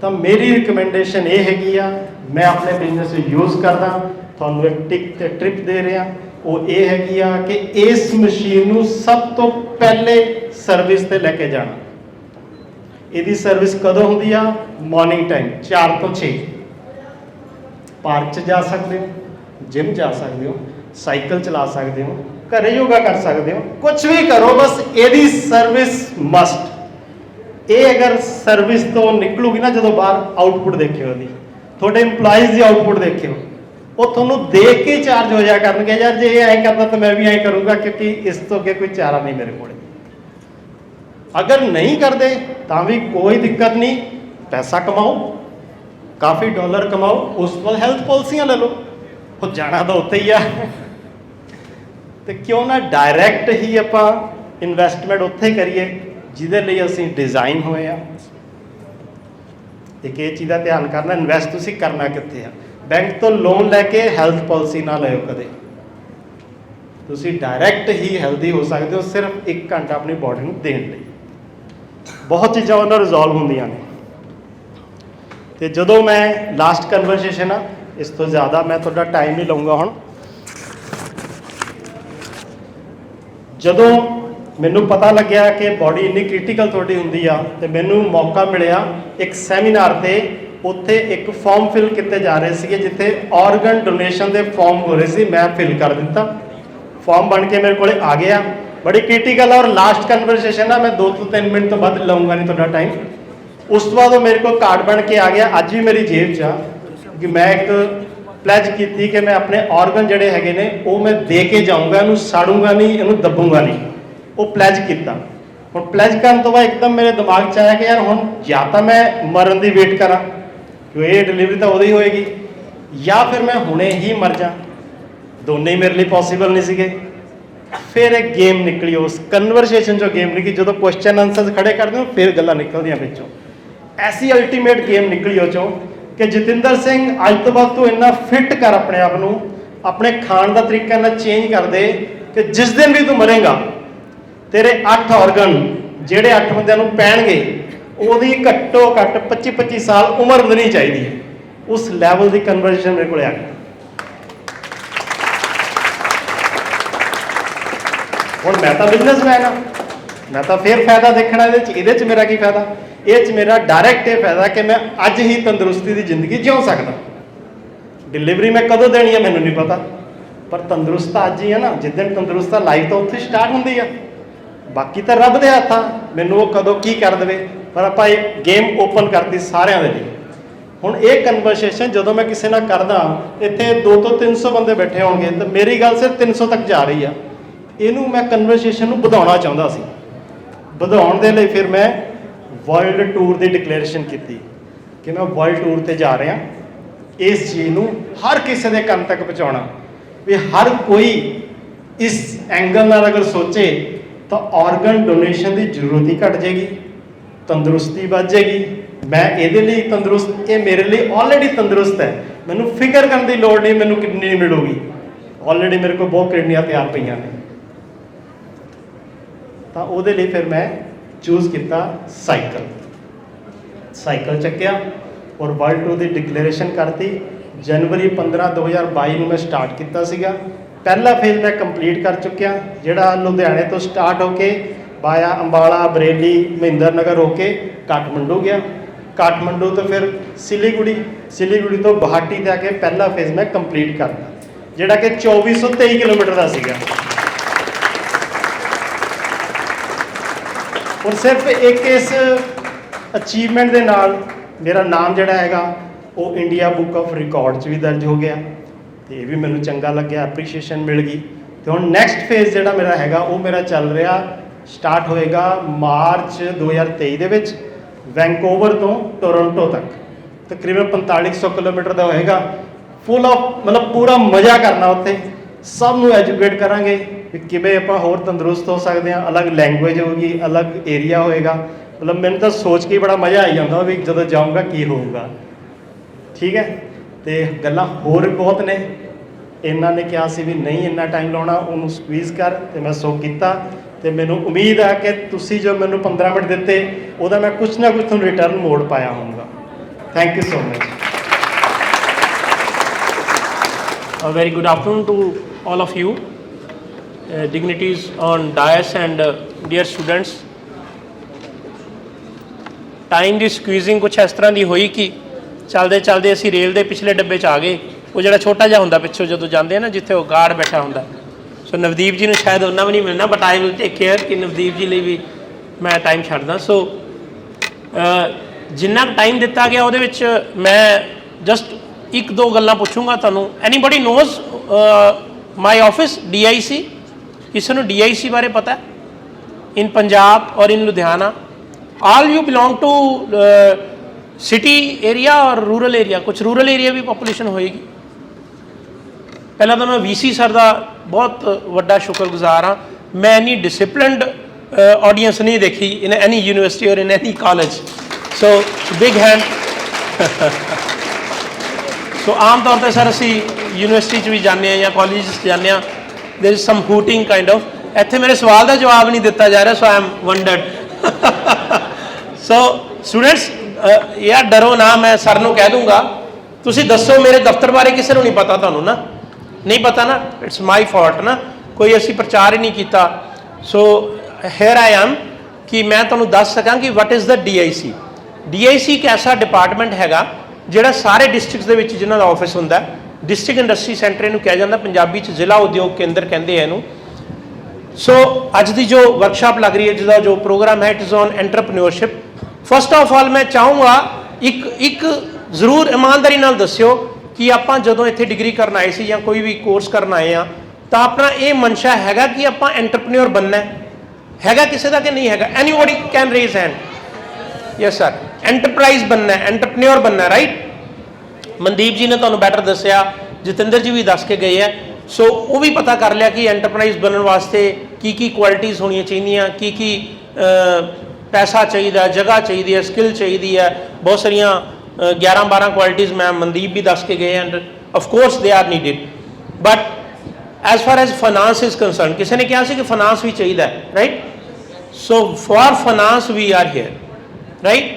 ਤਾਂ ਮੇਰੀ ਰਿਕਮੈਂਡੇਸ਼ਨ ਇਹ ਹੈਗੀ ਆ, ਮੈਂ ਆਪਣੇ ਬਿਜ਼ਨਸ 'ਚ ਯੂਜ਼ ਕਰਦਾ, ਤੁਹਾਨੂੰ ਇੱਕ ਟਿਕ ਤੇ ਟ੍ਰਿਪ ਦੇ ਰਿਹਾ। ਉਹ ਇਹ ਹੈਗੀ ਆ ਕਿ ਇਸ ਮਸ਼ੀਨ ਨੂੰ ਸਭ ਤੋਂ ਪਹਿਲੇ ਸਰਵਿਸ ਤੇ ਲੈ ਕੇ ਜਾਣਾ। ਇਹਦੀ ਸਰਵਿਸ ਕਦੋਂ ਹੁੰਦੀ ਆ? ਮਾਰਨਿੰਗ ਟਾਈਮ 4 ਤੋਂ 6। ਪਾਰਕ 'ਚ ਜਾ ਸਕਦੇ ਹੋ, ਜਿਮ ਜਾ ਸਕਦੇ ਹੋ, ਸਾਈਕਲ ਚਲਾ ਸਕਦੇ ਹੋ, ਘਰੇ ਯੋਗਾ ਕਰ ਸਕਦੇ ਹੋ, ਕੁਝ ਵੀ ਕਰੋ, ਬਸ ਇਹਦੀ ਸਰਵਿਸ ਮਸਟ। ਇਹ ਅਗਰ ਸਰਵਿਸ ਤੋਂ ਨਿਕਲੂਗੀ ਨਾ, ਜਦੋਂ ਬਾਹਰ ਆਊਟਪੁੱਟ ਦੇਖਿਓ ਉਹਦੀ, ਤੁਹਾਡੇ EMPLOYEES ਦੀ ਆਊਟਪੁੱਟ ਦੇਖਿਓ, ਉਹ ਤੁਹਾਨੂੰ ਦੇਖ ਕੇ ਚਾਰਜ ਹੋ ਜਾ ਕਰਨਗੇ, ਯਾਰ ਜੇ ਇਹ ਐਂ ਕਰਦਾ ਤਾਂ ਮੈਂ ਵੀ ਐਂ ਕਰੂੰਗਾ, ਕਿਉਂਕਿ ਇਸ ਤੋਂ ਅੱਗੇ ਕੋਈ ਚਾਰਾ ਨਹੀਂ ਮੇਰੇ ਕੋਲ। ਅਗਰ ਨਹੀਂ ਕਰਦੇ ਤਾਂ ਵੀ ਕੋਈ ਦਿੱਕਤ ਨਹੀਂ, ਪੈਸਾ ਕਮਾਓ, ਕਾਫੀ ਡਾਲਰ ਕਮਾਓ, ਉਸ ਤੋਂ ਬਾਅਦ ਹੈਲਥ ਪਾਲਿਸੀਆਂ ਲੈ ਲਓ। ਉਹ ਜਾਣਾ ਤਾਂ ਉੱਥੇ ਹੀ ਆ, ਤੇ ਕਿਉਂ ਨਾ ਡਾਇਰੈਕਟ ਹੀ ਆਪਾਂ ਇਨਵੈਸਟਮੈਂਟ ਉੱਥੇ ਕਰੀਏ ਜਿਹਦੇ ਲਈ ਅਸੀਂ ਡਿਜ਼ਾਈਨ ਹੋਏ ਆ। ਇੱਕ ਇਹ ਚੀਜ਼ ਦਾ ਧਿਆਨ ਕਰਨਾ, ਇਨਵੈਸਟ ਤੁਸੀਂ ਕਰਨਾ ਕਿੱਥੇ ਆ। ਬੈਂਕ ਤੋਂ ਲੋਨ ਲੈ ਕੇ ਹੈਲਥ ਪਾਲਿਸੀ ਨਾ ਲਿਓ ਕਦੇ। ਤੁਸੀਂ ਡਾਇਰੈਕਟ ਹੀ ਹੈਲਦੀ ਹੋ ਸਕਦੇ ਹੋ ਸਿਰਫ 1 ਘੰਟਾ ਆਪਣੀ ਬਾਡੀ ਨੂੰ ਦੇਣ ਲਈ। ਬਹੁਤ ਚੀਜ਼ਾਂ ਉਹਨਾਂ ਰਿਜ਼ੋਲਵ ਹੁੰਦੀਆਂ ਨੇ। ਤੇ ਜਦੋਂ ਮੈਂ ਲਾਸਟ ਕਨਵਰਸੇਸ਼ਨ ਆ, ਇਸ ਤੋਂ ਜ਼ਿਆਦਾ ਮੈਂ ਤੁਹਾਡਾ ਟਾਈਮ ਨਹੀਂ ਲਊਂਗਾ ਹੁਣ। ਜਦੋਂ ਮੈਨੂੰ ਪਤਾ ਲੱਗਿਆ ਕਿ ਬਾਡੀ ਇੰਨੀ ਕ੍ਰਿਟੀਕਲ ਤੁਹਾਡੀ ਹੁੰਦੀ ਆ, ਤੇ ਮੈਨੂੰ ਮੌਕਾ ਮਿਲਿਆ ਇੱਕ ਸੈਮੀਨਾਰ ਤੇ, ਉੱਥੇ ਇੱਕ ਫਾਰਮ ਫਿਲ ਕੀਤੇ ਜਾ ਰਹੇ ਸੀਗੇ ਜਿੱਥੇ ਆਰਗਨ ਡੋਨੇਸ਼ਨ ਦੇ ਫਾਰਮ ਹੋ ਰਹੇ ਸੀ। ਮੈਂ ਫਿਲ ਕਰ ਦਿੱਤਾ, ਫਾਰਮ ਬਣ ਕੇ ਮੇਰੇ ਕੋਲੇ ਆ ਗਿਆ। ਬੜੀ ਕ੍ਰਿਟੀਕਲ ਔਰ ਲਾਸਟ ਕਨਵਰਸੇਸ਼ਨ ਆ, ਮੈਂ 2 ਤੋਂ 3 ਮਿੰਟ ਤੋਂ ਵੱਧ ਲਊਂਗਾ ਨਹੀਂ ਤੁਹਾਡਾ ਟਾਈਮ। ਉਸ ਤੋਂ ਬਾਅਦ ਉਹ ਮੇਰੇ ਕੋਲ ਕਾਰਡ ਬਣ ਕੇ ਆ ਗਿਆ, ਅੱਜ ਵੀ ਮੇਰੀ ਜੇਬ 'ਚ ਆ, ਕਿ ਮੈਂ ਇੱਕ ਪਲੈਜ ਕੀਤੀ ਕਿ ਮੈਂ ਆਪਣੇ ਆਰਗਨ ਜਿਹੜੇ ਹੈਗੇ ਨੇ ਉਹ ਮੈਂ ਦੇ ਕੇ ਜਾਊਂਗਾ, ਇਹਨੂੰ ਸਾੜੂੰਗਾ ਨਹੀਂ, ਇਹਨੂੰ ਦੱਬੂੰਗਾ ਨਹੀਂ। ਉਹ ਪਲੈਜ ਕੀਤਾ। ਹੁਣ ਪਲੈਜ ਕਰਨ ਤੋਂ ਬਾਅਦ ਇੱਕਦਮ ਮੇਰੇ ਦਿਮਾਗ 'ਚ ਆਇਆ ਕਿ ਯਾਰ ਹੁਣ ਜਾਂ ਤਾਂ ਮੈਂ ਮਰਨ ਦੀ ਵੇਟ ਕਰਾਂ, ਕਿਉਂ ਇਹ ਡਿਲੀਵਰੀ ਤਾਂ ਉਦੋਂ ਹੀ ਹੋਏਗੀ, ਜਾਂ ਫਿਰ ਮੈਂ ਹੁਣੇ ਹੀ ਮਰ ਜਾ। ਦੋਨੇ ਹੀ ਮੇਰੇ ਲਈ ਪੋਸੀਬਲ ਨਹੀਂ ਸੀਗੇ। ਫਿਰ ਇੱਕ ਗੇਮ ਨਿਕਲੀ, ਉਸ ਕਨਵਰਸੇਸ਼ਨ 'ਚੋਂ ਗੇਮ ਨਿਕਲੀ। ਜਦੋਂ ਕੁਐਸਚਨ ਆਨਸਰ ਖੜੇ ਕਰਦੇ ਹੋ ਫਿਰ ਗੱਲਾਂ ਨਿਕਲਦੀਆਂ ਵਿੱਚੋਂ। ਐਸੀ ਅਲਟੀਮੇਟ ਗੇਮ ਨਿਕਲੀ ਉਹ 'ਚੋਂ ਕਿ ਜਤਿੰਦਰ ਸਿੰਘ, ਅੱਜ ਤੋਂ ਬਾਅਦ ਤੂੰ ਇੰਨਾ ਫਿੱਟ ਕਰ ਆਪਣੇ ਆਪ ਨੂੰ, ਆਪਣੇ ਖਾਣ ਦਾ ਤਰੀਕਾ ਇੰਨਾ ਚੇਂਜ ਕਰ ਦੇ ਕਿ ਜਿਸ ਦਿਨ ਵੀ ਤੂੰ ਮਰੇਗਾ ਤੇਰੇ 8 ਆਰਗਨ ਜਿਹੜੇ 8 ਬੰਦਿਆਂ ਨੂੰ ਪੈਣਗੇ, ਉਹਦੀ ਘੱਟੋ ਘੱਟ 25-25 ਸਾਲ ਉਮਰ ਵਧਣੀ ਚਾਹੀਦੀ ਹੈ। ਉਸ ਲੈਵਲ ਦੀ ਕਨਵਰਸੇਸ਼ਨ ਮੇਰੇ ਕੋਲ ਆ ਗਈ। ਹੁਣ ਮੈਂ ਤਾਂ ਬਿਜ਼ਨਸਮੈਨ ਆ, मैं तो फिर फायदा देखना ये मेरा की फायदा, ये मेरा डायरैक्ट ये फायदा कि मैं अज ही तंदुरुस्ती की जिंदगी जिउ सकदा। डिलीवरी मैं कदों देनी है मैनूं नहीं पता, पर तंदुरुस्त अज ही है ना, जिस दिन तंदुरुस्त लाइफ तो उत्थे स्टार्ट होंदी है। बाकी तो रब दे हत्थ आ, मैनूं वो कदों की कर देवे, पर आपां एक गेम ओपन करती सारिਆਂ ਦੇ ਲਈ। ਹੁਣ ਇਹ ਕਨਵਰਸੇਸ਼ਨ ਜਦੋਂ ਮੈਂ ਕਿਸੇ ਨਾਲ ਕਰਦਾ, ਇੱਥੇ 200 ਤੋਂ 300 ਬੰਦੇ ਬੈਠੇ ਹੋਣਗੇ ਤਾਂ ਮੇਰੀ ਗੱਲ ਸਿਰਫ 300 ਤੱਕ ਜਾ ਰਹੀ ਆ। ਇਹਨੂੰ ਮੈਂ ਕਨਵਰਸੇਸ਼ਨ ਨੂੰ ਵਧਾਉਣਾ ਚਾਹੁੰਦਾ ਸੀ। ਵਧਾਉਣ ਦੇ ਲਈ ਫਿਰ ਮੈਂ ਵਰਲਡ ਟੂਰ ਦੀ ਡਿਕਲੇਰੇਸ਼ਨ ਕੀਤੀ ਕਿ ਮੈਂ ਵਰਲਡ ਟੂਰ ਤੇ ਜਾ ਰਿਹਾ। ਇਸ ਚੀਜ਼ ਨੂੰ ਹਰ ਕਿਸੇ ਦੇ ਕੰਨ ਤੱਕ ਪਹੁੰਚਾਉਣਾ ਵੀ ਹਰ ਕੋਈ ਇਸ ਐਂਗਲ ਨਾਲ ਅਗਰ ਸੋਚੇ ਤਾਂ ਆਰਗਨ ਡੋਨੇਸ਼ਨ ਦੀ ਜ਼ਰੂਰਤ ਹੀ ਘਟ ਜਾਏਗੀ, ਤੰਦਰੁਸਤੀ ਵੱਧ ਜਾਏਗੀ। मैं ये लिए तंदुरुस्त, ये मेरे लिए ऑलरेडी तंदुरुस्त है, मैनू फिक्र करने की लोड़ नहीं मैनू किडनी मिलूगी, ऑलरेडी मेरे को बहुत किडनियाँ तैयार पई ने। तो वो लिए फिर मैं चूज़ किया साइकिल चक्या और वर्ल्ड टूर की डिकलेरेशन करती। जनवरी 15 2022 में मैं स्टार्ट किया सीगा। पहला फेज मैं कंप्लीट कर चुकिया, जिहड़ा लुधियाने तो स्टार्ट होके वाया अंबाला, बरेली, महेंद्र नगर होके काठमंडू गया। काठमंडू तो फिर सिलीगुड़ी तो गुवाहाटी तक आके पहला फेज मैं कंप्लीट करता, जिहड़ा कि 2423 किलोमीटर का सीगा। और सिर्फ एक इस अचीवमेंट के नाल मेरा नाम जिहड़ा हैगा वो इंडिया बुक ऑफ रिकॉर्ड च भी दर्ज हो गया, तो ये भी मैनूं चंगा लग्या, एप्रीशिएशन मिल गई। तो हुण नैक्सट फेज जिहड़ा मेरा हैगा वो मेरा चल रहा, स्टार्ट होएगा मार्च 2023 दे विच वैंकूवर तो टोरंटो तक, तकरीबन 4500 किलोमीटर का होएगा। फुल ऑफ मतलब पूरा मज़ा करना, उत्थे सब नूं एजुकेट करांगे कि किवें आपां होर तंदुरुस्त हो सकते हैं। अलग लैंगुएज होगी, अलग एरिया होएगा, मतलब मैनूं तो सोच के बड़ा मज़ा आई जाता भी जदों जाऊँगा की होऊगा। ठीक है, तो गल्लां होर बहुत ने, इन्हां ने कहा सी भी नहीं इन्ना टाइम लाउणा, उहनूं स्क्वीज़ कर, तो मैं सो कीता। तो मैनूं उम्मीद है कि तुसी जो मैनूं 15 मिनट दिते उहदा मैं कुछ ना कुछ तुहानूं रिटर्न मोड़ पाया होऊगा। Thank you so much. A very good afternoon to all of you, dignitaries on dais and dear students. Time की स्क्वीजिंग कुछ इस तरह की हुई कि चलते चलते असी रेल के पिछले डब्बे आ गए, वो जो छोटा जहा होंगे पिछों जो जाते हैं ना जिथे वो गार्ड बैठा होंगे। सो नवदीप जी ने शायद उन्ना भी नहीं मिलना, but I will take care कि नवदीप जी लिए भी मैं टाइम छड्डदा। सो जिन्ना टाइम दिता गया वो मैं जस्ट एक दो गल्लां पूछूंगा तुहानूं। Anybody knows my office DIC? किसी नूं DIC बारे पता है? इन पंजाब और in Ludhiana? All you belong to city area और रूरल एरिया? कुछ रूरल एरिया भी पॉपूलेशन होएगी। पहला तो मैं VC सर का बहुत वड्डा शुक्रगुजार हाँ, मैं इन्नी डिसिपलिनड ऑडियंस नहीं देखी इन एनी यूनिवर्सिटी और in any college. So big hand. So आम तौर पर सर असी यूनिवर्सिटी भी जाने या कॉलेज जाने, there is some hooting kind of. इत्थे मेरे सवाल का जवाब नहीं दिता जा रहा, so I am wondered. So students यार डरो ना, मैं सर नूं कह दूंगा तुसी दसो मेरे दफ्तर बारे किसी नूं नहीं पता, तुहानूं ना नहीं पता ना, इट्स माई फॉल्ट ना, कोई असी प्रचार ही नहीं किया। सो हेयर आई एम कि मैं तुहानूं दस सकां कि what is the DIC। DIC एक ऐसा डिपार्टमेंट हैगा जिहड़ा सारे डिस्ट्रिक्ट्स दे विच जिन्हां दा ऑफिस हुंदा, डिस्ट्रिक्ट इंडस्ट्री सेंटर इहनूं कहा जांदा, पंजाबी च जिला उद्योग केंद्र कहंदे इहनूं। सो अज दी जो वर्कशॉप लग रही है, जिसका जो प्रोग्राम है, it is on entrepreneurship. First of all मैं चाहूँगा एक जरूर ईमानदारी नाल दस्सिओ कि आपां जदों इत्थे डिग्री करन आए सी या कोई भी कोर्स करन आए हैं तो अपना ये मनशा हैगा कि आपां एंटरप्रेन्योर बनना हैगा किसी का कि नहीं हैगा? Anybody can raise hand? Yes sir, enterprise बनना है, एंटरप्रेन्योर बनना है, राइट? मनदीप जी ने तुहानूं बैटर दस्सिया, जतिंदर जी भी दस के गए हैं। सो वो भी पता कर लिया कि एंटरप्राइज बनने वास्ते की क्वालिटीज़ होनी चाहिए, की पैसा चाहिए, जगह चाहिए, स्किल चाहिए, बहुत सारिया 11-12 क्वालिटीज़ मैं मनदीप भी दस के गए and of course they are needed. But as far as finance is concern, किसी ने कहा कि फाइनांस भी चाहिए, right? So for finance we are here, right?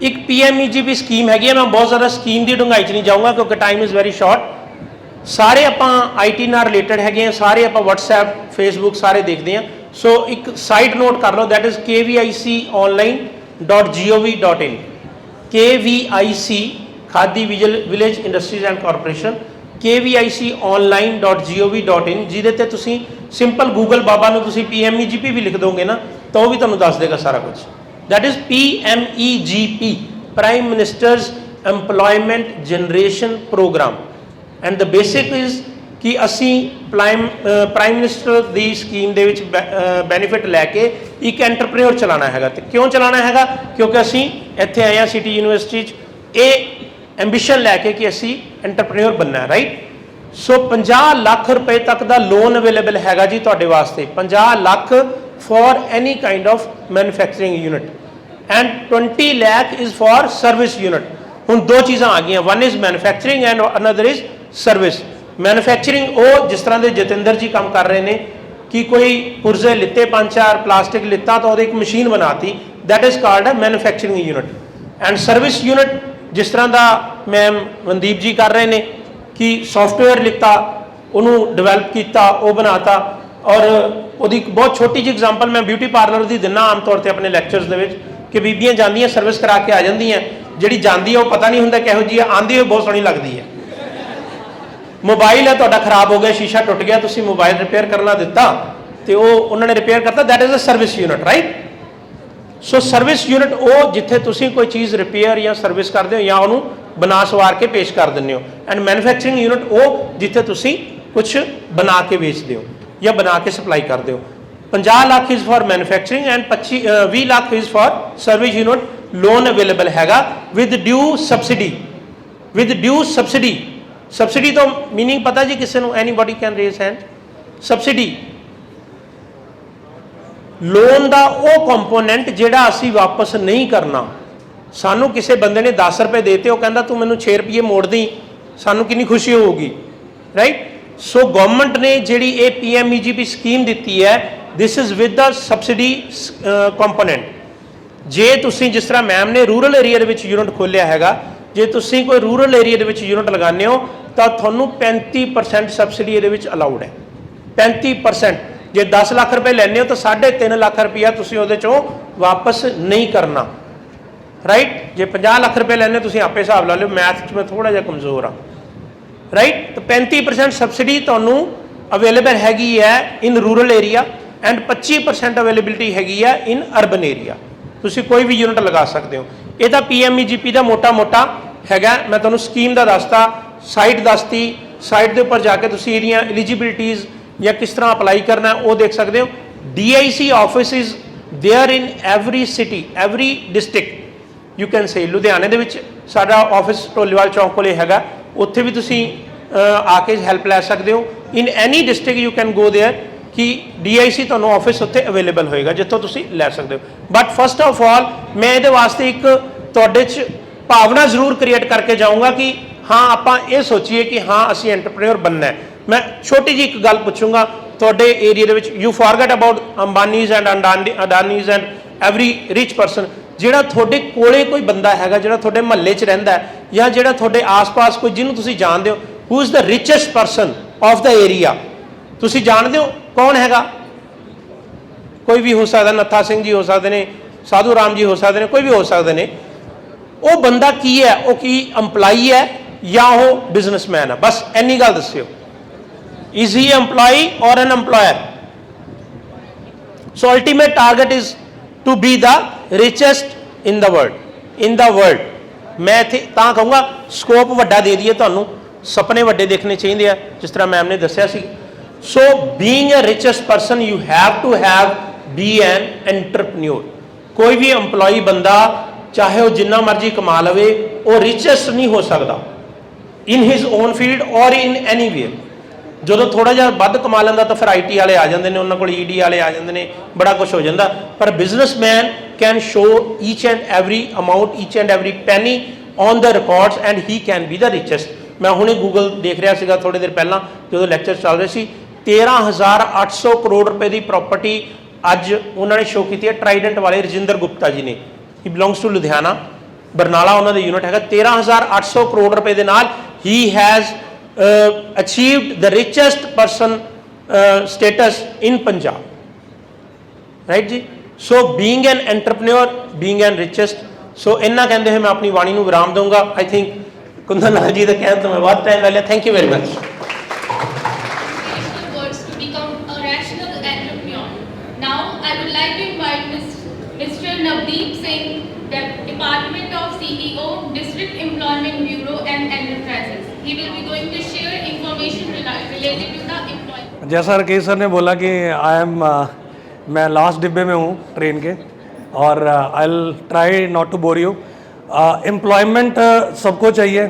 एक PMEGP स्कीम हैगी, मैं बहुत ज़्यादा स्कीम की ढुंगाई च नहीं जाऊँगा क्योंकि टाइम इज़ वेरी शॉर्ट। सारे आप IT नाल रिलेटेड है, सारे आप WhatsApp Facebook सारे देखते हैं। सो एक साइट नोट कर लो, that is kviconline.gov.in, KVIC Khadi village industries and corporation, kviconline.gov.in, ਜਿਹਦੇ ਤੇ ਤੁਸੀਂ ਸਿੰਪਲ ਗੂਗਲ ਬਾਬਾ ਨੂੰ ਤੁਸੀਂ PMEGP ਵੀ ਲਿਖ ਦੋਗੇ ਨਾ ਤਾਂ ਉਹ ਵੀ ਤੁਹਾਨੂੰ ਦੱਸ ਦੇਗਾ ਸਾਰਾ ਕੁਝ। That is PMEGP, prime minister's employment generation program, and the basic is कि असी प्राइम मिनिस्टर की स्कीम दे विच बेनीफिट लैके एक एंटरप्रेन्योर चलाना हैगा। तो क्यों चलाना हैगा? क्योंकि असी इत्थे आए सिटी यूनिवर्सिटी ये एंबिशन लैके कि असी एंटरप्रेन्योर बनना है, राइट। सो 50 लाख रुपए तक का लोन अवेलेबल हैगा जी तुहाडे वास्ते, 50 lakh for any kind of manufacturing unit, and 20 lakh is for service unit. हुण दो चीज़ां आ गई, one is manufacturing and another is service. Manufacturing वो जिस तरह के जतिंदर जी काम कर रहे हैं कि कोई पुरजे लिते 5-4 प्लास्टिक लिता तो एक मशीन बनाती, दैट इज कॉल्ड है manufacturing unit. And service unit जिस तरह का मैम मनदीप जी कर रहे हैं कि सॉफ्टवेयर लिता, उन्होंने डिवेलप किया, वो बनाता। और उसकी बहुत छोटी जी एग्जाम्पल मैं ब्यूटी पार्लर की दिना आम तौर पर अपने लैक्चरस के कि बीबियाँ जांदियां सर्विस करा के आ जांदियां, जिहड़ी जांदी है वो पता नहीं होंदा किहो जी, आंदी हुई बहुत सोहनी लगती है। मोबाइल है तुहाडा खराब हो गया, शीशा टुट गया, तुसीं मोबाइल रिपेयर करना दिता तो वो उन्होंने रिपेयर करता, that is a service unit, right. So service unit वो जिथे तुसीं कोई चीज़ रिपेयर या सर्विस करते हो या उन्होंने बना सवार के पेश कर देंगे हो। एंड मैन्युफैक्चरिंग यूनिट वो जिथे तुसीं कुछ बना के बेचते हो या बना के सप्लाई करते हो। 50 lakh is for manufacturing and 20 lakh is for service unit. Loan available हैगा with due subsidy, with due subsidy. Subsidy तो मीनिंग पता जी किसी को? Anybody can raise hand. Subsidy loan का वो कंपोनेंट जिहड़ा असी वापस नहीं करना। सानू किसी बंदे ने 10 रुपए देते, वो कहता तू मैनू 6 रुपये मोड़ दी, सानू कितनी खुशी होगी, राइट। सो गवर्नमेंट ने जिहड़ी ये PMEGP स्कीम दी है, this is with the subsidy component. जे तुसीं जिस तरह मैम ने रूरल एरिया यूनिट खोलिया हैगा, जे तुसीं कोई रूरल एरिया यूनिट लगाने हो तो तुहानू 35% सब्सिडी ये अलाउड है। 35%। जे 10 लाख रुपए लैने हो तो 3.5 लाख रुपया तुसीं उहदे चों वापस नहीं करना, राइट। जे 50 लाख रुपए लैने तुसीं आपे हिसाब ला लो, मैथ च मैं थोड़ा जिहा कमज़ोर हाँ, राइट। तो 35% सब्सिडी तुहानू अवेलेबल हैगी है in rural area and 25% availability हैगी है इन अर्बन एरिया। तुसीं कोई भी यूनिट लगा सकते हो। ये तो PMEGP का मोटा मोटा हैगा। मैं तुहानू स्कीम का दसता, साइट दसती, साइट के उपर जाके तुसीं इहदियां एलिजिबिलिटीज़ या किस तरह अप्लाई करना है वो देख सकते हो। DIC office is there in every city, every district. You can say लुधियाने दे विच साडा ऑफिस ढोलीवाल चौक कोले हैगा, उत्थे भी तुसीं आके हेल्प लै सकते हो। In any district you can go there कि DIC तुहानू ऑफिस उत्थे अवेलेबल होएगा जित्थों तुसीं लै सकते हो। बट फस्ट ऑफ ऑल मैं ये वास्ते एक तुहाडे च भावना जरूर क्रिएट करके जाऊँगा कि हाँ आपां ये सोचीए कि हाँ असीं एंटरप्रेन्योर बनना है। मैं छोटी जी एक गल पूछूंगा तुहाडे area they which, you forget about Ambanis and Adanis and every rich person. जिहड़ा तुहाडे कोले कोई बंदा हैगा, जिहड़ा तुहाडे महल्ले च रहिंदा है या जिहड़ा तुहाडे आस-पास कोई जिन्हों तुसीं जानदे हो, who is the richest person of the area, तुसीं जानदे हो कौन हैगा? कोई भी हो सकता, नत्था सिंह जी हो सकते हैं, साधू राम जी हो सकते हैं, कोई भी हो सकते हैं। वो बंदा की है? वो की अंपलाई है या वो बिजनेसमैन है? बस इन्नी गल दस्सिओ। इज ही एम्प्लॉई और an employer? So ultimate target is to be the richest in the world, in the world. मैं इत्थे तां कहूँगा स्कोप वड्डा दे दिए तुहानू, सपने वड्डे देखने चाहिए आ, जिस तरह मैम ने दस्सिया सी। So being a richest person you have to have be an entrepreneur. कोई भी एम्प्लॉई बंदा चाहे वो जिन्ना मर्जी कमा लवे, वो रिचेस्ट नहीं हो सकता इन हिज ओन फील्ड और इन एनी वे। जो थोड़ा जिहा वध कमा लैंदा तो फिर IT वाले आ जाते हैं, उन्होंने को ED वाले आ जाते हैं, बड़ा कुछ हो जाता। पर businessman can show each and every amount, each and every penny on the records and he can be the richest. मैं हुणे गूगल देख रहा सीगा थोड़ी देर पहला जो लैक्चर चल रहे सी, 13,800 करोड़ रुपए की प्रॉपर्टी अज उन्होंने शो की है। ट्राइडेंट वाले रजिंदर गुप्ता जी ने, he belongs to Ludhiana, Barnala उन्होंने यूनिट है। 13,800 करोड़ रुपए के नाल ही has achieved the richest person status in Punjab, right ਜੀ। So being an entrepreneur, being an richest, so ਇੰਨਾ ਕਹਿੰਦੇ ਹੋਏ ਮੈਂ ਆਪਣੀ ਬਾਣੀ ਨੂੰ ਵਿਰਾਮ ਦਊਂਗਾ। ਆਈ ਥਿੰਕ ਕੁੰਦਨ ਲਾਲ ਜੀ ਦਾ ਕਹਿਣ ਤੋਂ ਮੈਂ ਵੱਧ ਟਾਈਮ ਲੈ ਲਿਆ। Thank you very much. Inspirational words to become a rational entrepreneur. Now, I would like to invite Mr. Navdeep Singh, the Department of CEO, District Employment Bureau and Enterprises. He will be going to share information related to the employment. जैसा Rakesh sir ने बोला कि मैं last डिब्बे में हूँ train के, और I will try not to bore you. Employment सबको चाहिए,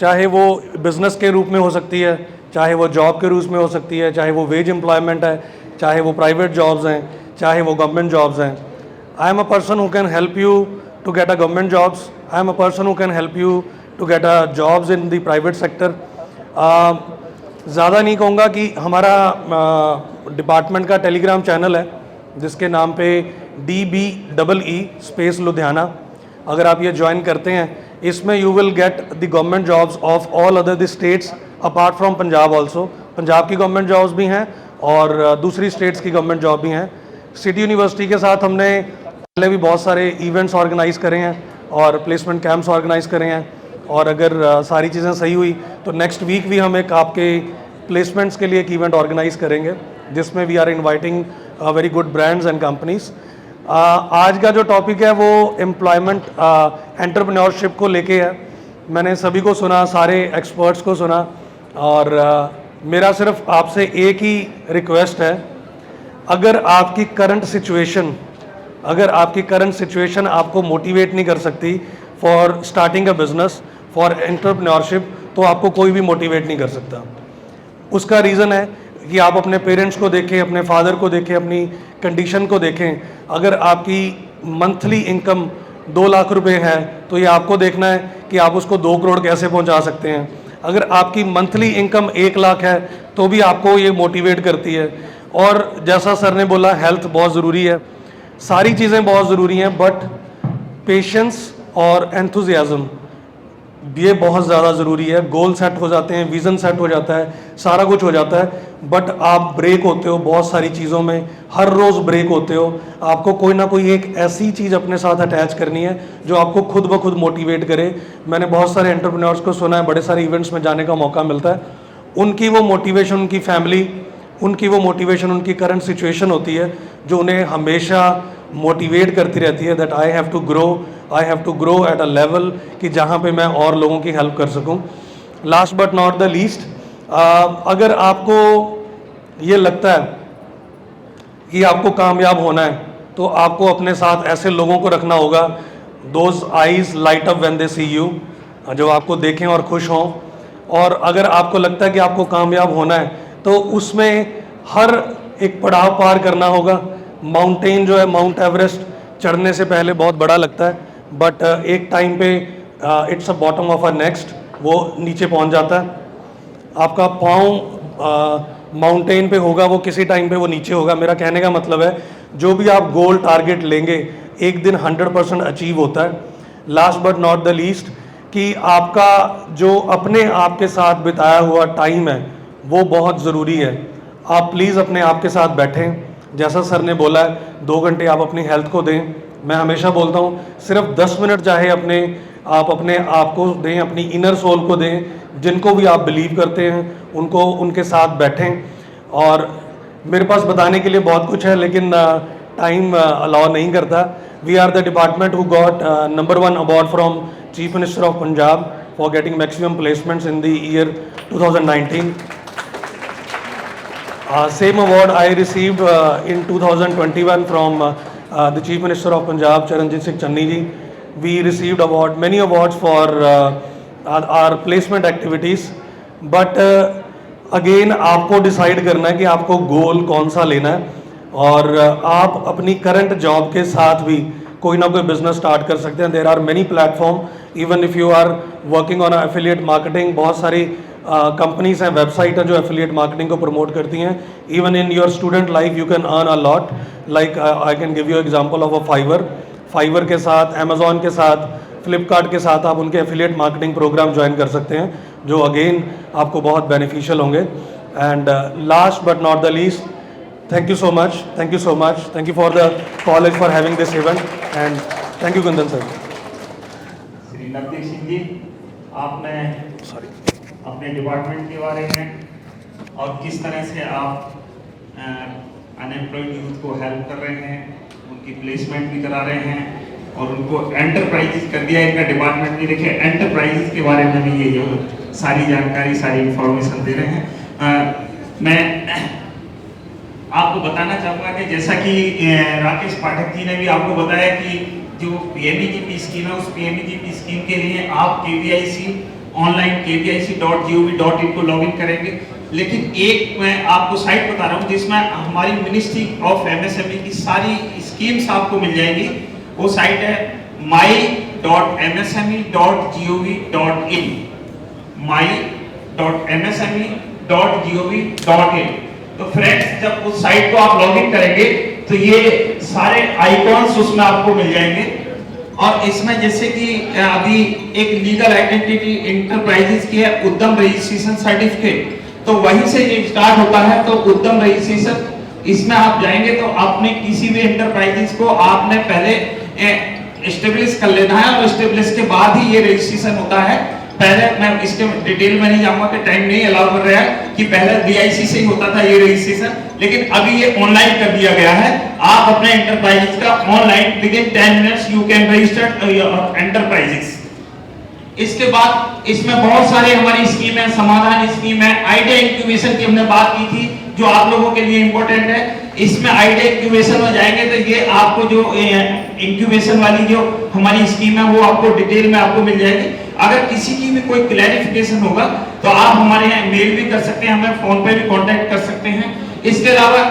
चाहे वो बिज़नेस के रूप में हो सकती है, चाहे वो जॉब के रूप में हो सकती है, चाहे वो वेज एम्प्लॉयमेंट है, चाहे वो प्राइवेट जॉब्स हैं, चाहे वो गवर्नमेंट जॉब्स हैं। I am a person who can help you to get a government jobs. I am a person who can help you to get a jobs in the private sector. ज़्यादा नहीं कहूँगा कि हमारा department का Telegram channel है जिसके नाम पे DBEE स्पेस लुधियाना, अगर आप ये ज्वाइन करते हैं, इसमें you will get the government jobs of all other the states apart from Punjab also. Punjab की गवर्नमेंट जॉब्स भी हैं और दूसरी स्टेट्स की गवर्नमेंट जॉब भी हैं। सिटी यूनिवर्सिटी के साथ हमने पहले भी बहुत सारे इवेंट्स ऑर्गेनाइज़ करे हैं और प्लेसमेंट कैंप्स ऑर्गेनाइज़ करे हैं, और अगर सारी चीज़ें सही हुई तो नेक्स्ट वीक भी हम एक आपके प्लेसमेंट्स के लिए एक इवेंट ऑर्गेनाइज़ करेंगे जिसमें we are inviting very good brands and companies. आज का जो टॉपिक है वो एम्प्लॉयमेंट एंटरप्रेन्योरशिप को लेके है। मैंने सभी को सुना, सारे एक्सपर्ट्स को सुना, और मेरा सिर्फ आपसे एक ही रिक्वेस्ट है, अगर आपकी करंट सिचुएशन आपको मोटिवेट नहीं कर सकती for starting a business, for entrepreneurship, तो आपको कोई भी मोटिवेट नहीं कर सकता। उसका रीज़न है कि आप अपने पेरेंट्स को देखें, अपने फादर को देखें, अपनी कंडीशन को देखें। अगर आपकी मंथली इनकम 2 लाख रुपए है तो ये आपको देखना है कि आप उसको 2 करोड़ कैसे पहुंचा सकते हैं। अगर आपकी मंथली इनकम 1 लाख है तो भी आपको ये मोटिवेट करती है। और जैसा सर ने बोला, हेल्थ बहुत ज़रूरी है, सारी चीज़ें बहुत ज़रूरी हैं, बट पेशेंस और एंथुजियाज़म ये बहुत ज़्यादा ज़रूरी है। गोल सेट हो जाते हैं, विज़न सेट हो जाता है, सारा कुछ हो जाता है, बट आप ब्रेक होते हो बहुत सारी चीज़ों में, हर रोज़ ब्रेक होते हो। आपको कोई ना कोई एक ऐसी चीज़ अपने साथ अटैच करनी है जो आपको खुद ब खुद मोटिवेट करे। मैंने बहुत सारे एंटरप्रेन्योर्स को सुना है, बड़े सारे इवेंट्स में जाने का मौका मिलता है, उनकी वो मोटिवेशन, उनकी फैमिली, उनकी वो मोटिवेशन, उनकी करंट सिचुएशन होती है जो उन्हें हमेशा मोटिवेट करती रहती है that I have to grow at a level कि जहाँ पे मैं और लोगों की हेल्प कर सकूँ। Last but not the least, अगर आपको ये लगता है कि आपको कामयाब होना है तो आपको अपने साथ ऐसे लोगों को रखना होगा, those eyes light up when they see you, जो आपको देखें और खुश हों। और अगर आपको लगता है कि आपको कामयाब होना है तो उसमें हर एक पड़ाव पार करना होगा। माउंटेन जो है, माउंट एवरेस्ट चढ़ने से पहले बहुत बड़ा लगता है, बट एक टाइम पे it's a bottom of a next, वो नीचे पहुंच जाता है। आपका पाँव माउंटेन पे होगा, वो किसी टाइम पे वो नीचे होगा। मेरा कहने का मतलब है जो भी आप गोल टारगेट लेंगे एक दिन 100% अचीव होता है। Last but not the least, कि आपका जो अपने आप के साथ बिताया हुआ टाइम है वो बहुत ज़रूरी है। आप प्लीज़ अपने आप के साथ बैठें, जैसा सर ने बोला है 2 घंटे आप अपनी हेल्थ को दें। मैं हमेशा बोलता हूँ सिर्फ 10 मिनट चाहे आप अपने आप को दें, अपनी इनर सोल को दें, जिनको भी आप बिलीव करते हैं उनको, उनके साथ बैठें। और मेरे पास बताने के लिए बहुत कुछ है लेकिन टाइम अलाउ नहीं करता। We are the department who got number 1 award from chief minister of Punjab for getting maximum placements in the year 2019। Same award I received in 2021 from the Chief Minister of Punjab, Charanjit Singh Channi ji. We received many awards for our placement activities. But again आपको decide करना है कि आपको goal कौन सा लेना है, और आप अपनी current job के साथ भी कोई ना कोई business start कर सकते हैं। There are many platform, even if you are working on affiliate marketing, बहुत सारी कंपनीज हैं, वेबसाइट हैं जो एफिलिएट मार्केटिंग को प्रमोट करती हैं। Even in your student life you can earn a lot, like I can give you example of a fibre के साथ, अमेजोन के साथ, फ्लिपकार्ट के साथ आप उनके एफिलिएट मार्केटिंग प्रोग्राम ज्वाइन कर सकते हैं जो अगेन आपको बहुत बेनिफिशियल होंगे। And last but not the least, Thank you so much. Thank you so much. Thank you for the college for having this event, and thank you, Kundan sir. Shri Navdeep Singh ji, आपने अपने department के बारे में और किस तरह से आप अनएम्प्लॉयड यूथ को हेल्प कर रहे हैं, उनकी प्लेसमेंट भी करा रहे हैं और उनको एंटरप्राइजेस कर दिया इनका डिपार्टमेंट भी। देखिए एंटरप्राइजेस के बारे में भी ये जो सारी जानकारी, सारी इंफॉर्मेशन दे रहे हैं। मैं आपको बताना चाहूँगा कि जैसा कि राकेश पाठक जी ने भी आपको बताया कि जो PMEGP स्कीम है, उस PMEGP स्कीम के लिए आप KVIC ऑनलाइन kvic.gov.in को लॉगिन करेंगे। लेकिन एक मैं आपको साइट बता रहा हूँ जिसमें हमारी मिनिस्ट्री ऑफ MSME की सारी स्कीम्स आपको मिल जाएंगी। वो साइट है my.msme.gov.in, my.msme.gov.in। तो फ्रेंड्स, जब उस साइट को आप लॉगिन करेंगे तो ये सारे आइकॉन्स उसमें आपको मिल जाएंगे। और इसमें जैसे कि अभी एक लीगल आइडेंटिटी इंटरप्राइजेस की है, उद्यम रजिस्ट्रेशन सर्टिफिकेट, तो वहीं से ये स्टार्ट होता है। तो उद्यम रजिस्ट्रेशन, इसमें आप जाएंगे तो आपने किसी भी इंटरप्राइजेस को आपने पहले एस्टेब्लिश कर लेना है और एस्टेब्लिश के बाद ही ये रजिस्ट्रेशन होता है। पहले मैं इसके डिटेल में नहीं जाऊंगा कि टाइम नहीं अलाउ कर रहा है कि पहले DIC से ही होता था ये रजिस्ट्रेशन, लेकिन अभी ये ऑनलाइन कर दिया गया है। आप अपने एंटरप्राइजेस का online with in 10 minutes you can register your enterprises. इसके बाद इसमें बहुत सारे हमारी स्कीम है, समाधान स्कीम है, आइडिया इंक्यूबेशन की हमने बात की थी जो आप लोगों के लिए इंपॉर्टेंट है। इसमें आइडिया इंक्यूबेशन में जाएंगे तो ये आपको जो इंक्यूबेशन वाली जो हमारी स्कीम है वो आपको डिटेल में आपको मिल जाएगी। अगर किसी की भी कोई क्लैरिफिकेशन होगा तो आप हमारे यहाँ मेल भी कर सकते हैं, हमें फोन पे भी कांटेक्ट कर सकते हैं। इसके अलावा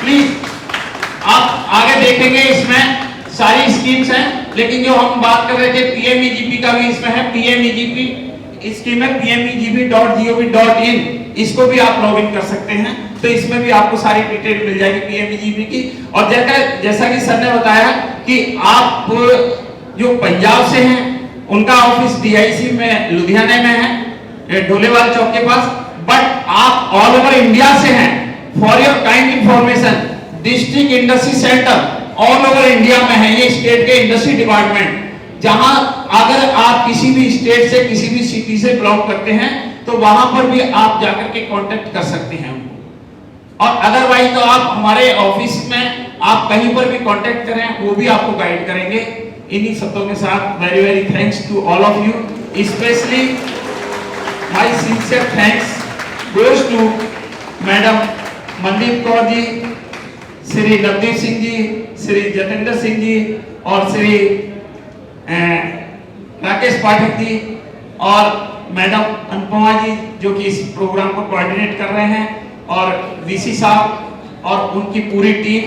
प्लीज आप आगे देखेंगे इसमें सारी स्कीम्स हैं, लेकिन जो हम बात कर रहे थे PMEGP का भी इसमें है। PMEGP स्कीम है PMEGP.gov.in, इसको भी आप लॉगिन कर सकते हैं। तो इसमें भी आपको सारी डिटेल मिल जाएगी PMEGP की। और जैसा कि सर ने बताया कि आप जो पंजाब से हैं उनका ऑफिस DIC में लुधियाना में है, ढोलेवाल चौक के पास, बट आप ऑल ओवर इंडिया से हैं। For your kind information, district industry centre all over India में है ये स्टेट के इंडस्ट्री डिपार्टमेंट, जहां अगर आप किसी भी स्टेट से किसी भी सिटी से बिलोंग करते हैं तो वहां पर भी आप जाकर के कांटेक्ट कर सकते हैं उनको। और अदरवाइज तो आप हमारे ऑफिस में आप कहीं पर भी कांटेक्ट करें, वो भी आपको गाइड करेंगे। इन्हीं शब्दों के साथ very very thanks to all of you, specially my sincere thanks goes to madam Mandeep Kaur ji, Shri Navdeep Singh ji, Shri Jatendra Singh ji और श्री राकेश पाठक जी और मैडम अनुपमा जी जो कि इस प्रोग्राम को कोऑर्डिनेट कर रहे हैं, और VC साहब और उनकी पूरी टीम,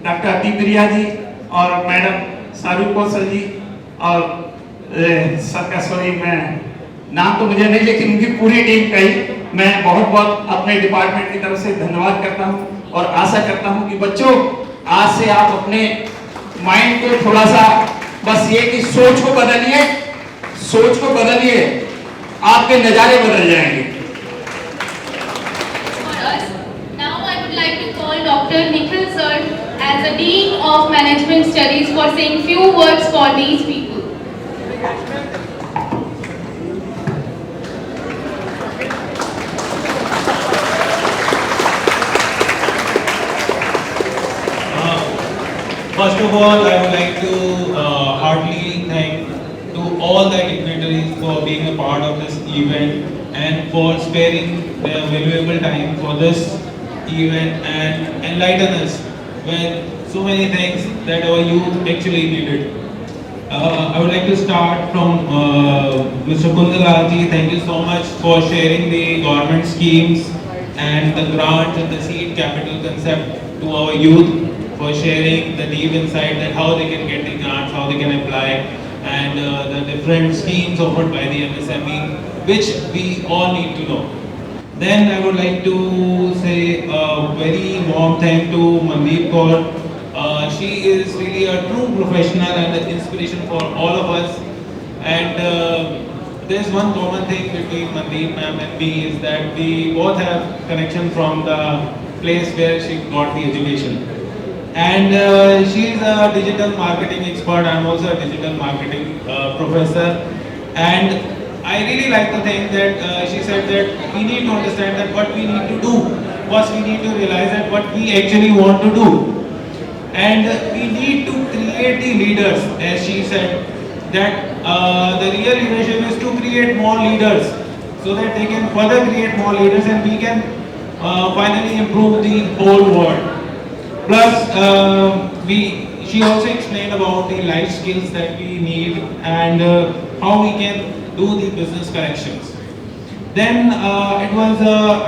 डॉक्टर अति प्रिया जी और मैडम शाहरुख कौशल जी और सर का सॉरी मैं नाम तो मुझे नहीं, लेकिन उनकी पूरी टीम का ही मैं बहुत बहुत अपने डिपार्टमेंट की तरफ से धन्यवाद करता हूं। और आशा करता हूं कि बच्चों आज से आप अपने माइंड को थोड़ा सा बस ये कि सोच को बदलिए, आपके नजारे बदल जाएंगे। Now I would like to call Dr. Nikhil sir as the Dean of Management Studies for saying few words for these people. First of all, I would like to heartily thank to all the dignitaries for being a part of this event and for sparing their valuable time for this event and enlighten us with so many things that our youth actually needed. I would like to start from Mr. Kundalal ji. Thank you so much for sharing the government schemes and the grants and the seed capital concept to our youth, for sharing the deep insight that how they can get the grants, how they can apply, and the different schemes offered by the MSME, which we all need to know. Then I would like to say a very warm thank to Mandeep Kaur. She is really a true professional and an inspiration for all of us. And there's one common thing between Mandeep ma'am and me is that we both have connection from the place where she got the education. And she is a digital marketing expert. I'm also a digital marketing professor. And I really like to think that she said that we need to understand that what we need to do. First, we need to realize that what we actually want to do. And we need to create the leaders, as she said, that the real leadership is to create more leaders so that they can further create more leaders and we can finally improve the whole world. Plus, she also explained about the life skills that we need and how we can do the business corrections. Then it was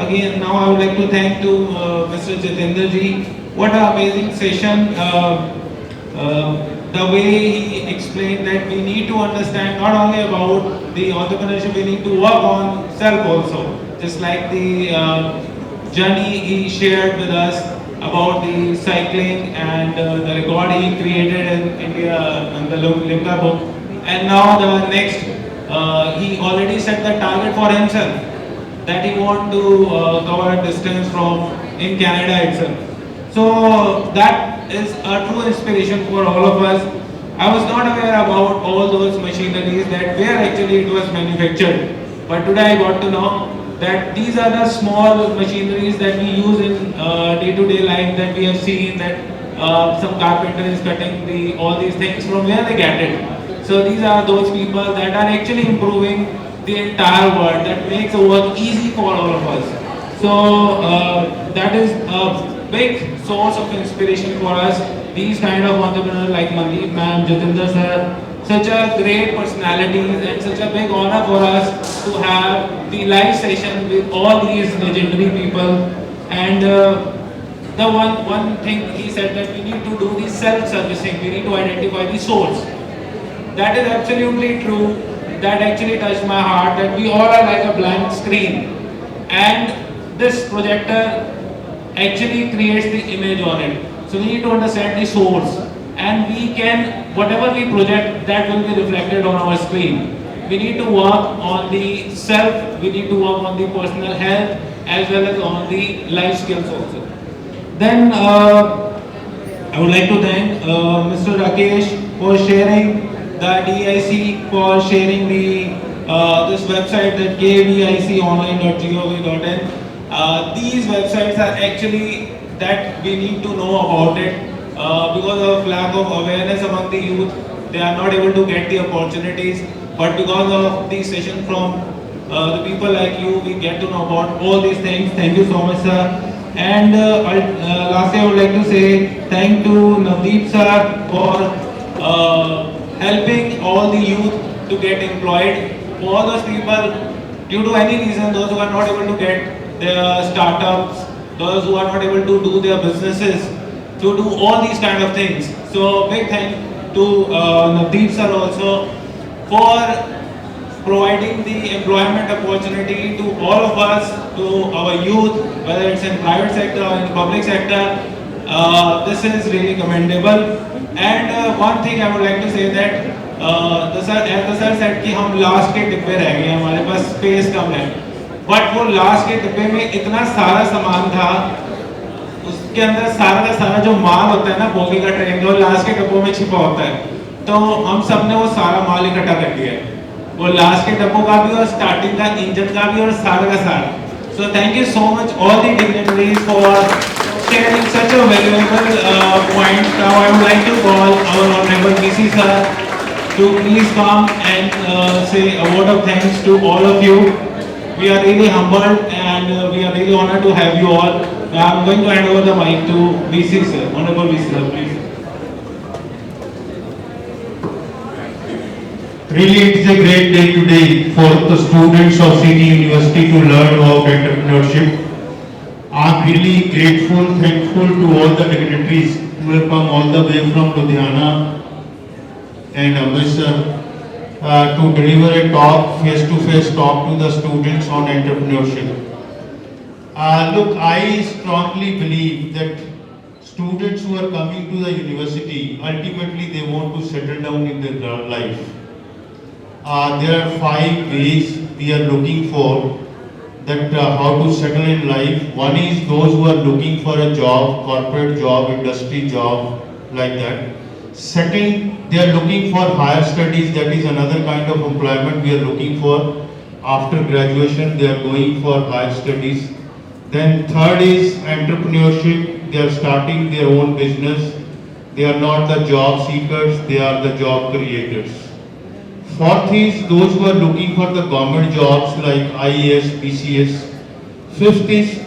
again, now I would like to thank to Mr. Jitendra ji. What an amazing session. The way he explained that we need to understand not only about the entrepreneurship, we need to work on self also. Just like the journey he shared with us about the cycling and the record he created in India in the Limca book. And now the next, he already set the target for himself that he want to cover a distance from in Canada itself. So that is a true inspiration for all of us. I was not aware about all those machineries that where actually it was manufactured. But today I got to know that these are the small machineries that we use in day-to-day life, that we have seen that some carpenter is cutting all these things, from where they get it. So these are those people that are actually improving the entire world, that makes the work easy for all of us. So that is a big source of inspiration for us. These kind of entrepreneurs like Mandeep ma'am, Jitendra sir, such a great personalities and such a big honor for us to have the live session with all these legendary people. And the one thing he said that we need to do the self-servicing, we need to identify the source. That is absolutely true. That actually touched my heart, that we all are like a blank screen. And this projector actually creates the image on it. So we need to understand the source. And we can, whatever we project, that will be reflected on our screen. We need to work on the self, we need to work on the personal health, as well as on the life skills also. Then I would like to thank Mr. Rakesh for sharing the DIC, for sharing the this website, that kviconline.gov.in. These websites are actually that we need to know about it. Because of lack of awareness among the youth, they are not able to get the opportunities. But because of the session from the people like you, we get to know about all these things. Thank you so much, sir. And lastly, I would like to say thank to Navdeep sir for helping all the youth to get employed. For all those people, due to any reason, those who are not able to get their startups, those who are not able to do their businesses, to do all these kind of things. So big thank to Navdeep sir also for providing the employment opportunity to all of us, to our youth, whether it's in private sector or in public sector. This is really commendable. And one thing I would like to say that the sir said कि हम last के डिब्बे रह गए, हमारे पास space कम है. But वो last के डिब्बे में इतना सारा सामान था, उसके अंदर सारा का सारा जो माल होता है ना बोगी का ट्रेन का, लास्ट के डब्बों में छिपा होता है. तो हम सब ने वो सारा माल इकट्ठा कर लिया है, वो लास्ट के डब्बों का भी और स्टार्टिंग का इंजन का भी और सारा का सारा. So thank you so much all the dignitaries for sharing such a valuable point. Now I would like to call our honorable VC sir to please come and say a word of thanks to all of you. We are really humbled and we are really honored to have you all. I am going to hand over the mic to VC sir, honorable VC sir, please. Really, it is a great day today for the students of City University to learn about entrepreneurship. I am really grateful, thankful to all the dignitaries who have come all the way from Ludhiana and Amritsar to deliver a talk, face-to-face talk to the students on entrepreneurship. Look, I strongly believe that students who are coming to the university, ultimately they want to settle down in their life. There are 5 ways we are looking for that how to settle in life. One is those who are looking for a job, corporate job, industry job, like that. Second, they are looking for higher studies. That is another kind of employment we are looking for. After graduation, they are going for higher studies. Then third is entrepreneurship. They are starting their own business. They are not the job seekers, they are the job creators. Fourth is those who are looking for the government jobs like IAS, PCS. Fifth is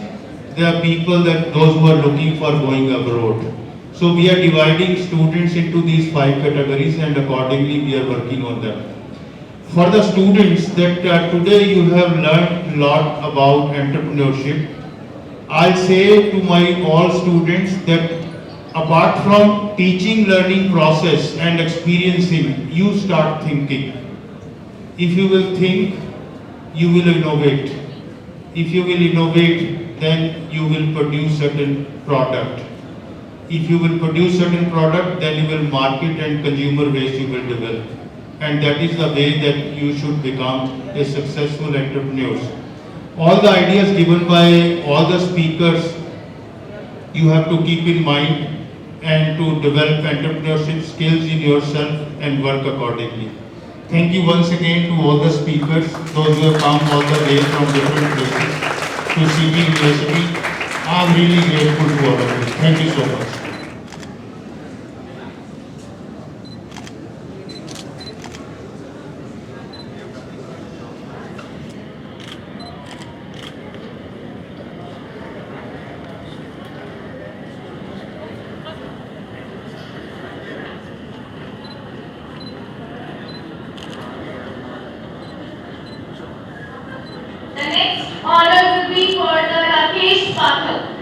there are people those who are looking for going abroad. So we are dividing students into these 5 categories, and accordingly we are working on them. For the students that today you have learned a lot about entrepreneurship, I'll say to my all students that apart from teaching learning process and experiencing, you start thinking. If you will think, you will innovate. If you will innovate, then you will produce certain product. If you will produce certain product, then you will market and consumer base you will develop. And that is the way that you should become a successful entrepreneur. All the ideas given by all the speakers, you have to keep in mind and to develop entrepreneurship skills in yourself and work accordingly. Thank you once again to all the speakers, those who have come all the way from different places to CT University. I'm really grateful to all of you. Thank you so much. The next honor will be for the Rakesh Pathak.